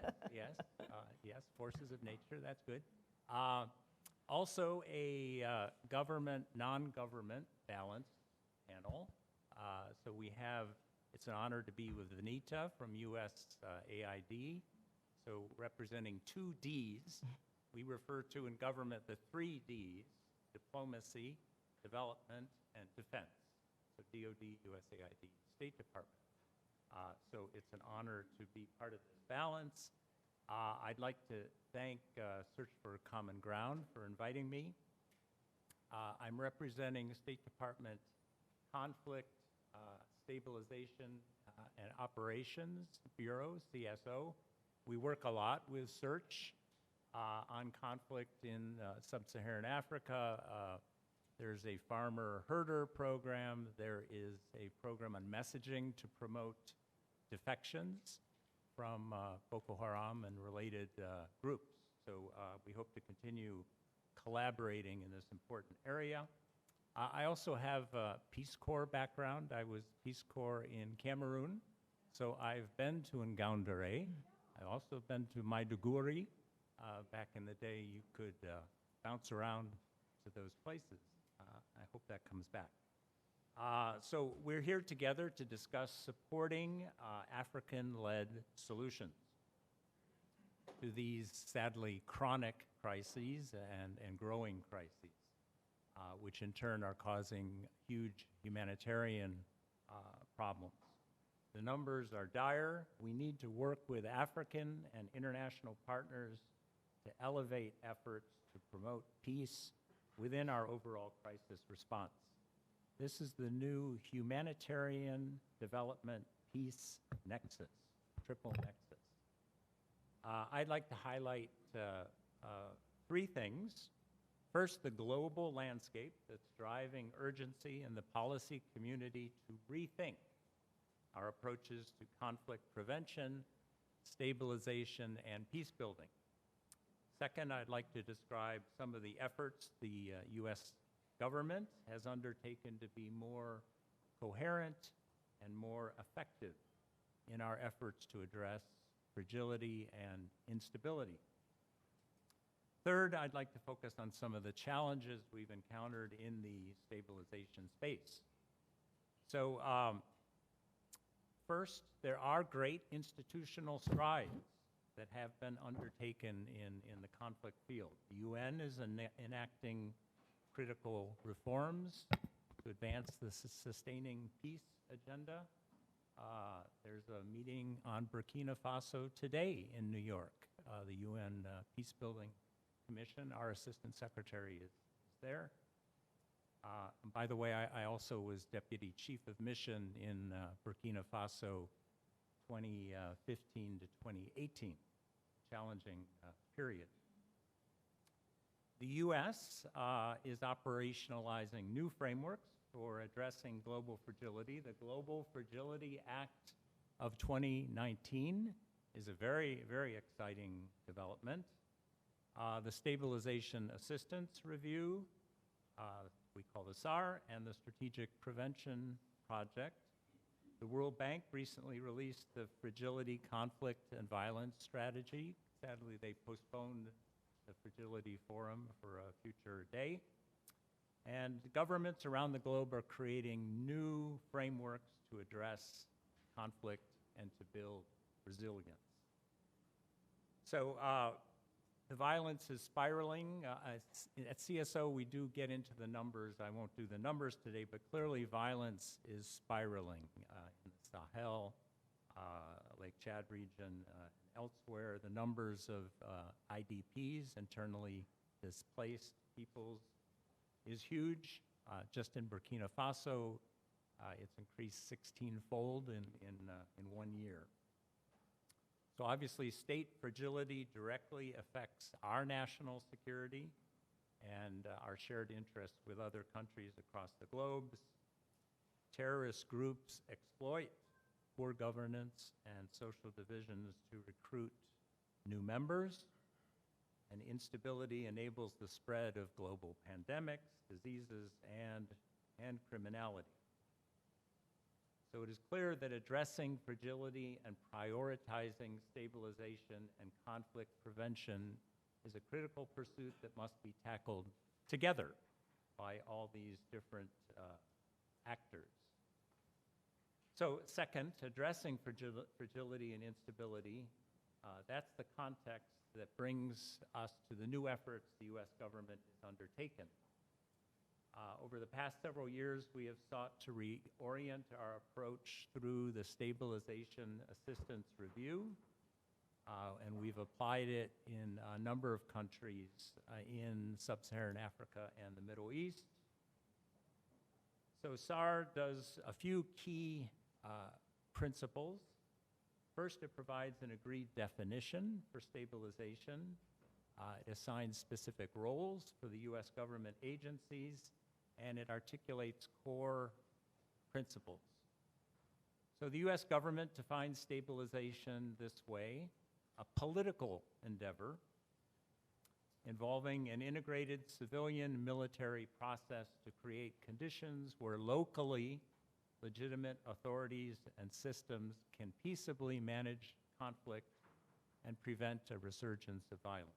forces of nature, that's good. Also a government, non-government balanced panel. So it's an honor to be with Vanita from USAID. So representing 2 Ds, we refer to in government the 3 Ds, diplomacy, development, and defense. So DOD, USAID, State Department. So it's an honor to be part of this balance. I'd like to thank Search for Common Ground for inviting me. I'm representing State Department Conflict, Stabilization, and Operations Bureau, CSO. We work a lot with Search on conflict in sub-Saharan Africa. There's a farmer-herder program. There is a program on messaging to promote defections. from Boko Haram and related groups. So we hope to continue collaborating in this important area. I also have a Peace Corps background. I was Peace Corps in Cameroon, so I've been to Ngaoundéré. I've also been to Maiduguri. Back in the day, you could bounce around to those places. I hope that comes back. So we're here together to discuss supporting African-led solutions to these sadly chronic crises and growing crises, which in turn are causing huge humanitarian problems. The numbers are dire. We need to work with African and international partners to elevate efforts to promote peace within our overall crisis response. This is the new humanitarian development peace nexus, triple nexus. I'd like to highlight three things. First, the global landscape that's driving urgency in the policy community to rethink our approaches to conflict prevention, stabilization, and peace building. Second, I'd like to describe some of the efforts the U.S. government has undertaken to be more coherent and more effective in our efforts to address fragility and instability. Third, I'd like to focus on some of the challenges we've encountered in the stabilization space. So first, there are great institutional strides that have been undertaken in the conflict field. The UN is enacting critical reforms to advance the sustaining peace agenda. There's a meeting on Burkina Faso today in New York. The UN Peace Building Commission, our Assistant Secretary is there. By the way, I also was Deputy Chief of Mission in Burkina Faso 2015 to 2018, challenging period. The U.S. Is operationalizing new frameworks for addressing global fragility. The Global Fragility Act of 2019 is a very, very exciting development. The Stabilization Assistance Review, we call the SAR, and the Strategic Prevention Project. The World Bank recently released the Fragility, Conflict, and Violence Strategy. Sadly, they postponed the Fragility Forum for a future day. And governments around the globe are creating new frameworks to address conflict and to build resilience. So the violence is spiraling. At CSO, we do get into the numbers. I won't do the numbers today, but clearly violence is spiraling in the Sahel, Lake Chad region, elsewhere. The numbers of IDPs, internally displaced peoples, is huge. Just in Burkina Faso, it's increased 16-fold in 1 year. So obviously, state fragility directly affects our national security and our shared interests with other countries across the globe. Terrorist groups exploit poor governance and social divisions to recruit new members, and instability enables the spread of global pandemics, diseases, and criminality. So it is clear that addressing fragility and prioritizing stabilization and conflict prevention is a critical pursuit that must be tackled together by all these different actors. So second, addressing fragility and instability, that's the context that brings us to the new efforts the U.S. government has undertaken. Over the past several years, we have sought to reorient our approach through the Stabilization Assistance Review, and we've applied it in a number of countries in sub-Saharan Africa and the Middle East. So SAR does a few key principles. First, it provides an agreed definition for stabilization. It assigns specific roles for the U.S. government agencies, and it articulates core principles. So the US government defines stabilization this way: a political endeavor involving an integrated civilian military process to create conditions where locally legitimate authorities and systems can peaceably manage conflict and prevent a resurgence of violence.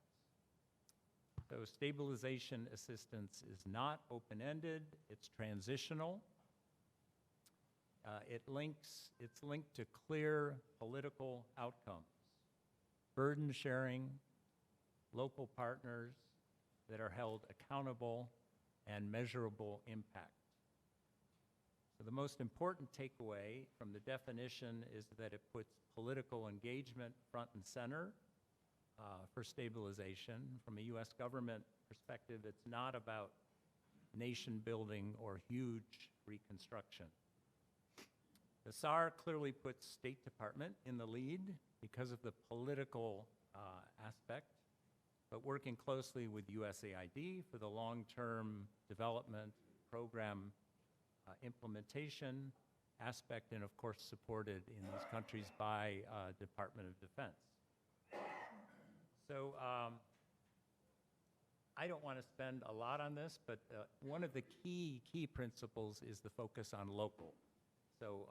So stabilization assistance is not open-ended, it's transitional. It's linked to clear political outcomes, burden sharing, local partners that are held accountable, and measurable impact. So the most important takeaway from the definition is that it puts political engagement front and center for stabilization. From a US government perspective, it's not about nation building or huge reconstruction. The SAR clearly puts State Department in the lead because of the political aspect, but working closely with USAID for the long-term development program implementation aspect, and of course supported in these countries by Department of Defense. So I don't want to spend a lot on this, but one of the key principles is the focus on local. So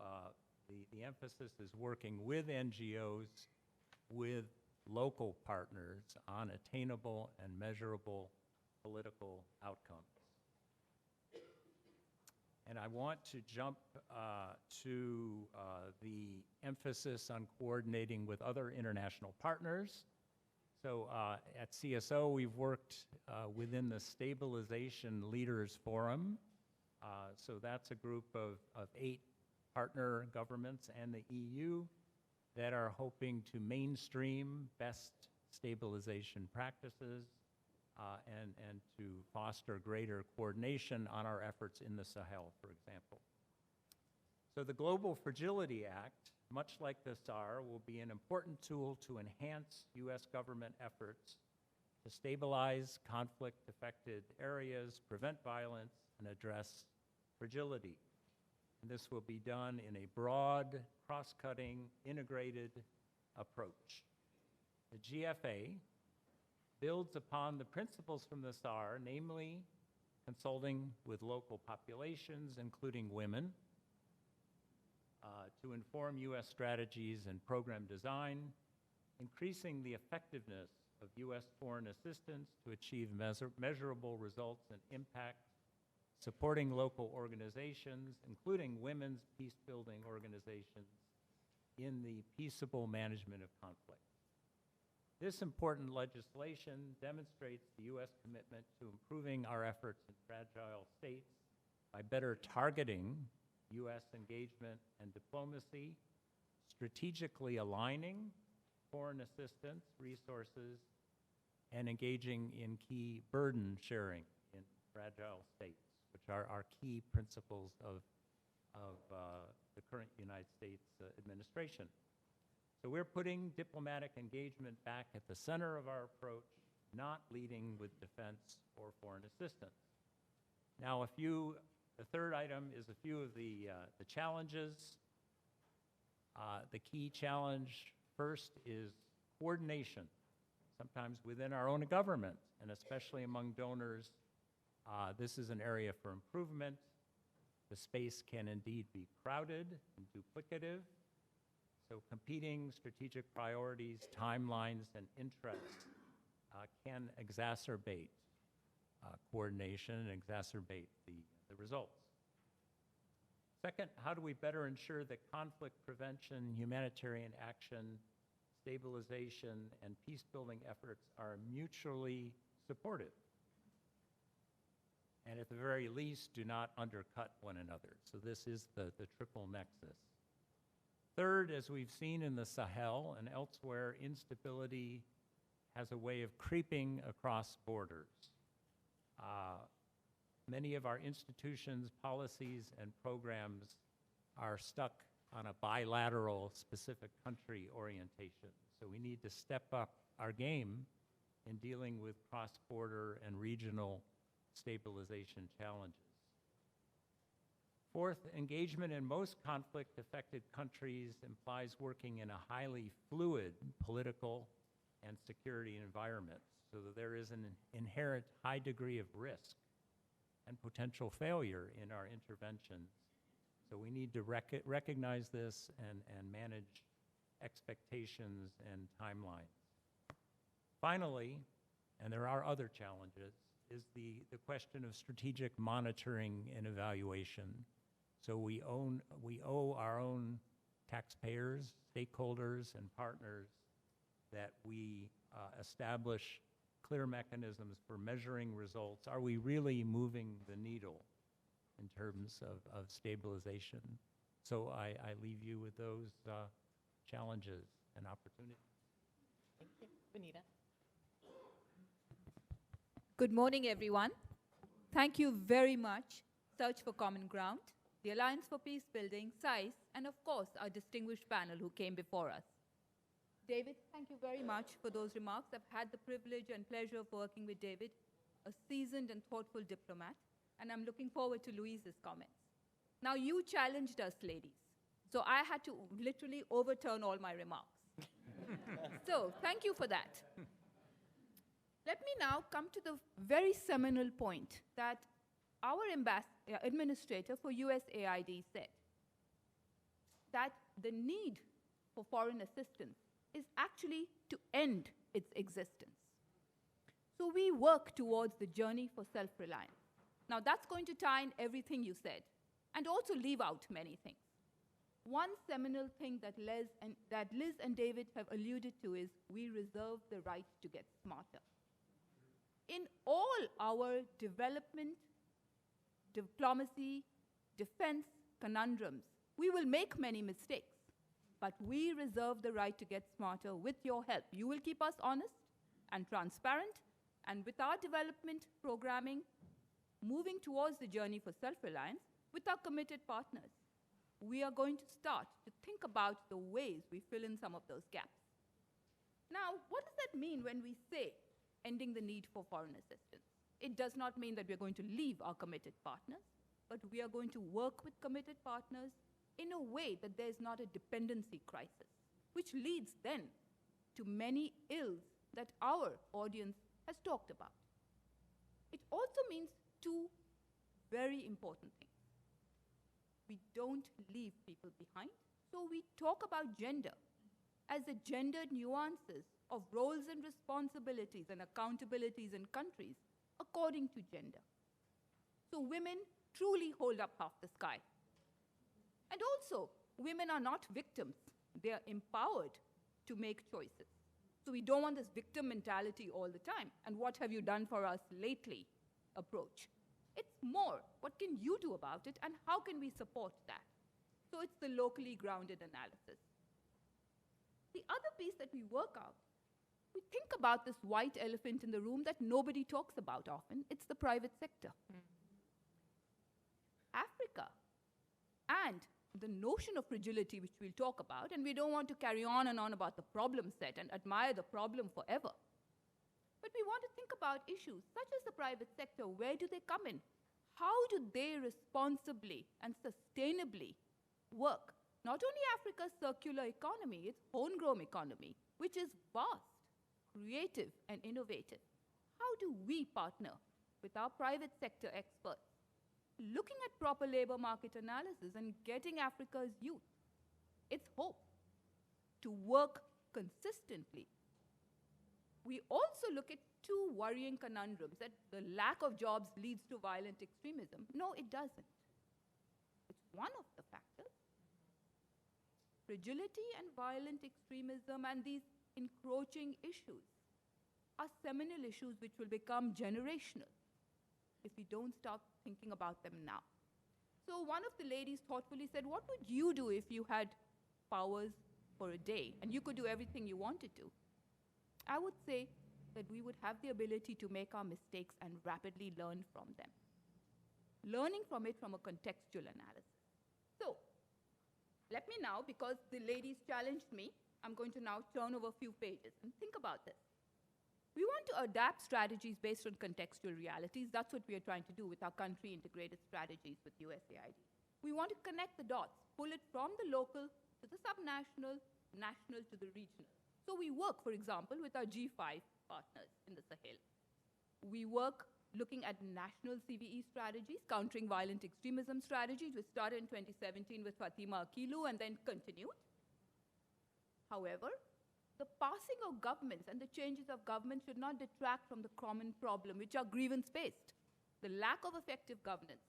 the emphasis is working with NGOs, with local partners on attainable and measurable political outcomes. And I want to jump to the emphasis on coordinating with other international partners. So at CSO, we've worked within the Stabilization Leaders Forum. So that's a group of 8 partner governments and the EU that are hoping to mainstream best stabilization practices and to foster greater coordination on our efforts in the Sahel, for example. So the Global Fragility Act, much like the SAR, will be an important tool to enhance US government efforts to stabilize conflict-affected areas, prevent violence, and address fragility. And this will be done in a broad, cross-cutting, integrated approach. The GFA builds upon the principles from the SAR, namely consulting with local populations, including women, to inform US strategies and program design, increasing the effectiveness of US foreign assistance to achieve measurable results and impact, supporting local organizations, including women's peace-building organizations, in the peaceable management of conflict. This important legislation demonstrates the US commitment to improving our efforts in fragile states by better targeting US engagement and diplomacy, strategically aligning foreign assistance resources, and engaging in key burden sharing in fragile states, which are our key principles of the current United States administration. So we're putting diplomatic engagement back at the center of our approach, not leading with defense or foreign assistance. Now, the third item is a few of the challenges. The key challenge first is coordination, sometimes within our own government, and especially among donors. This is an area for improvement. The space can indeed be crowded and duplicative. So competing strategic priorities, timelines, and interests can exacerbate coordination and exacerbate the results. Second, how do we better ensure that conflict prevention, humanitarian action, stabilization, and peace-building efforts are mutually supportive, and at the very least, do not undercut one another? So this is the triple nexus. Third, as we've seen in the Sahel and elsewhere, instability has a way of creeping across borders. Many of our institutions, policies, and programs are stuck on a bilateral specific country orientation. So we need to step up our game in dealing with cross-border and regional stabilization challenges. Fourth, engagement in most conflict-affected countries implies working in a highly fluid political and security environment, so that there is an inherent high degree of risk and potential failure in our interventions. So we need to recognize this and manage expectations and timelines. Finally, and there are other challenges, is the question of strategic monitoring and evaluation. So we owe our own taxpayers, stakeholders, and partners that we establish clear mechanisms for measuring results. Are we really moving the needle in terms of stabilization? So I leave you with those challenges and opportunities. Thank you. Benita. Good morning, everyone. Thank you very much, Search for Common Ground, the Alliance for Peace Building, SAIS, and of course, our distinguished panel who came before us. David, thank you very much for those remarks. I've had the privilege and pleasure of working with David, a seasoned and thoughtful diplomat, and I'm looking forward to Louise's comments. Now, you challenged us, ladies, so I had to literally overturn all my remarks. So, thank you for that. Let me now come to the very seminal point that our administrator for USAID said, that the need for foreign assistance is actually to end its existence. So we work towards the journey for self-reliance. Now that's going to tie in everything you said, and also leave out many things. One seminal thing that Liz and David have alluded to is we reserve the right to get smarter. In all our development, diplomacy, defense conundrums, we will make many mistakes, but we reserve the right to get smarter with your help. You will keep us honest and transparent, and with our development programming, moving towards the journey for self-reliance with our committed partners, we are going to start to think about the ways we fill in some of those gaps. Now, what does that mean when we say ending the need for foreign assistance? It does not mean that we're going to leave our committed partners, but we are going to work with committed partners in a way that there's not a dependency crisis, which leads then to many ills that our audience has talked about. It also means two very important things. We don't leave people behind, so we talk about gender as the gendered nuances of roles and responsibilities and accountabilities in countries according to gender. So women truly hold up half the sky. And also, women are not victims. They are empowered to make choices. So we don't want this victim mentality all the time, and what have you done for us lately approach. It's more, what can you do about it, and how can we support that? So it's the locally grounded analysis. The other piece that we work out, we think about this white elephant in the room that nobody talks about often. It's the private sector. Africa and the notion of fragility, which we'll talk about, and we don't want to carry on and on about the problem set and admire the problem forever. But we want to think about issues such as the private sector. Where do they come in? How do they responsibly and sustainably work? Not only Africa's circular economy, its homegrown economy, which is vast, creative, and innovative. How do we partner with our private sector experts, looking at proper labor market analysis and getting Africa's youth its hope to work consistently? We also look at two worrying conundrums, that the lack of jobs leads to violent extremism. No, it doesn't. It's one of the factors. Fragility and violent extremism and these encroaching issues are seminal issues which will become generational if we don't start thinking about them now. So one of the ladies thoughtfully said, what would you do if you had powers for a day and you could do everything you wanted to? I would say that we would have the ability to make our mistakes and rapidly learn from them. Learning from it from a contextual analysis. So, let me now, because the ladies challenged me, I'm going to now turn over a few pages and think about this. We want to adapt strategies based on contextual realities. That's what we are trying to do with our country integrated strategies with USAID. We want to connect the dots, pull it from the local to the subnational, national to the regional. So we work, for example, with our G5 partners in the Sahel. We work looking at national CVE strategies, countering violent extremism strategies, which started in 2017 with Fatima Akilu and then continued. However, the passing of governments and the changes of government should not detract from the common problem, which are grievance-based. The lack of effective governance,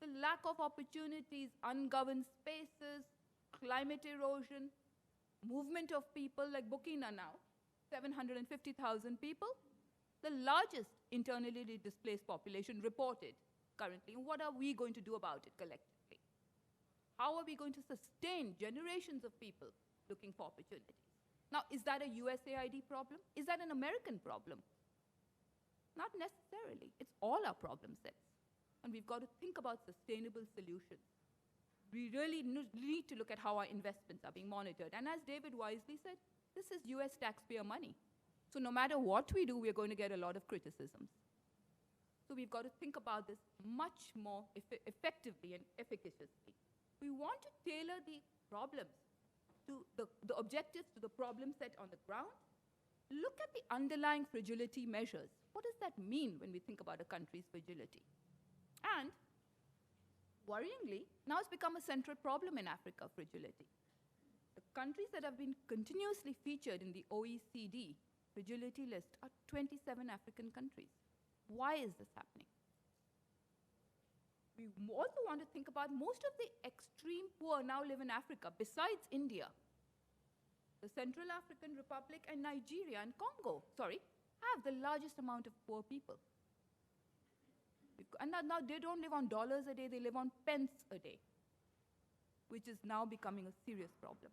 the lack of opportunities, ungoverned spaces, climate erosion, movement of people like Burkina now, 750,000 people, the largest internally displaced population reported currently. What are we going to do about it collectively? How are we going to sustain generations of people looking for opportunities? Now, is that a USAID problem? Is that an American problem? Not necessarily. It's all our problem sets. And we've got to think about sustainable solutions. We really need to look at how our investments are being monitored. And as David wisely said, this is US taxpayer money. So no matter what we do, we're going to get a lot of criticisms. So we've got to think about this much more effectively and efficaciously. We want to tailor the problems to the objectives to the problem set on the ground. Look at the underlying fragility measures. What does that mean when we think about a country's fragility? And worryingly, now it's become a central problem in Africa, fragility. The countries that have been continuously featured in the OECD fragility list are 27 African countries. Why is this happening? We also want to think about most of the extreme poor now live in Africa, besides India. The Central African Republic and Nigeria and Congo, have the largest amount of poor people. And now they don't live on dollars a day, they live on pence a day, which is now becoming a serious problem.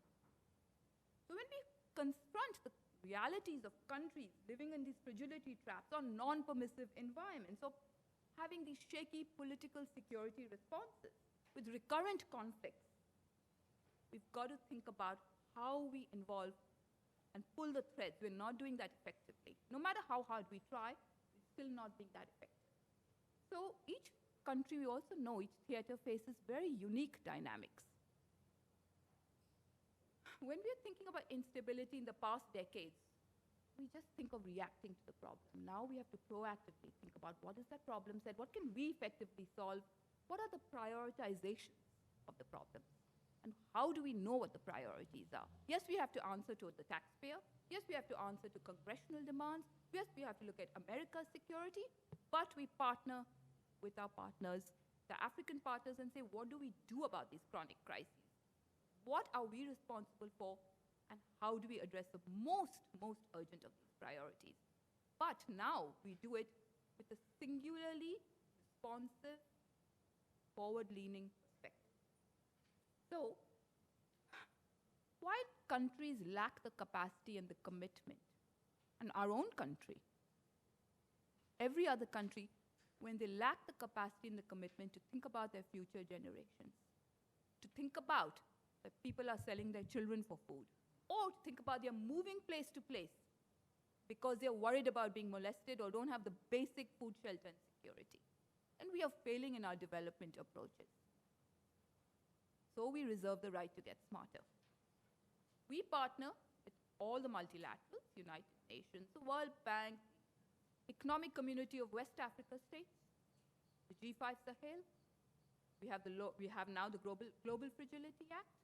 So when we confront the realities of countries living in these fragility traps or non-permissive environments, of having these shaky political security responses with recurrent conflicts, we've got to think about how we involve and pull the threads. We're not doing that effectively. No matter how hard we try, we're still not being that effective. So each country, we also know each theater faces very unique dynamics. When we're thinking about instability in the past decades, we just think of reacting to the problem. Now we have to proactively think about what is that problem set, what can we effectively solve, what are the prioritizations of the problem, and how do we know what the priorities are? Yes, we have to answer to the taxpayer. Yes, we have to answer to congressional demands. Yes, we have to look at America's security, but we partner with our partners, the African partners, and say, what do we do about these chronic crises? What are we responsible for, and how do we address the most urgent of these priorities? But now we do it with a singularly responsive, forward-leaning perspective. So, while countries lack the capacity and the commitment, and our own country, every other country, when they lack the capacity and the commitment to think about their future generations, to think about that people are selling their children for food, or to think about they're moving place to place because they're worried about being molested or don't have the basic food, shelter, and security. And we are failing in our development approaches. So we reserve the right to get smarter. We partner with all the multilaterals, United Nations, the World Bank, Economic Community of West Africa states, the G5 Sahel. We have now the Global Fragility Act.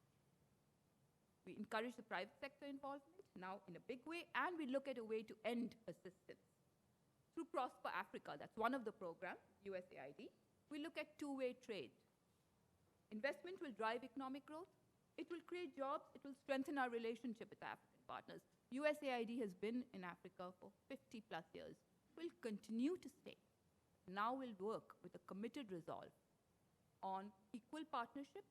We encourage the private sector involvement now in a big way, and we look at a way to end assistance. Through Prosper Africa, that's one of the programs, USAID, we look at two-way trade. Investment will drive economic growth. It will create jobs. It will strengthen our relationship with African partners. USAID has been in Africa for 50 plus years. Will continue to stay. Now we'll work with a committed resolve on equal partnerships,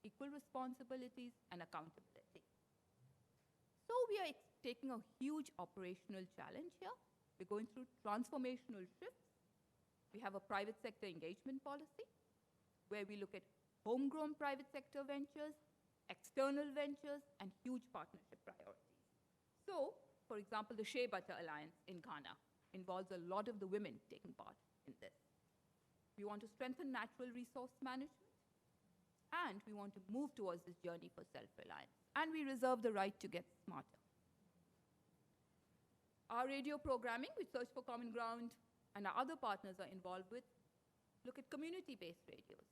equal responsibilities, and accountability. So we are taking a huge operational challenge here. We're going through transformational shifts. We have a private sector engagement policy where we look at homegrown private sector ventures, external ventures, and huge partnership priorities. So, for example, the Shea Butter Alliance in Ghana involves a lot of the women taking part in this. We want to strengthen natural resource management, And we want to move towards this journey for self-reliance. And we reserve the right to get smarter. Our radio programming, which Search for Common Ground and our other partners are involved with, look at community-based radios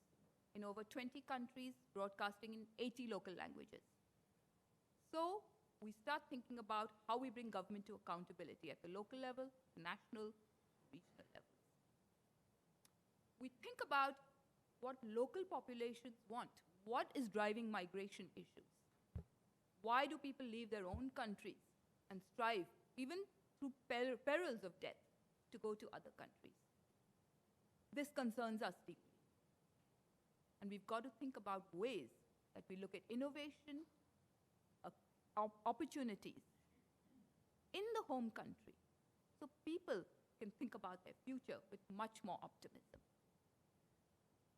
in over 20 countries, broadcasting in 80 local languages. So we start thinking about how we bring government to accountability at the local level, the national, regional levels. We think about what local populations want. What is driving migration issues? Why do people leave their own countries and strive, even through perils of death, to go to other countries? This concerns us deeply. And we've got to think about ways that we look at innovation, opportunities in the home country, so people can think about their future with much more optimism.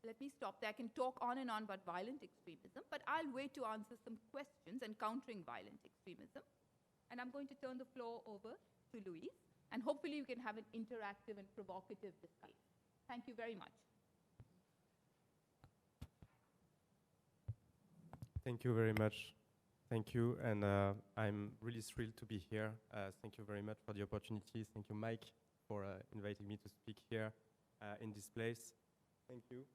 Let me stop there. I can talk on and on about violent extremism, but I'll wait to answer some questions and countering violent extremism. And I'm going to turn the floor over to Louise, and hopefully you can have an interactive and provocative discussion. Thank you very much. Thank you very much. Thank you, and I'm really thrilled to be here. Thank you very much for the opportunity. Thank you, Mike, for inviting me to speak here in this place. Thank you.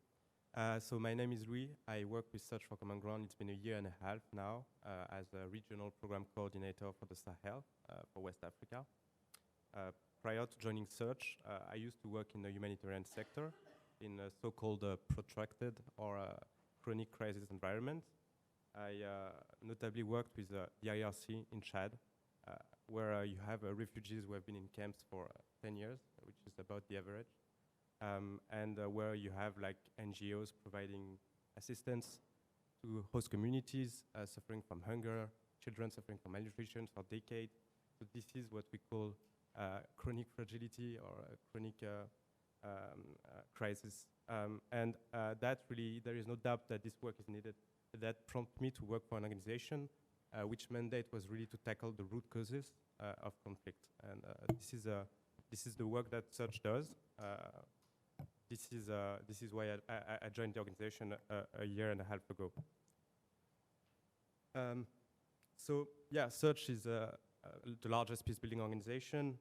So my name is Louis. I work with Search for Common Ground. It's been a year and a half now as a regional program coordinator for the Sahel for West Africa. Prior to joining Search, I used to work in the humanitarian sector in a so-called protracted or chronic crisis environment. I notably worked with the IRC in Chad, where you have refugees who have been in camps for 10 years, which is about the average, and where you have like NGOs providing assistance to host communities suffering from hunger, children suffering from malnutrition for decades. So this is what we call chronic fragility or chronic crisis. And that really, there is no doubt that this work is needed. That prompted me to work for an organization which mandate was really to tackle the root causes of conflict. And this is the work that Search does. This is why I joined the organization a year and a half ago. So yeah, Search is the largest peace-building organization,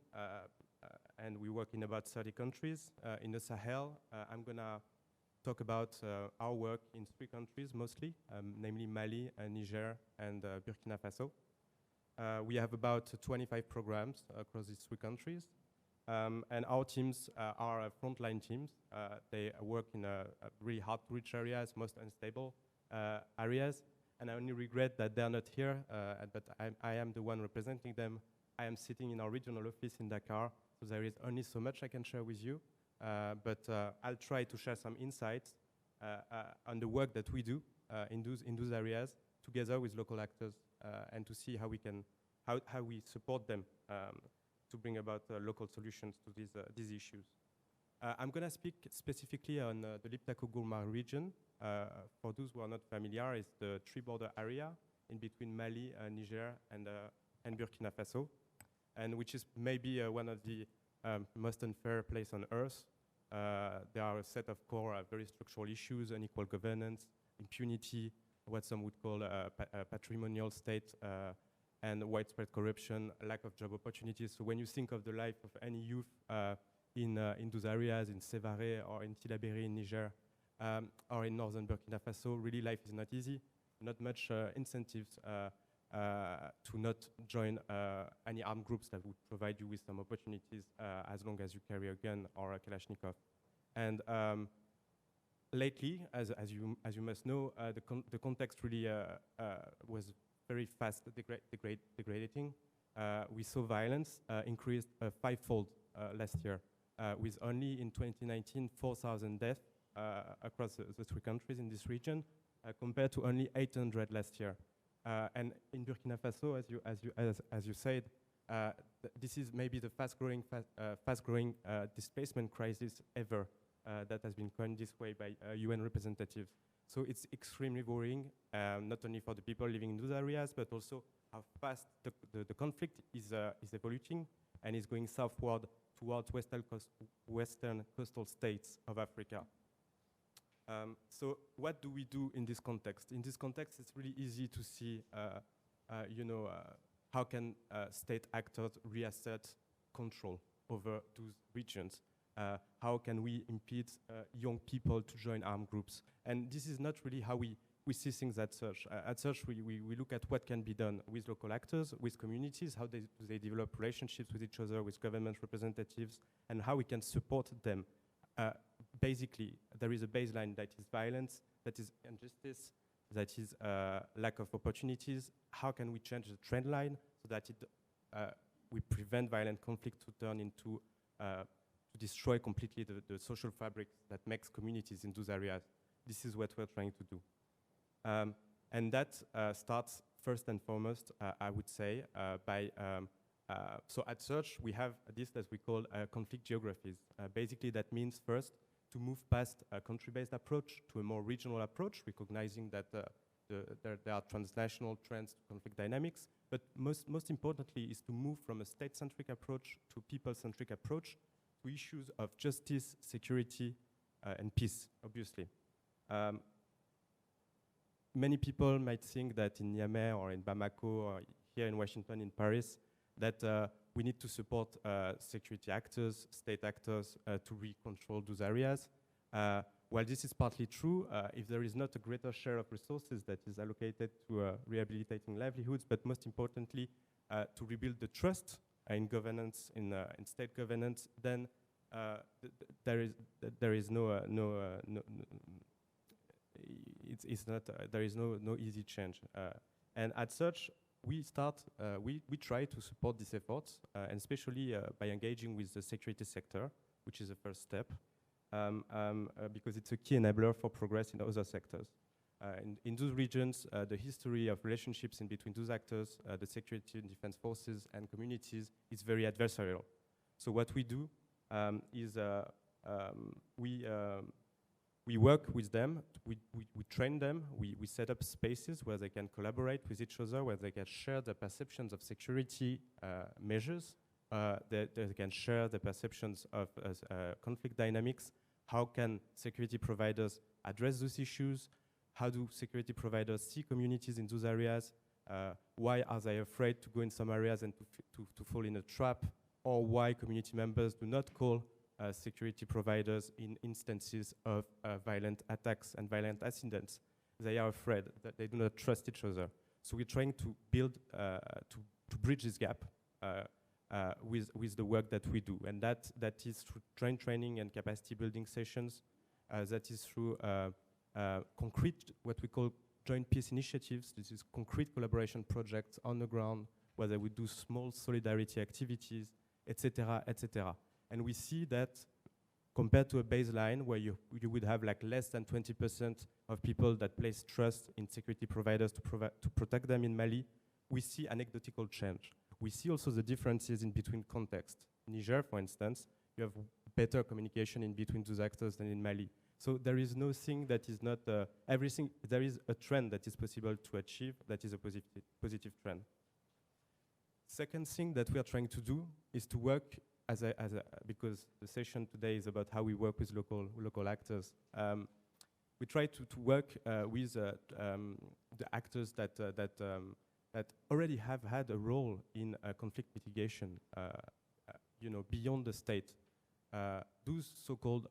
and we work in about 30 countries. In the Sahel, I'm gonna talk about our work in 3 countries mostly, namely Mali, Niger, and Burkina Faso. We have about 25 programs across these 3 countries. And our teams are frontline teams. They work in really hard-to-reach areas, most unstable areas. And I only regret that they're not here, but I am the one representing them. I am sitting in our regional office in Dakar, so there is only so much I can share with you. But I'll try to share some insights on the work that we do in those areas together with local actors and to see how we can how we support them to bring about local solutions to these issues. I'm going to speak specifically on the Liptako-Gourma region. For those who are not familiar, it's the border area in between Mali, Niger, and Burkina Faso, and which is maybe one of the most unfair place on earth. There are a set of core very structural issues: unequal governance, impunity, what some would call a patrimonial state, and widespread corruption, lack of job opportunities. So when you think of the life of any youth in those areas, in Sévaré or in Tillabéri in Niger, or in northern Burkina Faso, really life is not easy. Not much incentives to not join any armed groups that would provide you with some opportunities as long as you carry a gun or a Kalashnikov. And lately, as you must know, the context really was very fast degrading. We saw violence increased 5-fold last year, with only in 2019 4,000 deaths across the 3 countries in this region, compared to only 800 last year. And in Burkina Faso, as you said, this is maybe the fast-growing displacement crisis ever that has been coined this way by UN representatives. So it's extremely worrying, not only for the people living in those areas, but also how fast the conflict is evolving and is going southward towards western coastal states of Africa. So what do we do in this context? In this context, it's really easy to see, how can state actors reassert control over those regions? How can we impede young people to join armed groups? And this is not really how we see things at Search. At Search, we look at what can be done with local actors, with communities, how do they develop relationships with each other, with government representatives, and how we can support them. Basically, there is a baseline that is violence, that is injustice, that is lack of opportunities. How can we change the trend line so that we prevent violent conflict to turn into, to destroy completely the social fabric that makes communities in those areas? This is what we're trying to do. And that starts first and foremost, I would say, by, so at Search, we have this that we call conflict geographies. Basically, that means first to move past a country-based approach to a more regional approach, recognizing that there are transnational trends to conflict dynamics, but most importantly is to move from a state-centric approach to people-centric approach to issues of justice, security, and peace, obviously. Many people might think that in Niamey or in Bamako or here in Washington, in Paris, that we need to support security actors, state actors to re-control those areas. While this is partly true, if there is not a greater share of resources that is allocated to rehabilitating livelihoods, but most importantly, to rebuild the trust in governance, in state governance, then there is no easy change. And as such, we try to support these efforts, and especially by engaging with the security sector, which is the first step, because it's a key enabler for progress in other sectors. In those regions, the history of relationships in between those actors, the security and defense forces and communities, is very adversarial. So what we do is we work with them, we train them, we set up spaces where they can collaborate with each other, where they can share their perceptions of security measures, they can share the perceptions of conflict dynamics. How can security providers address those issues? How do security providers see communities in those areas? Why are they afraid to go in some areas and to fall in a trap? Or why community members do not call security providers in instances of violent attacks and violent incidents? They are afraid, that they do not trust each other. So we're trying to build, to bridge this gap with the work that we do. And that is through training and capacity building sessions. That is through concrete, what we call joint peace initiatives. This is concrete collaboration projects on the ground, where they would do small solidarity activities, etc., etc. And we see that compared to a baseline where you would have like less than 20% of people that place trust in security providers to protect them in Mali, we see anecdotal change. We see also the differences in between contexts. Niger, for instance, you have better communication in between those actors than in Mali. So there is no thing that is not everything. There is a trend that is possible to achieve that is a positive trend. Second thing that we are trying to do is to work because the session today is about how we work with local actors. We try to work with the actors that already have had a role in conflict mitigation, beyond the state. Those so-called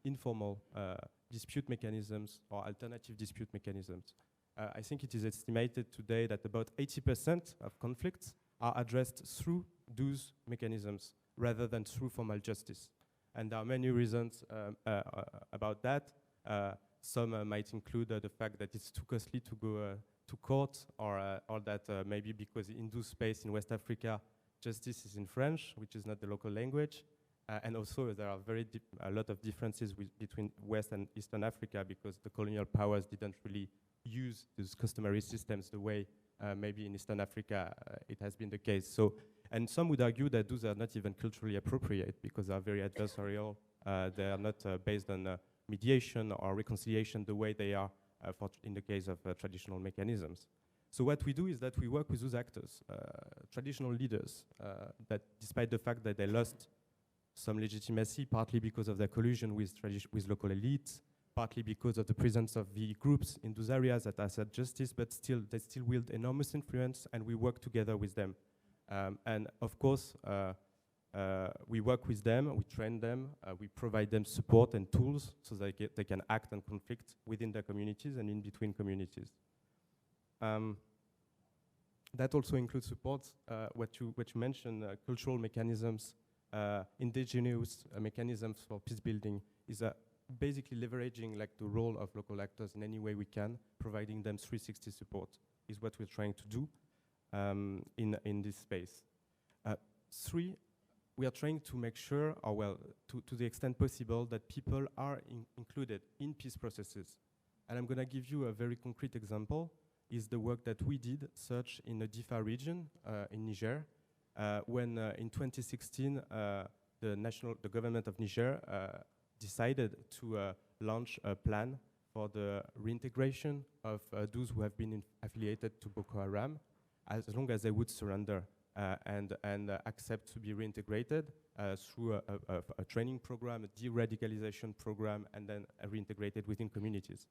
informal dispute mechanisms or alternative dispute mechanisms. I think it is estimated today that about 80% of conflicts are addressed through those mechanisms rather than through formal justice. And there are many reasons about that. Some might include the fact that it's too costly to go to court, or that maybe because in those space in West Africa, justice is in French, which is not the local language. And also there are a lot of differences between West and Eastern Africa, because the colonial powers didn't really use those customary systems the way maybe in Eastern Africa it has been the case. So, and some would argue that those are not even culturally appropriate because they are very adversarial. They are not based on mediation or reconciliation the way they are in the case of traditional mechanisms. So what we do is that we work with those actors, traditional leaders, that despite the fact that they lost some legitimacy, partly because of their collusion with local elites, partly because of the presence of the groups in those areas that are said justice, but still, they still wield enormous influence, and we work together with them. And of course, we work with them, we train them, we provide them support and tools so they can act on conflict within their communities and in between communities. That also includes support, what you mentioned, cultural mechanisms, indigenous mechanisms for peace building is basically leveraging like the role of local actors in any way we can, providing them 360 support is what we're trying to do in this space. Three, we are trying to make sure, or well, to the extent possible, that people are included in peace processes. And I'm gonna give you a very concrete example, is the work that we did, search in the Difa region in Niger, when in 2016, the government of Niger decided to launch a plan for the reintegration of those who have been affiliated to Boko Haram, as long as they would surrender and accept to be reintegrated through a training program, a de-radicalization program, and then reintegrated within communities.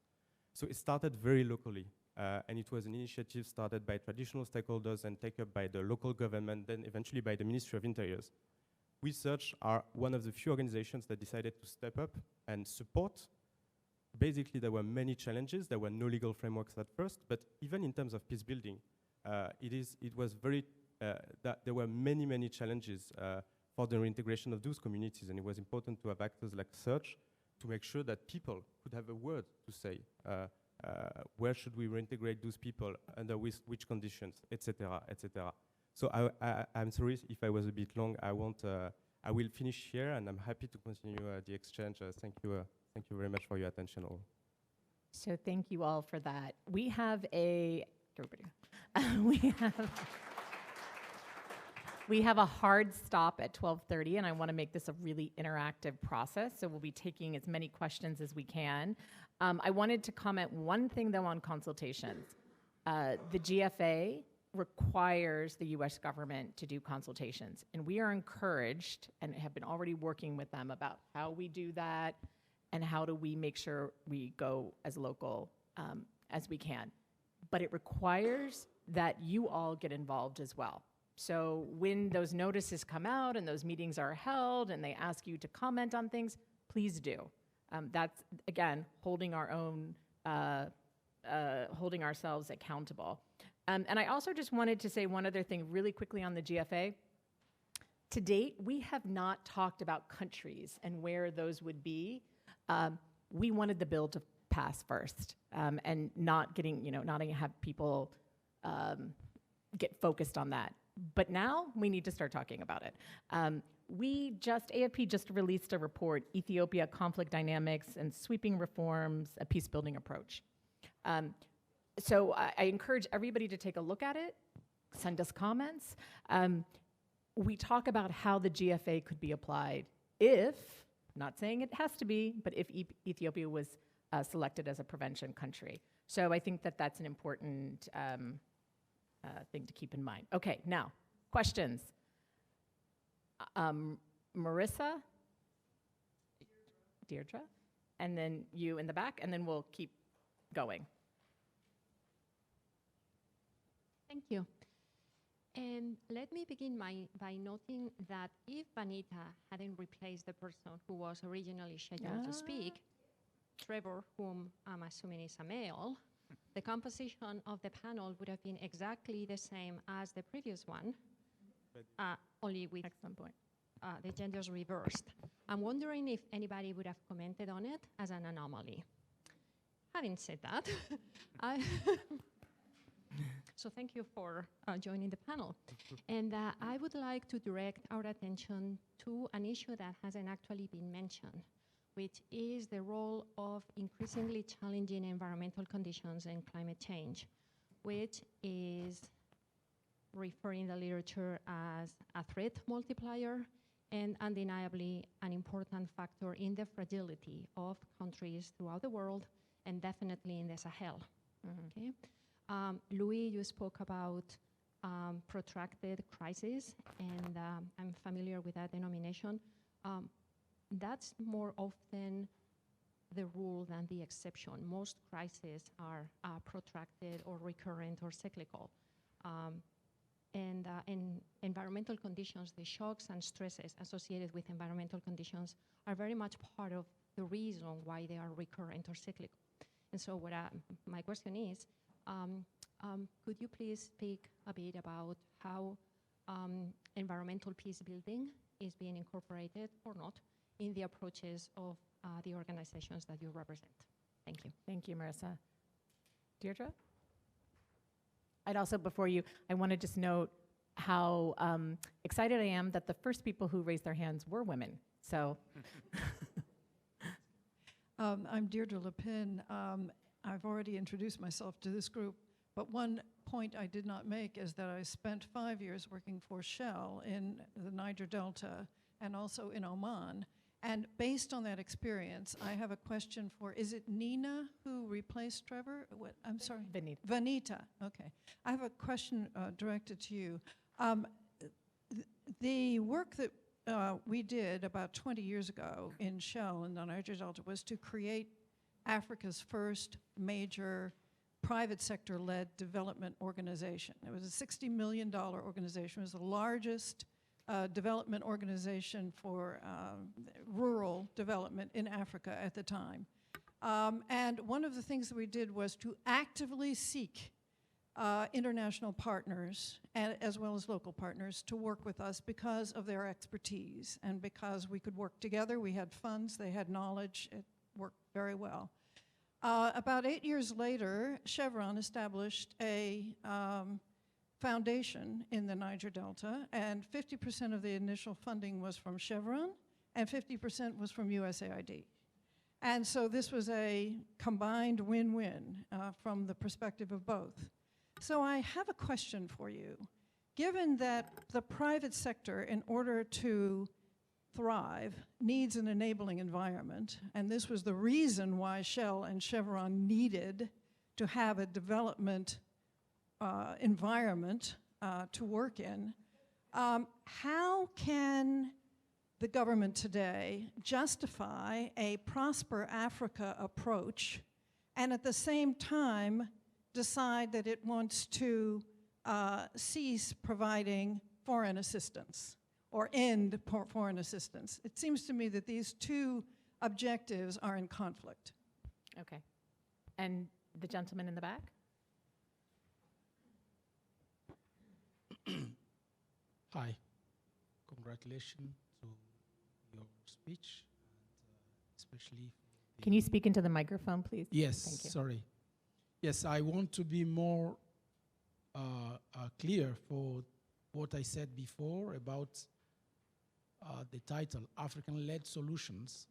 So it started very locally, and it was an initiative started by traditional stakeholders and taken up by the local government, then eventually by the Ministry of Interiors. We Search are one of the few organizations that decided to step up and support. Basically, there were many challenges. There were no legal frameworks at first, but even in terms of peace building, it was very, there were many challenges for the reintegration of those communities, and it was important to have actors like Search to make sure that people could have a word to say, where should we reintegrate those people, under which conditions, etc., etc. So I'm sorry if I was a bit long. I will finish here, and I'm happy to continue the exchange. Thank you very much for your attention all. So thank you all for that. We have we have a hard stop at 12:30, and I want to make this a really interactive process, so we'll be taking as many questions as we can. I wanted to comment one thing, though, on consultations. The GFA requires the U.S. government to do consultations, and we are encouraged and have been already working with them about how we do that and how do we make sure we go as local as we can. But it requires that you all get involved as well. So when those notices come out and those meetings are held and they ask you to comment on things, please do. That's, again, holding our own, holding ourselves accountable. And I also just wanted to say one other thing really quickly on the GFA. To date, we have not talked about countries and where those would be. We wanted the bill to pass first, and not have people get focused on that. But now we need to start talking about it. AFP just released a report, Ethiopia Conflict Dynamics and Sweeping Reforms, a Peace-Building Approach. So I encourage everybody to take a look at it, send us comments. We talk about how the GFA could be applied if, not saying it has to be, but if Ethiopia was selected as a prevention country. So I think that that's an important thing to keep in mind. Okay, now, questions. Marissa, Deirdre, and then you in the back, and then we'll keep going. Thank you. And let me begin by noting that if Vanita hadn't replaced the person who was originally scheduled to speak, Trevor, whom I'm assuming is a male, the composition of the panel would have been exactly the same as the previous one, only with the genders reversed. I'm wondering if anybody would have commented on it as an anomaly. Having said that, so thank you for joining the panel. And I would like to direct our attention to an issue that hasn't actually been mentioned, which is the role of increasingly challenging environmental conditions and climate change, which is referred in the literature as a threat multiplier and undeniably an important factor in the fragility of countries throughout the world and definitely in the Sahel. Okay? Louis, you spoke about protracted crisis, and I'm familiar with that denomination. That's more often the rule than the exception. Most crises are protracted or recurrent or cyclical. And environmental conditions, the shocks and stresses associated with environmental conditions are very much part of the reason why they are recurrent or cyclical. And so my question is, could you please speak a bit about how environmental peace building is being incorporated or not in the approaches of the organizations that you represent? Thank you. Thank you, Marissa. Deirdre? I'd also, before you, I want to just note how excited I am that the first people who raised their hands were women. So. I'm Deirdre Lepin. I've already introduced myself to this group, but one point I did not make is that I spent 5 years working for Shell in the Niger Delta and also in Oman. And based on that experience, I have a question for, is it Nina who replaced Trevor? What, I'm sorry? Vanita. Vanita, okay. I have a question directed to you. The work that we did about 20 years ago in Shell in the Niger Delta was to create Africa's first major private sector-led development organization. It was a $60 million organization. It was the largest development organization for rural development in Africa at the time. And one of the things that we did was to actively seek international partners, as well as local partners, to work with us because of their expertise and because we could work together. We had funds, they had knowledge, it worked very well. About 8 years later, Chevron established a foundation in the Niger Delta, and 50% of the initial funding was from Chevron, and 50% was from USAID. And so this was a combined win-win from the perspective of both. So I have a question for you. Given that the private sector, in order to thrive, needs an enabling environment, and this was the reason why Shell and Chevron needed to have a development environment to work in, how can the government today justify a Prosper Africa approach and at the same time decide that it wants to cease providing foreign assistance or end foreign assistance? It seems to me that these two objectives are in conflict. Okay. And the gentleman in the back? Hi. Congratulations to your speech, and especially. Can you speak into the microphone, please? Yes, Thank you. sorry. Yes, I want to be more clear for what I said before about the title, African-Led Solutions,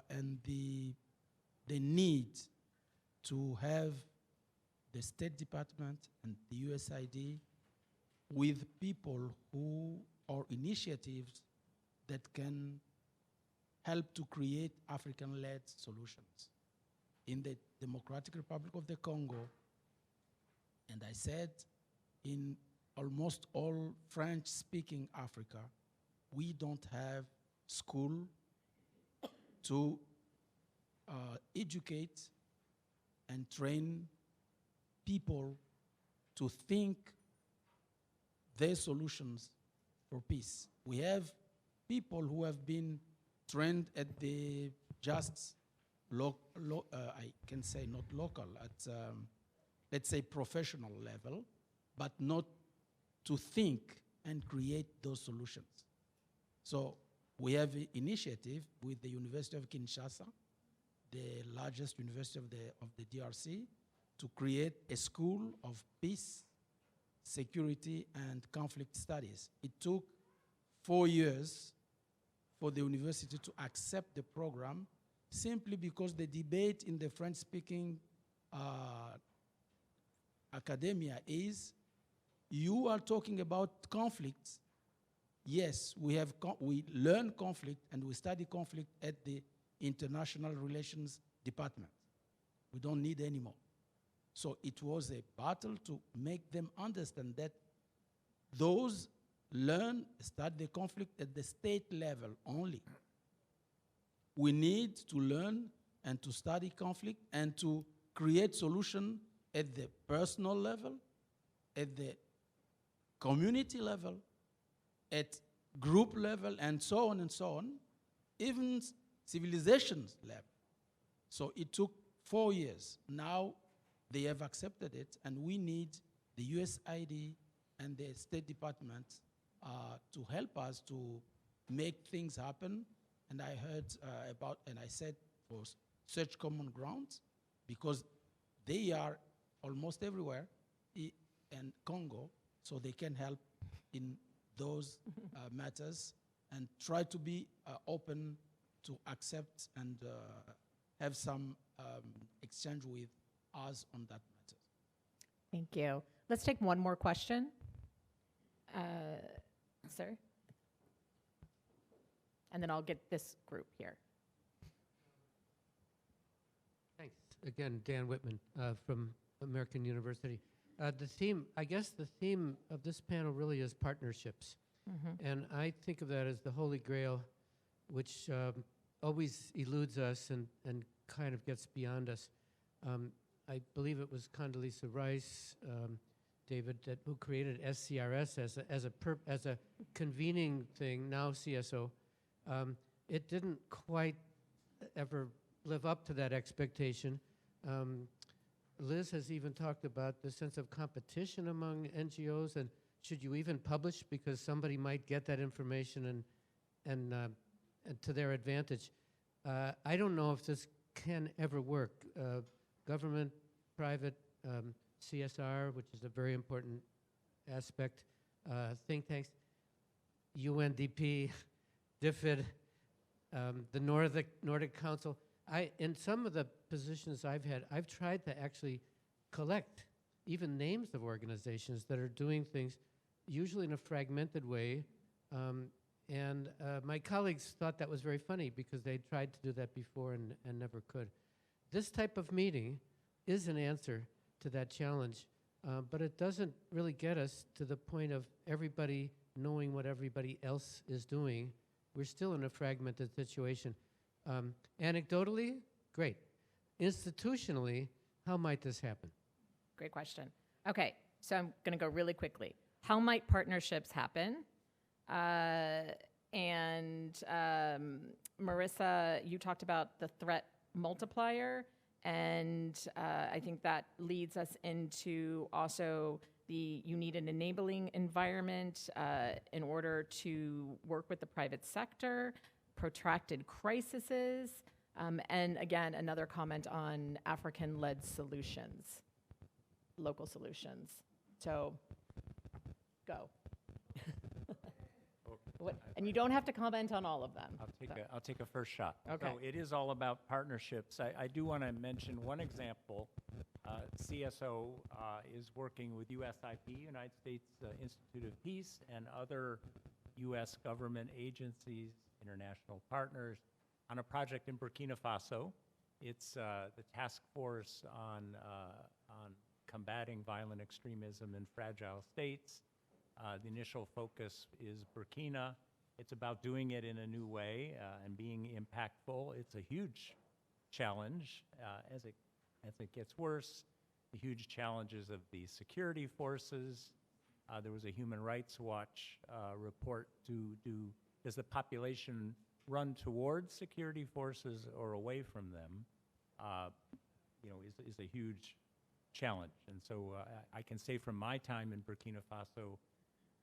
and the need to have the State Department and the USAID with people who are initiatives that can help to create African-led solutions. In the Democratic Republic of the Congo, and I said in almost all French-speaking Africa, we don't have school to educate and train people to think their solutions for peace. We have people who have been trained at the just, I can say not local, at let's say professional level, but not to think and create those solutions. So we have an initiative with the University of Kinshasa, the largest university of the DRC, to create a school of peace, security, and conflict studies. It took 4 years for the university to accept the program simply because the debate in the French-speaking academia is, you are talking about conflicts. Yes, we learn conflict and we study conflict at the International Relations Department. We don't need any more. So it was a battle to make them understand that those study the conflict at the state level only. we need to learn and to study conflict and to create solution at the personal level, at the community level, at group level, and so on, even civilizations level. So it took 4 years. Now they have accepted it, and we need the USAID and the State Department to help us to make things happen. And I heard and I said for such common grounds, because they are almost everywhere in Congo, so they can help in those matters and try to be open to accept and have some exchange with us on that matter. Thank you. Let's take one more question. Sir? And then I'll get this group here. Thanks. Again, Dan Whitman from American University. The theme of this panel really is partnerships. And I think of that as the holy grail, which always eludes us and kind of gets beyond us. I believe it was Condoleezza Rice, David, who created SCRS as a convening thing, now CSO. It didn't quite ever live up to that expectation. Liz has even talked about the sense of competition among NGOs, and should you even publish because somebody might get that information and to their advantage. I don't know if this can ever work. Government, private, CSR, which is a very important aspect, think tanks, UNDP, DFID, the Nordic Council. In some of the positions I've had, I've tried to actually collect even names of organizations that are doing things, usually in a fragmented way. And my colleagues thought that was very funny because they tried to do that before and never could. This type of meeting is an answer to that challenge, but it doesn't really get us to the point of everybody knowing what everybody else is doing. We're still in a fragmented situation. Anecdotally, great. Institutionally, how might this happen? Great question. Okay, so I'm going to go really quickly. How might partnerships happen? Marissa, you talked about the threat multiplier, and I think that leads us into also you need an enabling environment in order to work with the private sector, protracted crises, and again, another comment on African-led solutions, local solutions. So, go. And you don't have to comment on all of them. I'll take a first shot. Okay. So it is all about partnerships. I do want to mention one example. CSO is working with USIP, United States Institute of Peace, and other U.S. government agencies, international partners, on a project in Burkina Faso. It's the task force on combating violent extremism in fragile states. The initial focus is Burkina. It's about doing it in a new way and being impactful. It's a huge challenge as it gets worse. The huge challenges of the security forces. There was a Human Rights Watch report does the population run towards security forces or away from them? Is a huge challenge. And so I can say from my time in Burkina Faso,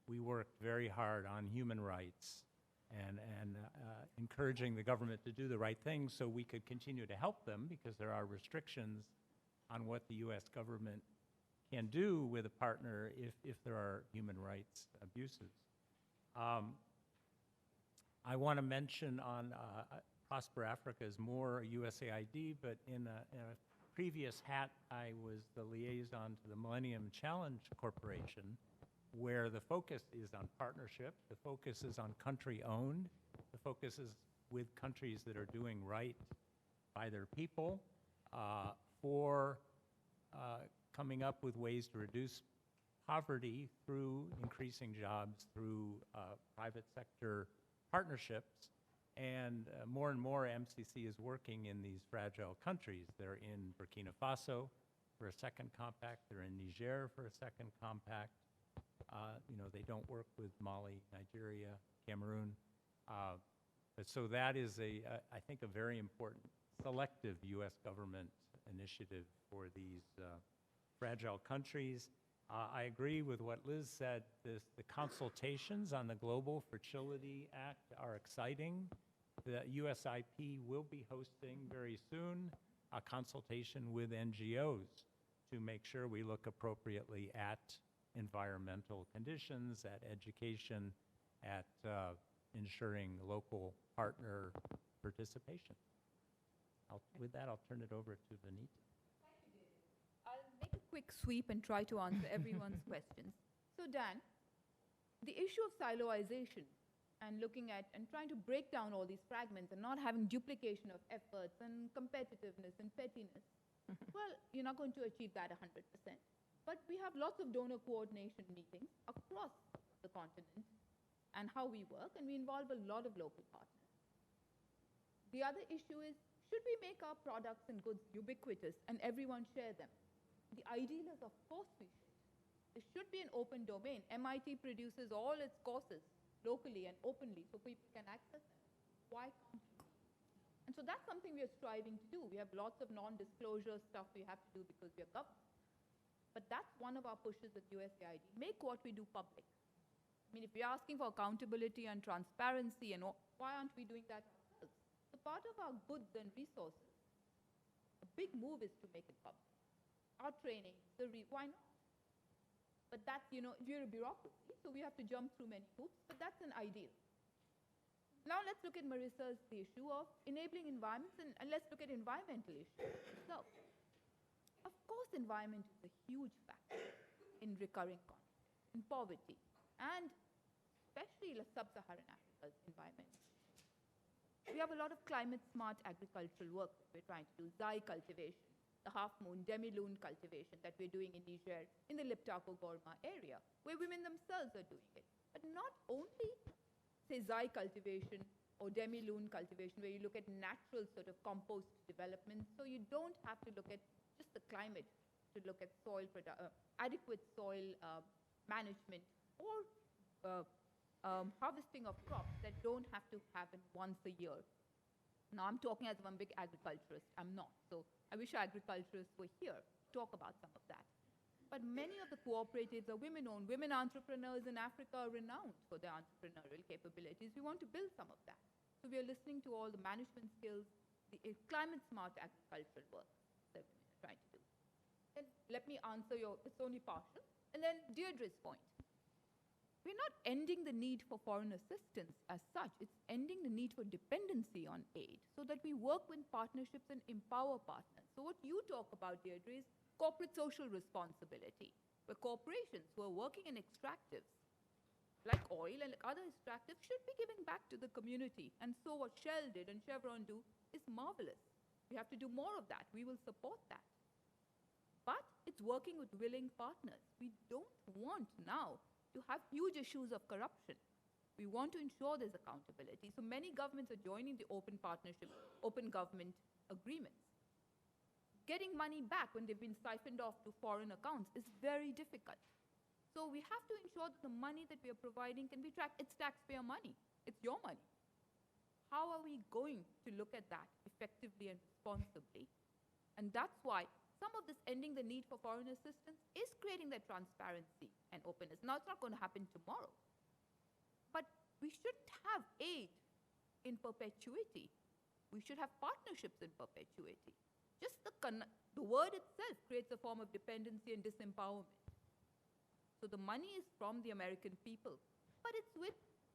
we worked very hard on human rights and encouraging the government to do the right thing so we could continue to help them, because there are restrictions on what the U.S. government can do with a partner if there are human rights abuses. I want to mention on Prosper Africa is more USAID, but in a previous hat, I was the liaison to the Millennium Challenge Corporation, where the focus is on partnership, the focus is on country-owned, the focus is with countries that are doing right by their people for coming up with ways to reduce poverty through increasing jobs, through private sector partnerships, And more MCC is working in these fragile countries. They're in Burkina Faso for a second compact. They're in Niger for a second compact. They don't work with Mali, Nigeria, Cameroon. So that is, I think, a very important selective U.S. government initiative for these fragile countries. I agree with what Liz said. The consultations on the Global Fragility Act are exciting. The USIP will be hosting very soon a consultation with NGOs to make sure we look appropriately at environmental conditions, at education, at ensuring local partner participation. With that, I'll turn it over to Vanita. I'll make a quick sweep and try to answer everyone's questions. So Dan, the issue of siloization and looking at and trying to break down all these fragments and not having duplication of efforts and competitiveness and pettiness, well, you're not going to achieve that 100%. But we have lots of donor coordination meetings across the continent and how we work, and we involve a lot of local partners. The other issue is, should we make our products and goods ubiquitous and everyone share them? The ideal is, of course, we should. There should be an open domain. MIT produces all its courses locally and openly so people can access them. Why can't we? And so that's something we are striving to do. We have lots of non-disclosure stuff we have to do because we are government. But that's one of our pushes at USAID. Make what we do public. I mean, if we're asking for accountability and transparency, and why aren't we doing that ourselves? So part of our goods and resources, a big move is to make it public. Our training, why not? But that's, we're a bureaucracy, so we have to jump through many hoops, but that's an ideal. Now let's look at Marissa's, the issue of enabling environments, and let's look at environmental issues. So, of course, environment is a huge factor in recurring conflict, in poverty, and especially sub-Saharan Africa's environment. We have a lot of climate-smart agricultural work that we're trying to do, Zai cultivation, the half-moon, demi-lune cultivation that we're doing in Niger, in the Liptako-Gorma area, where women themselves are doing it. But not only, say, Zai cultivation or demi-lune cultivation, where you look at natural sort of compost development, so you don't have to look at just the climate to look at soil adequate soil management or harvesting of crops that don't have to happen once a year. Now, I'm talking as one big agriculturist. I'm not. So I wish agriculturists were here to talk about some of that. But many of the cooperatives are women-owned. Women entrepreneurs in Africa are renowned for their entrepreneurial capabilities. We want to build some of that. So we are listening to all the management skills, the climate-smart agricultural work that women are trying to do. And let me answer it's only partial. And then Deirdre's point. We're not ending the need for foreign assistance as such. It's ending the need for dependency on aid so that we work with partnerships and empower partners. So what you talk about, Deirdre, is corporate social responsibility, where corporations who are working in extractives, like oil and like other extractives, should be giving back to the community. And so what Shell did and Chevron do is marvelous. We have to do more of that. We will support that. But it's working with willing partners. We don't want now to have huge issues of corruption. We want to ensure there's accountability. So many governments are joining the open partnership, open government agreements. Getting money back when they've been siphoned off to foreign accounts is very difficult. So we have to ensure that the money that we are providing can be tracked. It's taxpayer money. It's your money. How are we going to look at that effectively and responsibly? And that's why some of this ending the need for foreign assistance is creating that transparency and openness. Now, it's not going to happen tomorrow. But we shouldn't have aid in perpetuity. We should have partnerships in perpetuity. Just the word itself creates a form of dependency and disempowerment. So the money is from the American people, but it's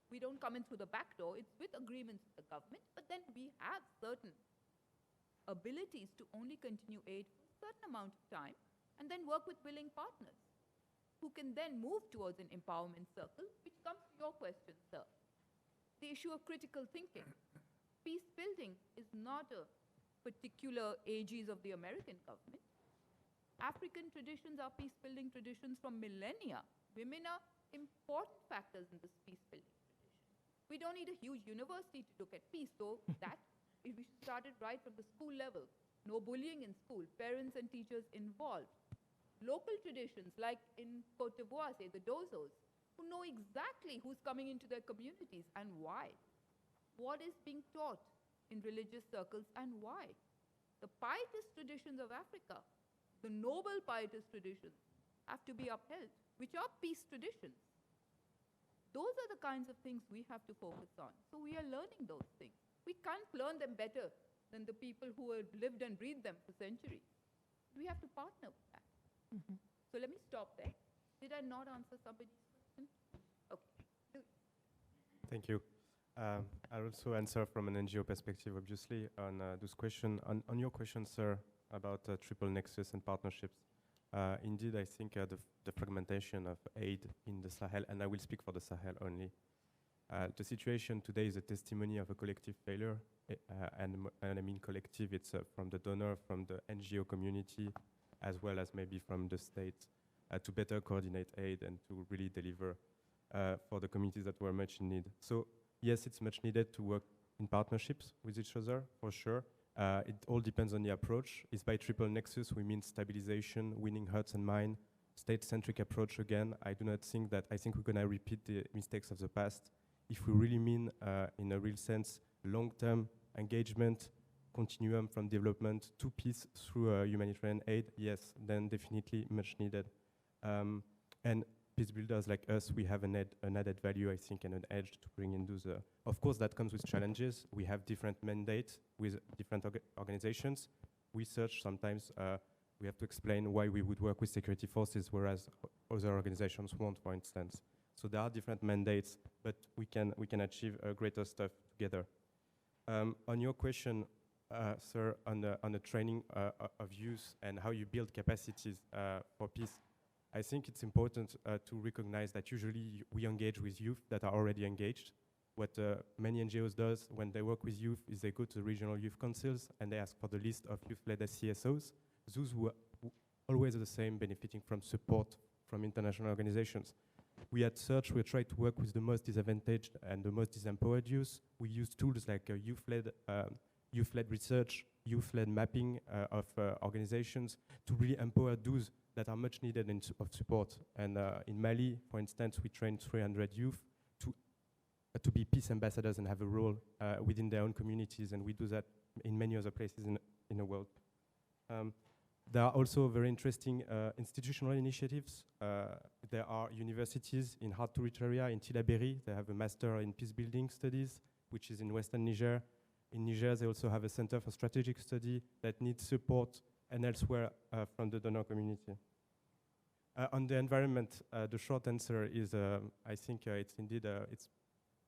we don't come in through the back door, it's with agreements with the government, but then we have certain abilities to only continue aid for a certain amount of time and then work with willing partners who can then move towards an empowerment circle, which comes to your question, sir. The issue of critical thinking. Peace building is not a particular aegis of the American government. African traditions are peace-building traditions from millennia. Women are important factors in this peace-building tradition. We don't need a huge university to look at peace, so that we should start it right from the school level. No bullying in school, parents and teachers involved. Local traditions, like in Cote d'Ivoire, say the Dozos, who know exactly who's coming into their communities and why. What is being taught in religious circles and why. The pietist traditions of Africa, the noble pietist traditions, have to be upheld, which are peace traditions. Those are the kinds of things we have to focus on. So we are learning those things. We can't learn them better than the people who have lived and breathed them for centuries. We have to partner with that. So let me stop there. Did I not answer somebody's question? Okay. Thank you. I'll also answer from an NGO perspective, obviously, on this question. On your question, sir, about triple nexus and partnerships. Indeed, I think the fragmentation of aid in the Sahel, and I will speak for the Sahel only. The situation today is a testimony of a collective failure, and I mean collective, it's from the donor, from the NGO community, as well as maybe from the state, to better coordinate aid and to really deliver for the communities that were much in need. So yes, it's much needed to work in partnerships with each other, for sure. It all depends on the approach. It's by triple nexus, we mean stabilization, winning hearts and minds, state-centric approach again. I do not think that, I think we're gonna repeat the mistakes of the past. If we really mean, in a real sense, long-term engagement, continuum from development to peace through humanitarian aid, yes, then definitely much needed. And peace builders like us, we have an added value, I think, and an edge to bring in those. Of course, that comes with challenges. We have different mandates with different organizations. Research, sometimes we have to explain why we would work with security forces, whereas other organizations won't, for instance. So there are different mandates, but we can achieve greater stuff together. On your question, sir, on the training of youth and how you build capacities for peace, I think it's important to recognize that usually we engage with youth that are already engaged. What many NGOs does when they work with youth is they go to the regional youth councils and they ask for the list of youth-led CSOs, those who are always the same, benefiting from support from international organizations. We at Search, we try to work with the most disadvantaged and the most disempowered youth. We use tools like youth-led research, youth-led mapping of organizations to really empower those that are much needed of support. And in Mali, for instance, we trained 300 youth to be peace ambassadors and have a role within their own communities, and we do that in many other places in the world. There are also very interesting institutional initiatives. There are universities in hard-to-reach area, in Tillabéri. They have a master in peace building studies, which is in Western Niger. In Niger, they also have a center for strategic study that needs support, and elsewhere from the donor community. On the environment, the short answer is, I think it's indeed, it's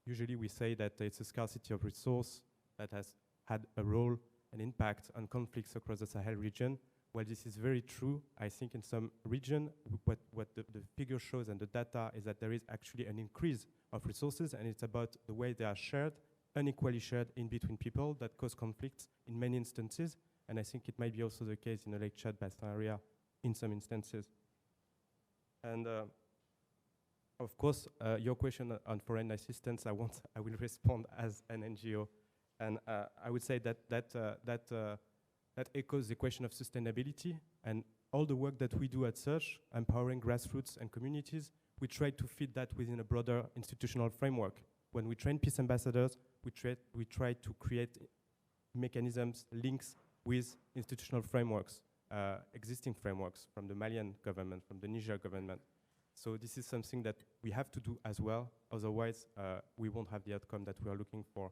usually we say that it's a scarcity of resource that has had a role, an impact on conflicts across the Sahel region. Well, this is very true. I think in some region, what the figure shows and the data is that there is actually an increase of resources, and it's about the way they are shared, unequally shared in between people that cause conflicts in many instances. And I think it might be also the case in the Lake Chad Basin area in some instances. And of course, your question on foreign assistance, I will respond as an NGO. And I would say that echoes the question of sustainability, and all the work that we do at Search, empowering grassroots and communities, we try to fit that within a broader institutional framework. When we train peace ambassadors, we try to create mechanisms, links with institutional frameworks, existing frameworks from the Malian government, from the Niger government. So this is something that we have to do as well, otherwise we won't have the outcome that we are looking for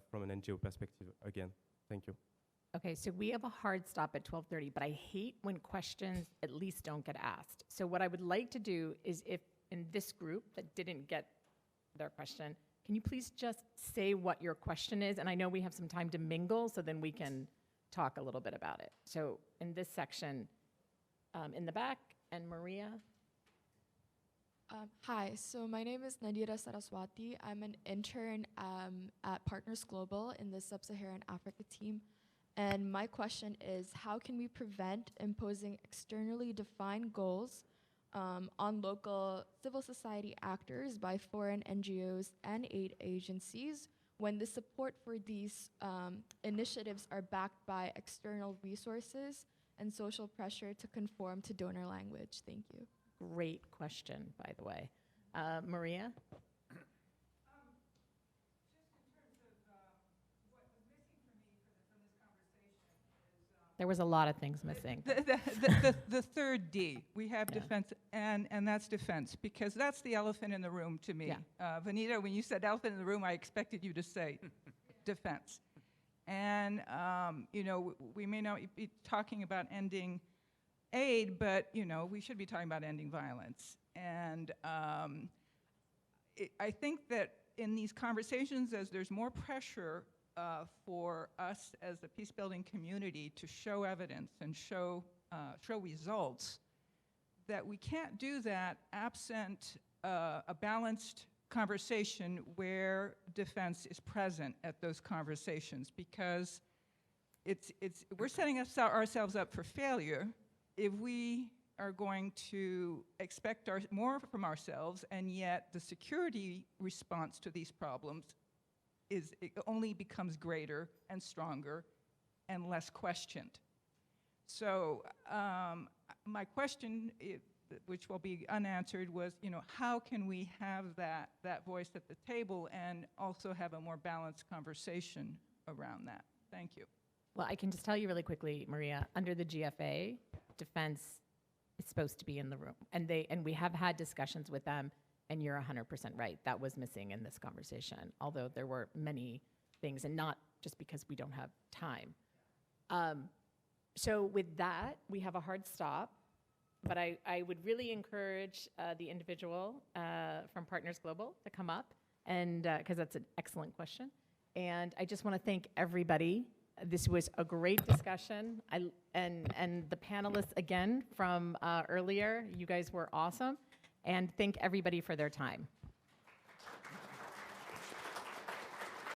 from an NGO perspective again. Thank you. Okay, so we have a hard stop at 12:30, but I hate when questions at least don't get asked. So what I would like to do is, if in this group that didn't get their question, can you please just say what your question is? And I know we have some time to mingle, so then we can talk a little bit about it. So in this section, in the back, and Maria. Hi, so my name is Nadira Saraswati. I'm an intern at Partners Global in the Sub-Saharan Africa team. And my question is, how can we prevent imposing externally defined goals on local civil society actors by foreign NGOs and aid agencies when the support for these initiatives are backed by external resources and social pressure to conform to donor language? Thank you. Great question, by the way. Maria? There was a lot of things missing. The third D, we have defense, and that's defense, because that's the elephant in the room to me. Yeah. Vanita, when you said elephant in the room, I expected you to say defense. And, you know, we may not be talking about ending aid, but, you know, we should be talking about ending violence. And I think that in these conversations, as there's more pressure for us as a peace-building community to show evidence and show results, that we can't do that absent a balanced conversation where defense is present at those conversations, because we're setting ourselves up for failure if we are going to expect more from ourselves, and yet the security response to these problems it only becomes greater and stronger and less questioned. So my question, which will be unanswered, was, you know, how can we have that voice at the table and also have a more balanced conversation around that? Thank you. Well, I can just tell you really quickly, Maria, under the GFA, defense is supposed to be in the room. And we have had discussions with them, and you're 100% right. That was missing in this conversation, although there were many things, and not just because we don't have time. So with that, we have a hard stop, but I would really encourage the individual from Partners Global to come up, and because that's an excellent question. And I just want to thank everybody. This was a great discussion. And the panelists, again, from earlier, you guys were awesome. And thank everybody for their time.